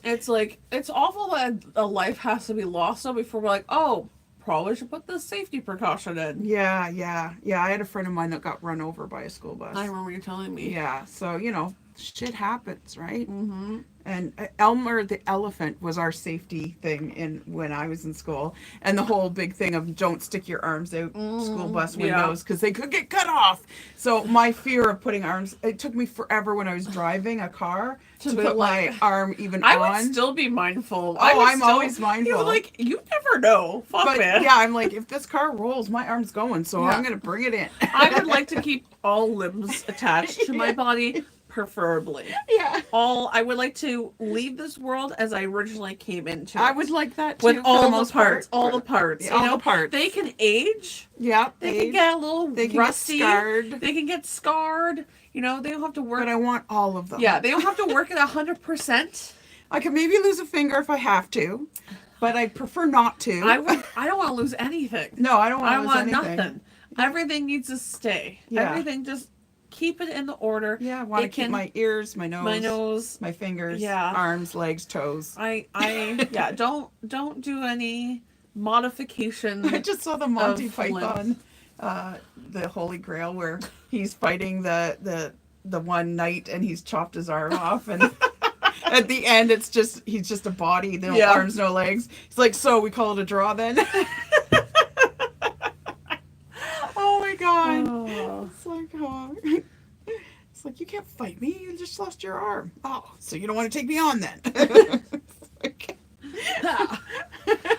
Speaker 2: It's like, it's awful that a life has to be lost though before we're like, oh, probably should put this safety precaution in.
Speaker 1: Yeah, yeah, yeah. I had a friend of mine that got run over by a school bus.
Speaker 2: I remember you telling me.
Speaker 1: Yeah, so you know, shit happens, right?
Speaker 2: Mm-hmm.
Speaker 1: And Elmer the elephant was our safety thing in when I was in school, and the whole big thing of don't stick your arms out school bus
Speaker 2: yeah.
Speaker 1: windows because they could get cut off. So my fear of putting arms, it took me forever when I was driving a car to
Speaker 2: be
Speaker 1: put
Speaker 2: like-
Speaker 1: my arm even
Speaker 2: I
Speaker 1: on.
Speaker 2: would still be mindful.
Speaker 1: Oh, I'm always
Speaker 2: You
Speaker 1: mindful.
Speaker 2: like, you never know. Fuck,
Speaker 1: But
Speaker 2: man.
Speaker 1: yeah, I'm like, if this car rolls, my arm's going, so
Speaker 2: Yeah.
Speaker 1: I'm gonna bring it in.
Speaker 2: I would like to keep all limbs attached to my body, preferably.
Speaker 1: Yeah,
Speaker 2: I would like to leave this world as I originally came into it.
Speaker 1: I would like that too.
Speaker 2: with
Speaker 1: for
Speaker 2: all the
Speaker 1: most
Speaker 2: parts,
Speaker 1: part.
Speaker 2: all the parts.
Speaker 1: Yeah,
Speaker 2: you
Speaker 1: all
Speaker 2: know,
Speaker 1: the parts.
Speaker 2: They can age.
Speaker 1: Yeah,
Speaker 2: They can get a little
Speaker 1: they can
Speaker 2: rusty.
Speaker 1: get scarred,
Speaker 2: They can get scarred. You know, they don't have to work.
Speaker 1: but I want all of them.
Speaker 2: Yeah, they don't have to work at 100%.
Speaker 1: I could maybe lose a finger if I have to, but I prefer not to.
Speaker 2: I don't want to lose anything.
Speaker 1: No, I don't want
Speaker 2: I
Speaker 1: to lose
Speaker 2: want
Speaker 1: anything.
Speaker 2: nothing. Everything needs to stay.
Speaker 1: Yeah.
Speaker 2: Everything, just keep it in the order.
Speaker 1: Yeah, I want to
Speaker 2: It
Speaker 1: keep
Speaker 2: can-
Speaker 1: my ears, my nose,
Speaker 2: My nose.
Speaker 1: my fingers,
Speaker 2: Yeah.
Speaker 1: arms, legs, toes.
Speaker 2: I yeah. Don't do any modification.
Speaker 1: I just saw the Monty
Speaker 2: Of
Speaker 1: Python, the Holy Grail, where he's fighting the one knight and he's chopped his arm off, and at the end he's just a body, no
Speaker 2: Yeah.
Speaker 1: arms, no legs. He's like, so we call it a draw then. Oh my god.
Speaker 2: Oh.
Speaker 1: It's like, oh. It's like, you can't fight me. You just lost your arm. Oh, so you don't want to take me on then? Like,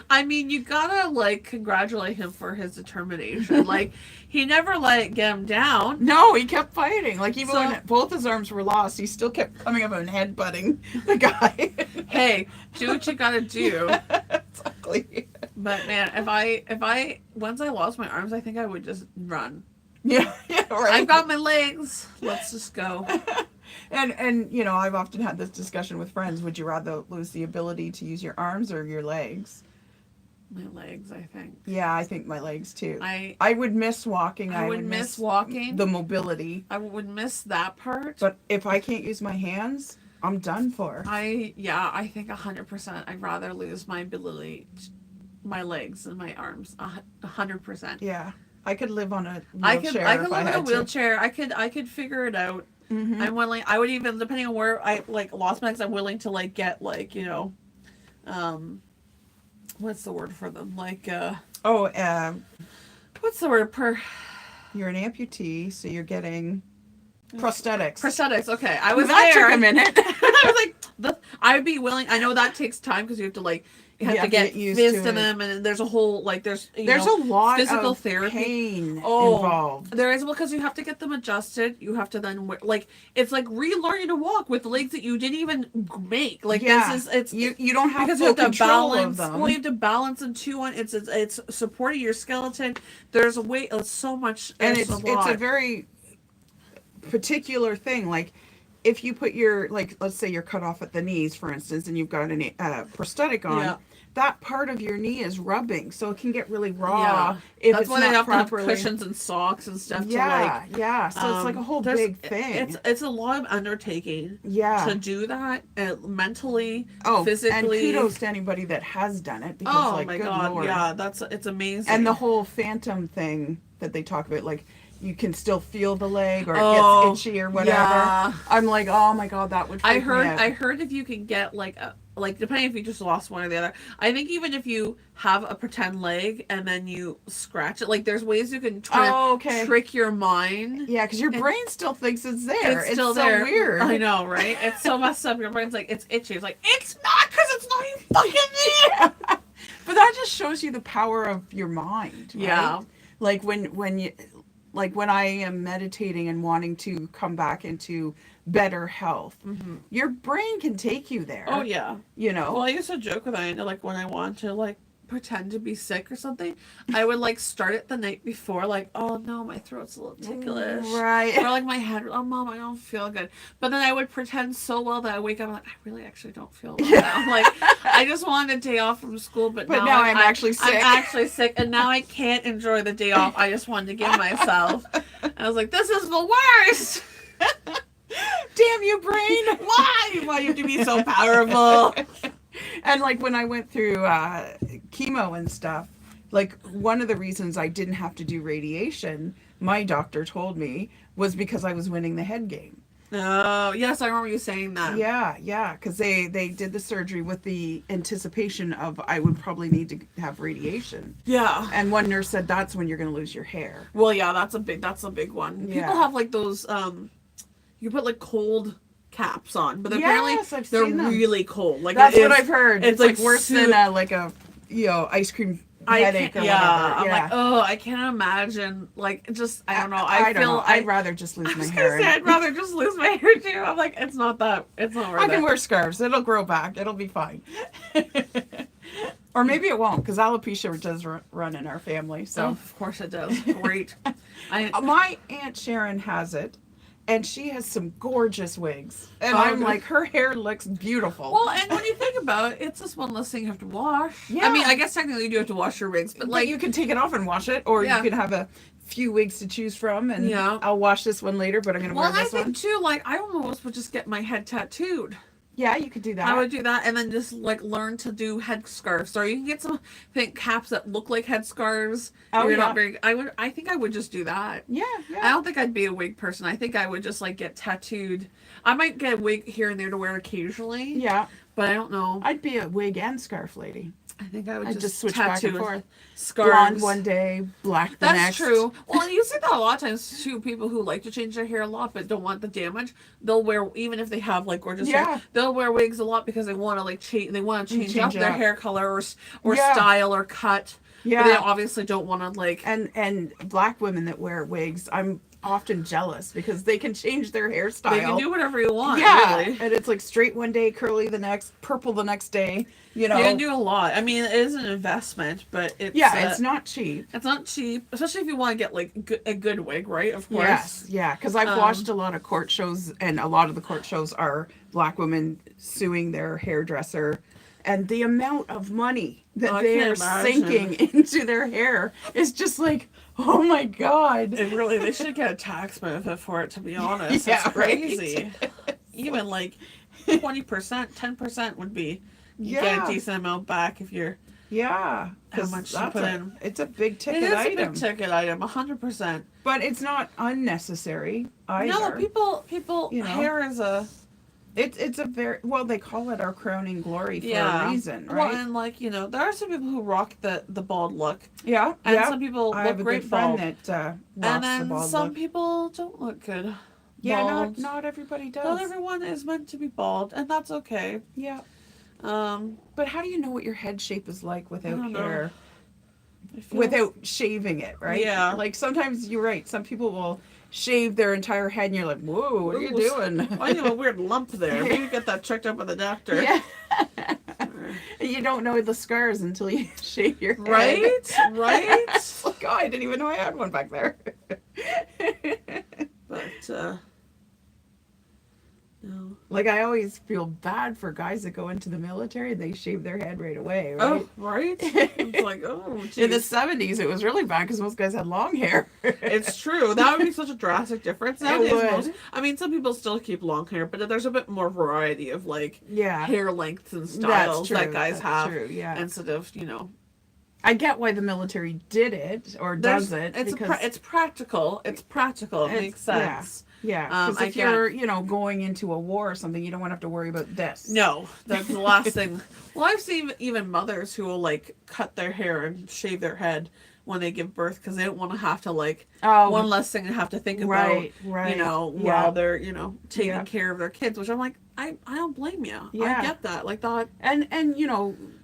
Speaker 2: I mean, you gotta like congratulate him for his determination. Like, he never let get him down.
Speaker 1: no, he kept fighting. Like, even
Speaker 2: So-
Speaker 1: when both his arms were lost, he still kept coming up and headbutting the guy.
Speaker 2: Hey, do what you gotta do.
Speaker 1: Exactly.
Speaker 2: But man, if I once I lost my arms, I think I would just run.
Speaker 1: Yeah, yeah, right.
Speaker 2: I've got my legs. Let's just go.
Speaker 1: And you know, I've often had this discussion with friends. Would you rather lose the ability to use your arms or your legs?
Speaker 2: My legs, I think.
Speaker 1: Yeah, I think my legs too.
Speaker 2: I
Speaker 1: I would miss walking.
Speaker 2: I would miss walking.
Speaker 1: the mobility.
Speaker 2: I would miss that part.
Speaker 1: But if I can't use my hands, I'm done for.
Speaker 2: I think 100%. I'd rather lose my ability, my legs and my arms. 100%.
Speaker 1: Yeah, I could live on a
Speaker 2: I
Speaker 1: wheelchair
Speaker 2: could
Speaker 1: if
Speaker 2: live
Speaker 1: I
Speaker 2: in a
Speaker 1: had to.
Speaker 2: wheelchair. I could figure it out.
Speaker 1: Mhm.
Speaker 2: I'm willing. I would even, depending on where I like lost my legs, I'm willing to like get like, you know, what's the word for them? Like
Speaker 1: Oh,
Speaker 2: what's the word per
Speaker 1: you're an amputee, so you're getting prosthetics.
Speaker 2: prosthetics? Okay, I was
Speaker 1: that
Speaker 2: there.
Speaker 1: took a minute.
Speaker 2: I was like, I would be willing. I know that takes time because you have to like you have
Speaker 1: You
Speaker 2: to
Speaker 1: have to
Speaker 2: get
Speaker 1: get used
Speaker 2: fist
Speaker 1: to
Speaker 2: in
Speaker 1: it.
Speaker 2: them, and there's a whole like there's
Speaker 1: There's a lot
Speaker 2: physical
Speaker 1: of
Speaker 2: therapy.
Speaker 1: pain
Speaker 2: Oh,
Speaker 1: involved.
Speaker 2: There is, because you have to get them adjusted. You have to then like it's like relearning to walk with legs that you didn't even make. Like
Speaker 1: Yeah.
Speaker 2: this is it's
Speaker 1: You don't have
Speaker 2: because
Speaker 1: full
Speaker 2: you have to
Speaker 1: control
Speaker 2: balance.
Speaker 1: of them.
Speaker 2: Well, you have to balance and chew on. It's supporting your skeleton. There's a way. It's so much.
Speaker 1: And
Speaker 2: There's
Speaker 1: it's
Speaker 2: a lot.
Speaker 1: a very particular thing. Like if you put your, like, let's say you're cut off at the knees, for instance, and you've got a prosthetic on,
Speaker 2: Yeah.
Speaker 1: that part of your knee is rubbing, so it can get really raw
Speaker 2: Yeah.
Speaker 1: if
Speaker 2: That's
Speaker 1: it's
Speaker 2: why
Speaker 1: not
Speaker 2: they have
Speaker 1: properly.
Speaker 2: to have cushions and socks and stuff
Speaker 1: Yeah,
Speaker 2: to like.
Speaker 1: yeah. So it's like a whole
Speaker 2: there's-
Speaker 1: big thing.
Speaker 2: It's a lot of undertaking
Speaker 1: Yeah.
Speaker 2: to do that mentally,
Speaker 1: Oh,
Speaker 2: physically.
Speaker 1: and kudos to anybody that has done it because,
Speaker 2: Oh
Speaker 1: like,
Speaker 2: my
Speaker 1: good
Speaker 2: god,
Speaker 1: Lord.
Speaker 2: yeah, it's amazing.
Speaker 1: And the whole phantom thing that they talk about, like you can still feel the leg or
Speaker 2: Oh,
Speaker 1: it gets itchy or whatever.
Speaker 2: yeah.
Speaker 1: I'm like, oh my god, that would.
Speaker 2: I
Speaker 1: freak me
Speaker 2: heard
Speaker 1: out.
Speaker 2: I heard if you can get like like depending if you just lost one or the other. I think even if you have a pretend leg and then you scratch it, like there's ways you can try
Speaker 1: Oh,
Speaker 2: to
Speaker 1: okay.
Speaker 2: trick your mind.
Speaker 1: Yeah, because your brain still thinks it's there.
Speaker 2: It's still
Speaker 1: so
Speaker 2: there.
Speaker 1: weird.
Speaker 2: I know, right? It's so messed up. Your brain's like, it's itchy. It's like, it's not because it's not even fucking there.
Speaker 1: But that just shows you the power of your mind. Right?
Speaker 2: Yeah.
Speaker 1: Like when you, like when I am meditating and wanting to come back into better health, your brain can take you there.
Speaker 2: Oh yeah.
Speaker 1: You know.
Speaker 2: Well, I used to joke with Anna, like when I want to like pretend to be sick or something, I would like start it the night before, like, oh no, my throat's a little ticklish.
Speaker 1: Right.
Speaker 2: Or like my head, oh mom, I don't feel good. But then I would pretend so well that I wake up, I'm like, I really actually don't feel well now. Like, I just wanted a day off from school, but
Speaker 1: now I'm actually sick.
Speaker 2: I'm actually sick, and now I can't enjoy the day off I just wanted to give myself. And I was like, this is the worst.
Speaker 1: Damn you, brain!
Speaker 2: Why? Why you have to be so powerful?
Speaker 1: And like when I went through chemo and stuff, like one of the reasons I didn't have to do radiation, my doctor told me, was because I was winning the head game.
Speaker 2: Oh, yes, I remember you saying that.
Speaker 1: Yeah, because they did the surgery with the anticipation of I would probably need to have radiation.
Speaker 2: Yeah.
Speaker 1: And one nurse said that's when you're going to lose your hair.
Speaker 2: Well, yeah, that's a big one.
Speaker 1: Yeah.
Speaker 2: People have like those you put like cold caps on, but apparently
Speaker 1: Yes, I've
Speaker 2: they're
Speaker 1: seen them.
Speaker 2: really cold. Like
Speaker 1: That's
Speaker 2: it
Speaker 1: what
Speaker 2: is-
Speaker 1: I've heard.
Speaker 2: It's
Speaker 1: like worse
Speaker 2: soup.
Speaker 1: than like a ice cream headache or
Speaker 2: yeah,
Speaker 1: whatever.
Speaker 2: I'm
Speaker 1: Yeah.
Speaker 2: like, oh, I can't imagine. Like, just I don't know.
Speaker 1: I don't
Speaker 2: feel
Speaker 1: know. I'd rather just lose
Speaker 2: I
Speaker 1: my
Speaker 2: was
Speaker 1: hair.
Speaker 2: gonna say, I'd rather just lose my hair too. I'm like, it's not worth
Speaker 1: I
Speaker 2: it.
Speaker 1: can wear scarves. It'll grow back. It'll be fine. Or maybe it won't, because alopecia does run in our family.
Speaker 2: Oh,
Speaker 1: So
Speaker 2: of course it does. Great.
Speaker 1: my Aunt Sharon has it, and she has some gorgeous wigs. And
Speaker 2: Oh,
Speaker 1: I'm
Speaker 2: good.
Speaker 1: like, her hair looks beautiful.
Speaker 2: Well, and when you think about it, it's just one less thing you have to wash.
Speaker 1: Yeah.
Speaker 2: I mean, I guess technically you do have to wash your wigs, but
Speaker 1: but
Speaker 2: like
Speaker 1: you can take it off and wash it, or
Speaker 2: Yeah.
Speaker 1: you can have a few wigs to choose from, and
Speaker 2: Yeah.
Speaker 1: I'll wash this one later, but I'm going to
Speaker 2: well,
Speaker 1: wear
Speaker 2: I
Speaker 1: this
Speaker 2: think
Speaker 1: one.
Speaker 2: too, like I almost would just get my head tattooed.
Speaker 1: Yeah, you could do that.
Speaker 2: I would do that, and then just like learn to do head scarves. Or you can get some caps that look like head scarves.
Speaker 1: Oh,
Speaker 2: You're
Speaker 1: yeah.
Speaker 2: not very. I think I would just do that.
Speaker 1: Yeah,
Speaker 2: I
Speaker 1: yeah.
Speaker 2: don't think I'd be a wig person. I think I would just like get tattooed. I might get a wig here and there to wear occasionally.
Speaker 1: Yeah.
Speaker 2: But I don't know.
Speaker 1: I'd be a wig and scarf lady.
Speaker 2: I think I would
Speaker 1: I'd
Speaker 2: just
Speaker 1: switch back and
Speaker 2: tattoo
Speaker 1: forth.
Speaker 2: scarves.
Speaker 1: Blonde one day, black the
Speaker 2: That's
Speaker 1: next.
Speaker 2: true. Well, and you see that a lot of times too. People who like to change their hair a lot but don't want the damage, they'll wear, even if they have like gorgeous
Speaker 1: Yeah.
Speaker 2: hair, they'll wear wigs a lot because they want to like change. They want to change up
Speaker 1: Change
Speaker 2: their
Speaker 1: up.
Speaker 2: hair color or
Speaker 1: Yeah.
Speaker 2: style or cut.
Speaker 1: Yeah.
Speaker 2: But they obviously don't want to like.
Speaker 1: And black women that wear wigs, I'm often jealous because they can change their hairstyle.
Speaker 2: They can do whatever you want.
Speaker 1: yeah,
Speaker 2: Really.
Speaker 1: and it's like straight one day, curly the next, purple the next day. You know,
Speaker 2: You can do a lot. I mean, it is an investment, but it's
Speaker 1: it's not cheap.
Speaker 2: It's not cheap, especially if you want to get like a good wig, right? Of course.
Speaker 1: Yes, yeah, because I've
Speaker 2: Um,
Speaker 1: watched a lot of court shows, and a lot of the court shows are black women suing their hairdresser, and the amount of money that
Speaker 2: Oh, I
Speaker 1: they
Speaker 2: can't
Speaker 1: are
Speaker 2: imagine.
Speaker 1: sinking into their hair is just like, oh my god.
Speaker 2: It really, they should get a tax benefit for it. To be honest,
Speaker 1: Yeah,
Speaker 2: it's crazy. Even like 20%, 10% would be you get
Speaker 1: Yeah.
Speaker 2: a decent amount back if you're.
Speaker 1: Yeah,
Speaker 2: How
Speaker 1: 'cause
Speaker 2: much you
Speaker 1: that's
Speaker 2: put
Speaker 1: a-
Speaker 2: in.
Speaker 1: It's a big
Speaker 2: It
Speaker 1: ticket
Speaker 2: is a
Speaker 1: item,
Speaker 2: big ticket item, 100%.
Speaker 1: but it's not unnecessary either.
Speaker 2: No, people,
Speaker 1: You know.
Speaker 2: hair is a
Speaker 1: It's a very well. They call it our crowning glory for
Speaker 2: yeah
Speaker 1: a reason,
Speaker 2: Well,
Speaker 1: right?
Speaker 2: and like there are some people who rock the bald look,
Speaker 1: Yeah,
Speaker 2: and
Speaker 1: yeah.
Speaker 2: some people
Speaker 1: I
Speaker 2: look
Speaker 1: have a
Speaker 2: great
Speaker 1: good
Speaker 2: bald,
Speaker 1: friend that rocks
Speaker 2: and
Speaker 1: the
Speaker 2: then
Speaker 1: bald
Speaker 2: some
Speaker 1: look.
Speaker 2: people don't look good.
Speaker 1: Yeah,
Speaker 2: bald.
Speaker 1: not everybody does.
Speaker 2: Not everyone is meant to be bald, and that's okay.
Speaker 1: Yeah,
Speaker 2: Um,
Speaker 1: but how do you know what your head shape is like without
Speaker 2: don't know.
Speaker 1: hair?
Speaker 2: I feel-
Speaker 1: Without shaving it, right?
Speaker 2: Yeah.
Speaker 1: Like sometimes you're right. Some people will shave their entire head, and you're like, "Whoa, what are you doing?"
Speaker 2: I have a weird lump there. Maybe get that checked out by the doctor.
Speaker 1: Yeah. You don't know the scars until you shave your head.
Speaker 2: Right? Right?
Speaker 1: Oh God, I didn't even know I had one back there.
Speaker 2: But no.
Speaker 1: Like I always feel bad for guys that go into the military. They shave their head right away, right?
Speaker 2: Oh, right? It's like, oh,
Speaker 1: In the
Speaker 2: geez.
Speaker 1: 70s, it was really bad because most guys had long hair.
Speaker 2: It's true. That would be such a drastic difference. Nowadays,
Speaker 1: would.
Speaker 2: I mean, some people still keep long hair, but there's a bit more variety of like
Speaker 1: Yeah.
Speaker 2: hair lengths and styles
Speaker 1: true,
Speaker 2: that guys
Speaker 1: that's
Speaker 2: have
Speaker 1: true, yeah.
Speaker 2: instead of
Speaker 1: I get why the military did it or does it.
Speaker 2: It's
Speaker 1: because
Speaker 2: it's practical. It's practical. It
Speaker 1: it's-
Speaker 2: makes sense.
Speaker 1: Yeah, because
Speaker 2: I
Speaker 1: if you're, going into a war or something, you don't want to have to worry about this.
Speaker 2: No, that's the last thing. Well, I've seen even mothers who will like cut their hair and shave their head when they give birth because they don't want to have to like
Speaker 1: Oh,
Speaker 2: one less thing to have to think about.
Speaker 1: right. Yeah.
Speaker 2: While they're taking
Speaker 1: Yeah.
Speaker 2: care of their kids, which I'm like, I don't blame you.
Speaker 1: Yeah.
Speaker 2: I get that. Like that.
Speaker 1: And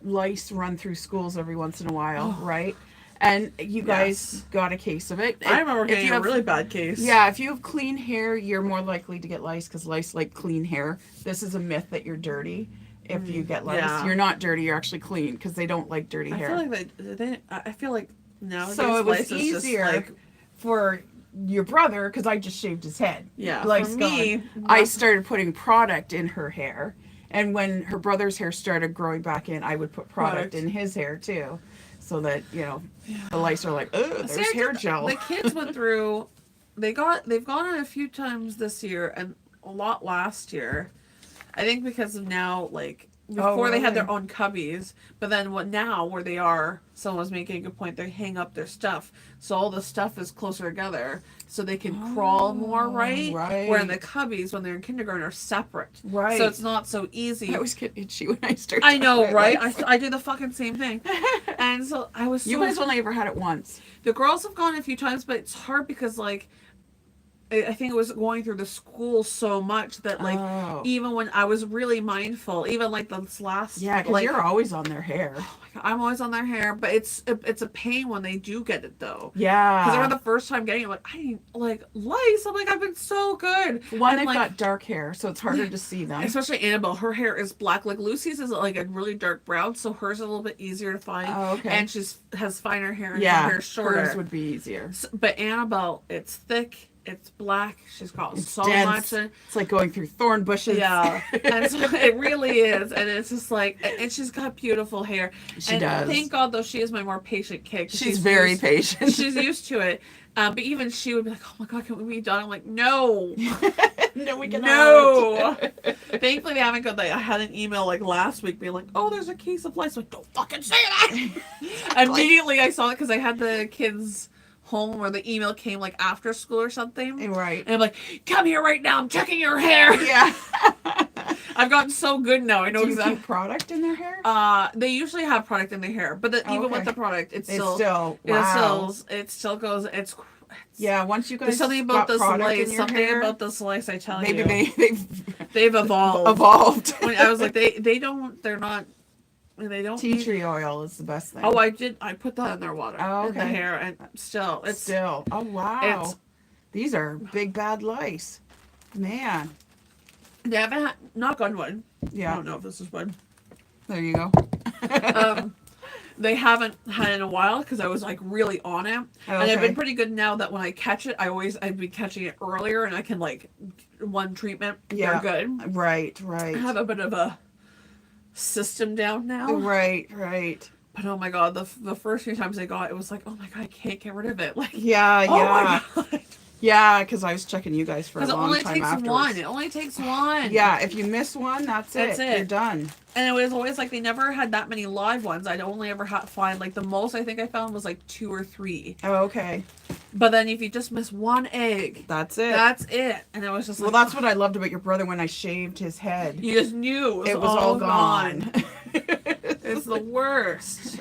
Speaker 1: lice run through schools every once in a while, right? And you guys
Speaker 2: Yes.
Speaker 1: got a case of it.
Speaker 2: I remember
Speaker 1: If
Speaker 2: getting
Speaker 1: you
Speaker 2: a
Speaker 1: have-
Speaker 2: really bad case.
Speaker 1: Yeah, if you have clean hair, you're more likely to get lice because lice like clean hair. This is a myth that you're dirty if you get lice.
Speaker 2: Yeah.
Speaker 1: You're not dirty, you're actually clean because they don't like dirty
Speaker 2: I
Speaker 1: hair.
Speaker 2: feel like I feel like nowadays
Speaker 1: So it was
Speaker 2: lice is just,
Speaker 1: easier
Speaker 2: like,
Speaker 1: for your brother because I just shaved his head.
Speaker 2: yeah.
Speaker 1: Lice
Speaker 2: For me,
Speaker 1: gone. I started putting product in her hair, and when her brother's hair started growing back in, I would put product
Speaker 2: Product.
Speaker 1: in his hair too, so that the lice are like, oh,
Speaker 2: See,
Speaker 1: there's
Speaker 2: I
Speaker 1: hair
Speaker 2: did-
Speaker 1: gel.
Speaker 2: The kids went through. They've gone in a few times this year and a lot last year. I think because of now, like before they had their
Speaker 1: really?
Speaker 2: own cubbies, but then where they are, someone was making a good point. They hang up their stuff, so all the stuff is closer together, so they can crawl more, right?
Speaker 1: right.
Speaker 2: Where in the cubbies, when they're in kindergarten, are separate,
Speaker 1: Right.
Speaker 2: So it's not so easy.
Speaker 1: I always get itchy when I start.
Speaker 2: I know,
Speaker 1: talking
Speaker 2: right?
Speaker 1: about lice.
Speaker 2: I do the fucking same thing, and so I was. So
Speaker 1: You guys only ever had it once.
Speaker 2: the girls have gone a few times, but it's hard because like I think it was going through the school so much that like
Speaker 1: Oh.
Speaker 2: even when I was really mindful, even like this last
Speaker 1: Yeah, because
Speaker 2: like
Speaker 1: you're always on their hair.
Speaker 2: I'm always on their hair, but it's a pain when they do get it though.
Speaker 1: Yeah.
Speaker 2: Because I remember the first time getting it, like I didn't like lice. I'm like I've been so good.
Speaker 1: One,
Speaker 2: And,
Speaker 1: they've
Speaker 2: like,
Speaker 1: got dark hair, so it's harder to see them.
Speaker 2: especially Annabelle, her hair is black. Like Lucy's is like a really dark brown, so hers is a little bit easier to find.
Speaker 1: Oh, okay.
Speaker 2: And has finer hair and
Speaker 1: Yeah,
Speaker 2: her hair's shorter.
Speaker 1: hers would be easier.
Speaker 2: But Annabelle, it's thick, it's black. She's got
Speaker 1: It's
Speaker 2: so
Speaker 1: dense.
Speaker 2: much.
Speaker 1: It's like going through thorn bushes.
Speaker 2: Yeah, and so it really is, and it's just like, and she's got beautiful hair.
Speaker 1: She
Speaker 2: and
Speaker 1: does.
Speaker 2: Thank God, though, she is my more patient kid. 'cause
Speaker 1: She's very
Speaker 2: used,
Speaker 1: patient.
Speaker 2: She's used to it. But even she would be like, "Oh my God, can we be done?" I'm like, "No,
Speaker 1: No, we cannot.
Speaker 2: no." Thankfully, they haven't got that. I had an email like last week being like, "Oh, there's a case of lice." Like, don't fucking say that. Immediately, I saw it because I had the kids home where the email came like after school or something.
Speaker 1: Right.
Speaker 2: And I'm like, come here right now. I'm checking your hair.
Speaker 1: Yeah.
Speaker 2: I've gotten so good now. I know
Speaker 1: Do you
Speaker 2: exactly.
Speaker 1: keep product in their hair?
Speaker 2: They usually have product in their hair, but even
Speaker 1: Okay.
Speaker 2: with the product, it's
Speaker 1: It's
Speaker 2: still,
Speaker 1: still wow.
Speaker 2: it still goes. It's
Speaker 1: Yeah, once you guys
Speaker 2: there's something about
Speaker 1: got
Speaker 2: this
Speaker 1: product in
Speaker 2: lice.
Speaker 1: your
Speaker 2: Something
Speaker 1: hair,
Speaker 2: about this lice. I tell
Speaker 1: maybe
Speaker 2: you,
Speaker 1: they've
Speaker 2: they've evolved.
Speaker 1: evolved.
Speaker 2: When I was like, they don't. They're not. They don't.
Speaker 1: Tea tree oil is the best thing.
Speaker 2: Oh, I did. I put that in their water.
Speaker 1: Oh,
Speaker 2: In the
Speaker 1: okay.
Speaker 2: hair, and still, it's
Speaker 1: still. Oh wow.
Speaker 2: it's-
Speaker 1: These are big bad lice. Man.
Speaker 2: they haven't. Knock on wood. I
Speaker 1: Yeah.
Speaker 2: don't know if this is wood.
Speaker 1: There you go.
Speaker 2: They haven't had it in a while because I was like really on it, and I've
Speaker 1: Okay.
Speaker 2: been pretty good now that when I catch it, I've been catching it earlier, and I can like one treatment.
Speaker 1: Yeah.
Speaker 2: They're good.
Speaker 1: Right,
Speaker 2: I
Speaker 1: right.
Speaker 2: have a bit of a system down now,
Speaker 1: Right, right.
Speaker 2: but oh my God, the first few times I got it, was like, oh my God, I can't get rid of it. Like,
Speaker 1: Yeah,
Speaker 2: oh
Speaker 1: yeah.
Speaker 2: my God,
Speaker 1: Yeah, because I was checking you guys for a
Speaker 2: because it
Speaker 1: long
Speaker 2: only
Speaker 1: time
Speaker 2: takes
Speaker 1: afterwards.
Speaker 2: one. It only takes one.
Speaker 1: Yeah, if you miss one, that's
Speaker 2: That's
Speaker 1: it.
Speaker 2: it.
Speaker 1: You're done.
Speaker 2: And it was always like they never had that many live ones. I'd only ever find like the most I think I found was like 2 or 3.
Speaker 1: Oh, okay.
Speaker 2: But then if you just miss one egg,
Speaker 1: That's it.
Speaker 2: that's it. And it was just
Speaker 1: Well,
Speaker 2: like,
Speaker 1: that's what I loved about your brother when I shaved his head.
Speaker 2: you just knew
Speaker 1: It was all gone.
Speaker 2: It's the worst.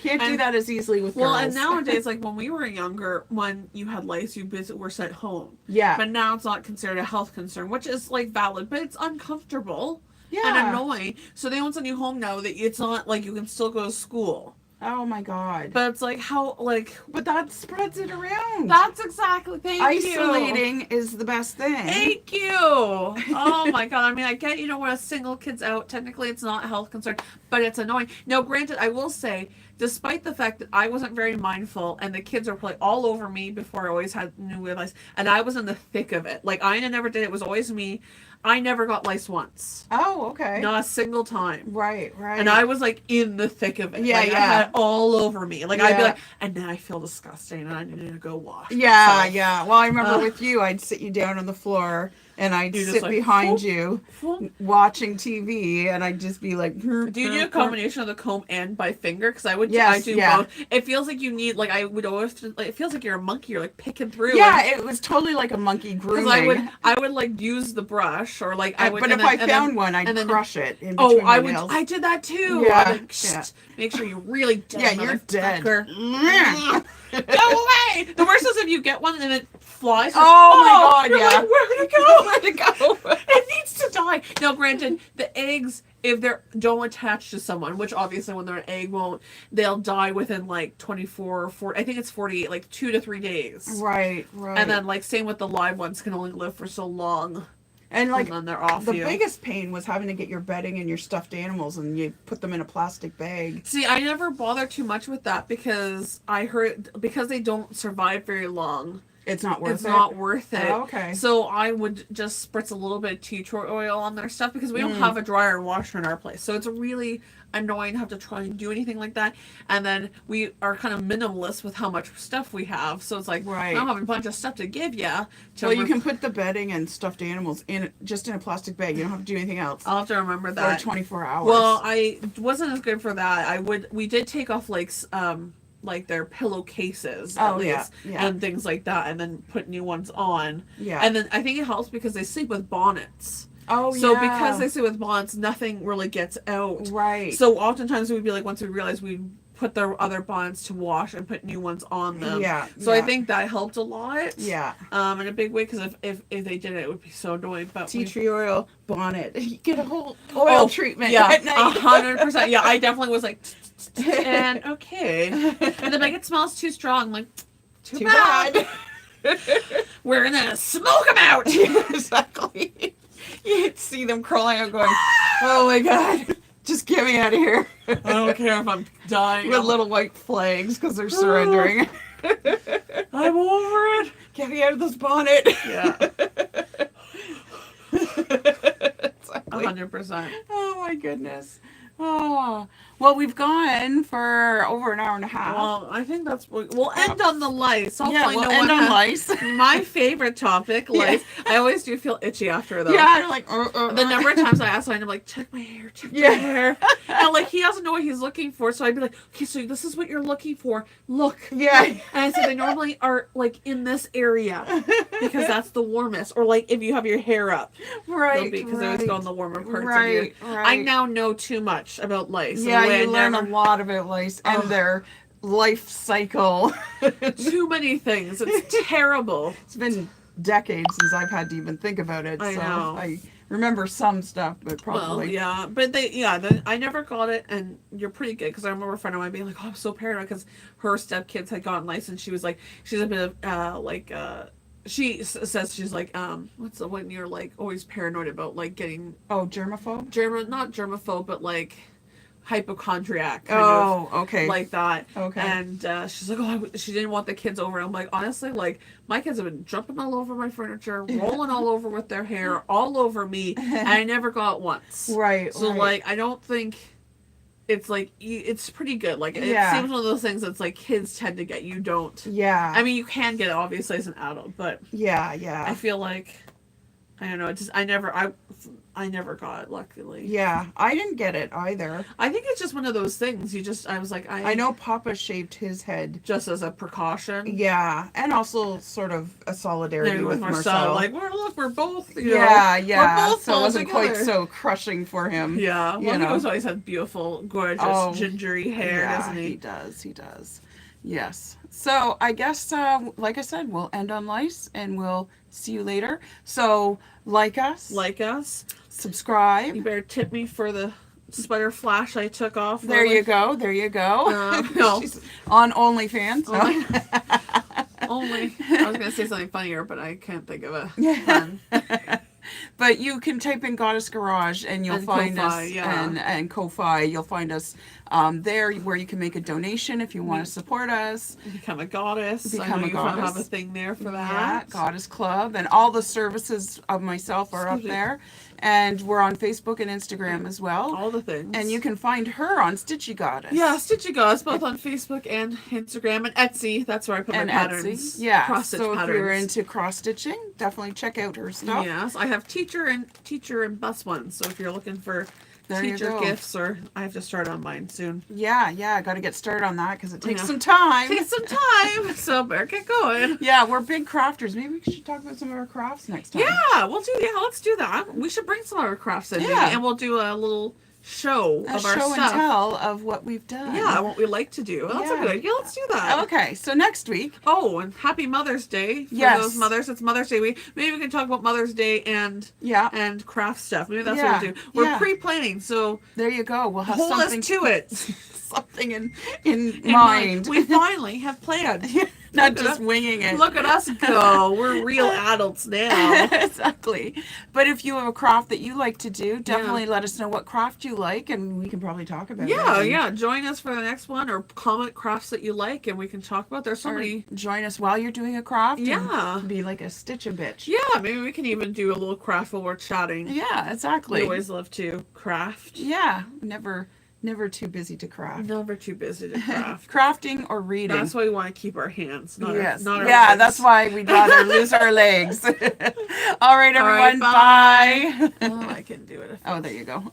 Speaker 1: Can't do
Speaker 2: And-
Speaker 1: that as easily with
Speaker 2: Well,
Speaker 1: girls.
Speaker 2: and nowadays, like when we were younger, when you had lice, you were sent home.
Speaker 1: Yeah.
Speaker 2: But now it's not considered a health concern, which is like valid, but it's uncomfortable and
Speaker 1: Yeah.
Speaker 2: annoying. So they won't send you home now that it's not like you can still go to school.
Speaker 1: Oh my god.
Speaker 2: But it's like how like
Speaker 1: But that spreads it around.
Speaker 2: that's exactly thank you.
Speaker 1: Isolating is the best thing.
Speaker 2: Thank you. Oh my God. I mean, I get, when a single kid's out, technically it's not a health concern, but it's annoying. Now, granted, I will say, despite the fact that I wasn't very mindful and the kids were probably all over me before I always had new lice, and I was in the thick of it. Like, Ina never did. It was always me. I never got lice once.
Speaker 1: Oh, okay.
Speaker 2: Not a single time.
Speaker 1: Right, right.
Speaker 2: And I was like in the thick of it.
Speaker 1: Yeah,
Speaker 2: like, I
Speaker 1: yeah.
Speaker 2: had it all over me. Like I'd be
Speaker 1: Yeah.
Speaker 2: like, and then I feel disgusting and I need to go wash.
Speaker 1: Yeah,
Speaker 2: myself.
Speaker 1: yeah. Well, I remember
Speaker 2: Ugh.
Speaker 1: with you, I'd sit you down on the floor and I'd
Speaker 2: You just
Speaker 1: sit
Speaker 2: like,
Speaker 1: behind
Speaker 2: whoop,
Speaker 1: you
Speaker 2: whoop.
Speaker 1: watching TV, and I'd just be like,
Speaker 2: Do you do a combination of the comb and by finger? Because I would,
Speaker 1: Yes,
Speaker 2: I do
Speaker 1: yeah.
Speaker 2: both. It feels like you need, like, I would always, like, it feels like you're a monkey. You're like picking through.
Speaker 1: Yeah, it was totally like a monkey grooming.
Speaker 2: Because I would like use the brush or like I would.
Speaker 1: but
Speaker 2: and
Speaker 1: if I
Speaker 2: then- and
Speaker 1: found
Speaker 2: then-
Speaker 1: one, I'd
Speaker 2: and then-
Speaker 1: crush it in
Speaker 2: Oh,
Speaker 1: between my
Speaker 2: I would.
Speaker 1: nails.
Speaker 2: I did that too.
Speaker 1: Yeah,
Speaker 2: I'd be like,
Speaker 1: yeah.
Speaker 2: make sure you're really dead.
Speaker 1: Yeah, you're dead.
Speaker 2: motherfucker. Go away. The worst is if you get one and it flies.
Speaker 1: Oh my God,
Speaker 2: you're
Speaker 1: yeah.
Speaker 2: Like, where'd it go?
Speaker 1: Where'd it go?
Speaker 2: It needs to die. Now, granted, the eggs, if they're don't attach to someone, which obviously when they're an egg won't, they'll die within like 24 or 40. I think it's 48, like 2 to 3 days.
Speaker 1: Right, right.
Speaker 2: And then like same with the live ones can only live for so long.
Speaker 1: And like
Speaker 2: And then they're off
Speaker 1: the
Speaker 2: you.
Speaker 1: biggest pain was having to get your bedding and your stuffed animals, and you put them in a plastic bag.
Speaker 2: See, I never bother too much with that because I heard because they don't survive very long.
Speaker 1: It's not worth
Speaker 2: It's
Speaker 1: it.
Speaker 2: not worth it.
Speaker 1: Oh, okay.
Speaker 2: So I would just spritz a little bit of tea tree oil on their stuff because we
Speaker 1: Mm.
Speaker 2: don't have a dryer and washer in our place. So it's really annoying to have to try and do anything like that. And then we are kind of minimalist with how much stuff we have. So it's like,
Speaker 1: Right.
Speaker 2: I don't have a bunch of stuff to give you.
Speaker 1: Well, you can put the bedding and stuffed animals in a plastic bag. You don't have to do anything else
Speaker 2: I'll have to remember
Speaker 1: for
Speaker 2: that.
Speaker 1: 24 hours.
Speaker 2: Well, I wasn't as good for that. We did take off like their pillowcases at
Speaker 1: Oh, yeah,
Speaker 2: least
Speaker 1: yeah.
Speaker 2: and things like that and then put new ones on.
Speaker 1: Yeah.
Speaker 2: And then I think it helps because they sleep with bonnets.
Speaker 1: oh
Speaker 2: So
Speaker 1: yeah.
Speaker 2: because they sleep with bonnets, nothing really gets out.
Speaker 1: right.
Speaker 2: So oftentimes we'd be like, once we realized we'd put their other bonnets to wash and put new ones on them.
Speaker 1: Yeah,
Speaker 2: So I
Speaker 1: yeah.
Speaker 2: think that helped a lot.
Speaker 1: yeah.
Speaker 2: In a big way because if they did it would be so annoying. But
Speaker 1: Tea
Speaker 2: we-
Speaker 1: tree oil bonnet. You get a whole oil treatment
Speaker 2: Yeah,
Speaker 1: at night.
Speaker 2: 100%. Yeah, I definitely was like, and okay. And they're like, it smells too strong. I'm like, too
Speaker 1: Too
Speaker 2: bad.
Speaker 1: bad.
Speaker 2: We're gonna smoke them out.
Speaker 1: Exactly. You'd see them crawling out going, oh my God, just get me out of here.
Speaker 2: I don't care if I'm dying.
Speaker 1: With little white flags because they're surrendering.
Speaker 2: I'm over it.
Speaker 1: Get me out of this bonnet.
Speaker 2: Yeah,
Speaker 1: Exactly.
Speaker 2: 100%.
Speaker 1: Oh my goodness. Oh. Well, we've gone for over an hour and a half.
Speaker 2: Well, I think we'll end on the lice.
Speaker 1: yeah,
Speaker 2: Hopefully
Speaker 1: we'll
Speaker 2: no
Speaker 1: end
Speaker 2: one
Speaker 1: on
Speaker 2: has-
Speaker 1: lice.
Speaker 2: My favorite topic, lice. I always do feel itchy after though.
Speaker 1: Yeah, I'm like,
Speaker 2: The number of times I asked him, I'm like, check my hair, check
Speaker 1: Yeah.
Speaker 2: my hair. And like, he doesn't know what he's looking for. So I'd be like, okay, so this is what you're looking for. Look.
Speaker 1: Yeah.
Speaker 2: And I said, they normally are like in this area because that's the warmest. Or like if you have your hair up,
Speaker 1: Right.
Speaker 2: because they always go in the warmer parts
Speaker 1: Right,
Speaker 2: of you.
Speaker 1: right.
Speaker 2: I now know too much about lice. in a
Speaker 1: Yeah,
Speaker 2: way
Speaker 1: you
Speaker 2: I
Speaker 1: learn
Speaker 2: never-
Speaker 1: a lot about lice and
Speaker 2: Ugh.
Speaker 1: their life cycle.
Speaker 2: Too many things. It's terrible.
Speaker 1: It's been decades since I've had to even think about it.
Speaker 2: I
Speaker 1: so
Speaker 2: know.
Speaker 1: I remember some stuff, but
Speaker 2: Well,
Speaker 1: probably.
Speaker 2: yeah, but I never got it, and you're pretty good because I remember a friend of mine being like, "Oh, I'm so paranoid," because her stepkids had gotten lice, and she was like, she's a bit of she says she's like, what's the one you're like always paranoid about, like getting
Speaker 1: Oh, germaphobe?
Speaker 2: not germaphobe, but like hypochondriac kind of.
Speaker 1: Oh, okay.
Speaker 2: Like that.
Speaker 1: Okay.
Speaker 2: And she's like, oh, she didn't want the kids over. I'm like, honestly, like, my kids have been jumping all over my furniture, rolling all over with their hair, all over me, and I never got once.
Speaker 1: Right.
Speaker 2: So,
Speaker 1: right.
Speaker 2: like, I don't think it's like, it's pretty good. Like, it
Speaker 1: Yeah.
Speaker 2: seems one of those things that's like kids tend to get. You don't.
Speaker 1: Yeah.
Speaker 2: I mean, you can get it, obviously, as an adult, but
Speaker 1: yeah, yeah.
Speaker 2: I feel like, I don't know, I never got it, luckily.
Speaker 1: Yeah, I didn't get it either.
Speaker 2: I think it's just one of those things. I was like,
Speaker 1: I know Papa shaved his head.
Speaker 2: just as a precaution.
Speaker 1: Yeah, and also sort of a solidarity
Speaker 2: Maybe
Speaker 1: with
Speaker 2: with
Speaker 1: Marcel.
Speaker 2: Marcel, like we're both, you
Speaker 1: yeah,
Speaker 2: know,
Speaker 1: yeah.
Speaker 2: we're both
Speaker 1: So it wasn't quite
Speaker 2: together.
Speaker 1: so crushing for him.
Speaker 2: Yeah,
Speaker 1: you
Speaker 2: well, he
Speaker 1: know.
Speaker 2: always had beautiful, gorgeous,
Speaker 1: Oh,
Speaker 2: gingery hair,
Speaker 1: Yeah,
Speaker 2: doesn't
Speaker 1: he
Speaker 2: he?
Speaker 1: does. He does. Yes. So I guess, like I said, we'll end on lice, and we'll see you later. So like us,
Speaker 2: Like us.
Speaker 1: subscribe.
Speaker 2: You better tip me for the spider flash I took off.
Speaker 1: There you go. There you go.
Speaker 2: No.
Speaker 1: She's on OnlyFans.
Speaker 2: Only, only. I was gonna say something funnier, but I can't think of a pun.
Speaker 1: But you can type in Goddess Garage and you'll
Speaker 2: And
Speaker 1: find
Speaker 2: Ko-Fi,
Speaker 1: us,
Speaker 2: yeah.
Speaker 1: and Ko-Fi. You'll find us there where you can make a donation if you want to support us.
Speaker 2: Become a goddess. I
Speaker 1: Become
Speaker 2: know
Speaker 1: a
Speaker 2: you have
Speaker 1: goddess.
Speaker 2: a thing there for
Speaker 1: Yeah,
Speaker 2: that.
Speaker 1: Goddess Club, and all the services of myself are up
Speaker 2: Excuse me.
Speaker 1: there. And we're on Facebook and Instagram as well.
Speaker 2: All the things.
Speaker 1: And you can find her on Stitchy Goddess.
Speaker 2: Yeah, Stitchy Goddess, both on Facebook and Instagram and Etsy. That's where I put
Speaker 1: And
Speaker 2: my patterns.
Speaker 1: Etsy. Yeah.
Speaker 2: Cross stitch
Speaker 1: So if
Speaker 2: patterns.
Speaker 1: you're into cross stitching, definitely check out her stuff.
Speaker 2: Yes, I have teacher and bus ones. So if you're looking for
Speaker 1: There you
Speaker 2: teacher
Speaker 1: go.
Speaker 2: gifts, or I have to start on mine soon.
Speaker 1: Yeah, I got to get started on that because it takes
Speaker 2: Yeah.
Speaker 1: some time.
Speaker 2: Takes some time, so better get going.
Speaker 1: Yeah, we're big crafters. Maybe we should talk about some of our crafts next time.
Speaker 2: Yeah, let's do that. We should bring some of our crafts in, maybe,
Speaker 1: Yeah.
Speaker 2: and we'll do a little show
Speaker 1: A
Speaker 2: of our
Speaker 1: show and
Speaker 2: stuff.
Speaker 1: tell of what we've done.
Speaker 2: Yeah, what we like to do. That's a
Speaker 1: Yeah.
Speaker 2: good idea. Let's do that.
Speaker 1: Okay, so next week,
Speaker 2: Oh, and happy Mother's Day for
Speaker 1: Yes.
Speaker 2: those mothers. It's Mother's Day week. Maybe we can talk about Mother's Day and craft stuff. Maybe that's what we'll do. We're
Speaker 1: Yeah.
Speaker 2: pre-planning, so
Speaker 1: there you go. We'll have
Speaker 2: hold us
Speaker 1: something
Speaker 2: to it.
Speaker 1: something in
Speaker 2: In
Speaker 1: mind.
Speaker 2: We finally have planned.
Speaker 1: Not
Speaker 2: Look at
Speaker 1: just
Speaker 2: us-
Speaker 1: winging it.
Speaker 2: Look at us go. We're real adults now.
Speaker 1: Exactly. But if you have a craft that you like to do, definitely let us know what craft you like, and we can probably talk about it.
Speaker 2: Yeah,
Speaker 1: and-
Speaker 2: yeah. Join us for the next one, or comment crafts that you like, and we can talk about. There's so
Speaker 1: Or
Speaker 2: many.
Speaker 1: join us while you're doing a craft. and
Speaker 2: Yeah.
Speaker 1: be like a stitch a bitch.
Speaker 2: Yeah, maybe we can even do a little craft while we're chatting.
Speaker 1: Yeah,
Speaker 2: We
Speaker 1: exactly.
Speaker 2: always love to craft.
Speaker 1: Yeah, never too busy to craft.
Speaker 2: Never too busy to craft.
Speaker 1: Crafting or reading.
Speaker 2: That's why we want to keep our hands, not
Speaker 1: Yes.
Speaker 2: our, not our
Speaker 1: Yeah,
Speaker 2: legs.
Speaker 1: that's why we'd rather lose our legs. All right,
Speaker 2: All right,
Speaker 1: everyone. Bye.
Speaker 2: Oh, I can do it.
Speaker 1: Oh, there you go.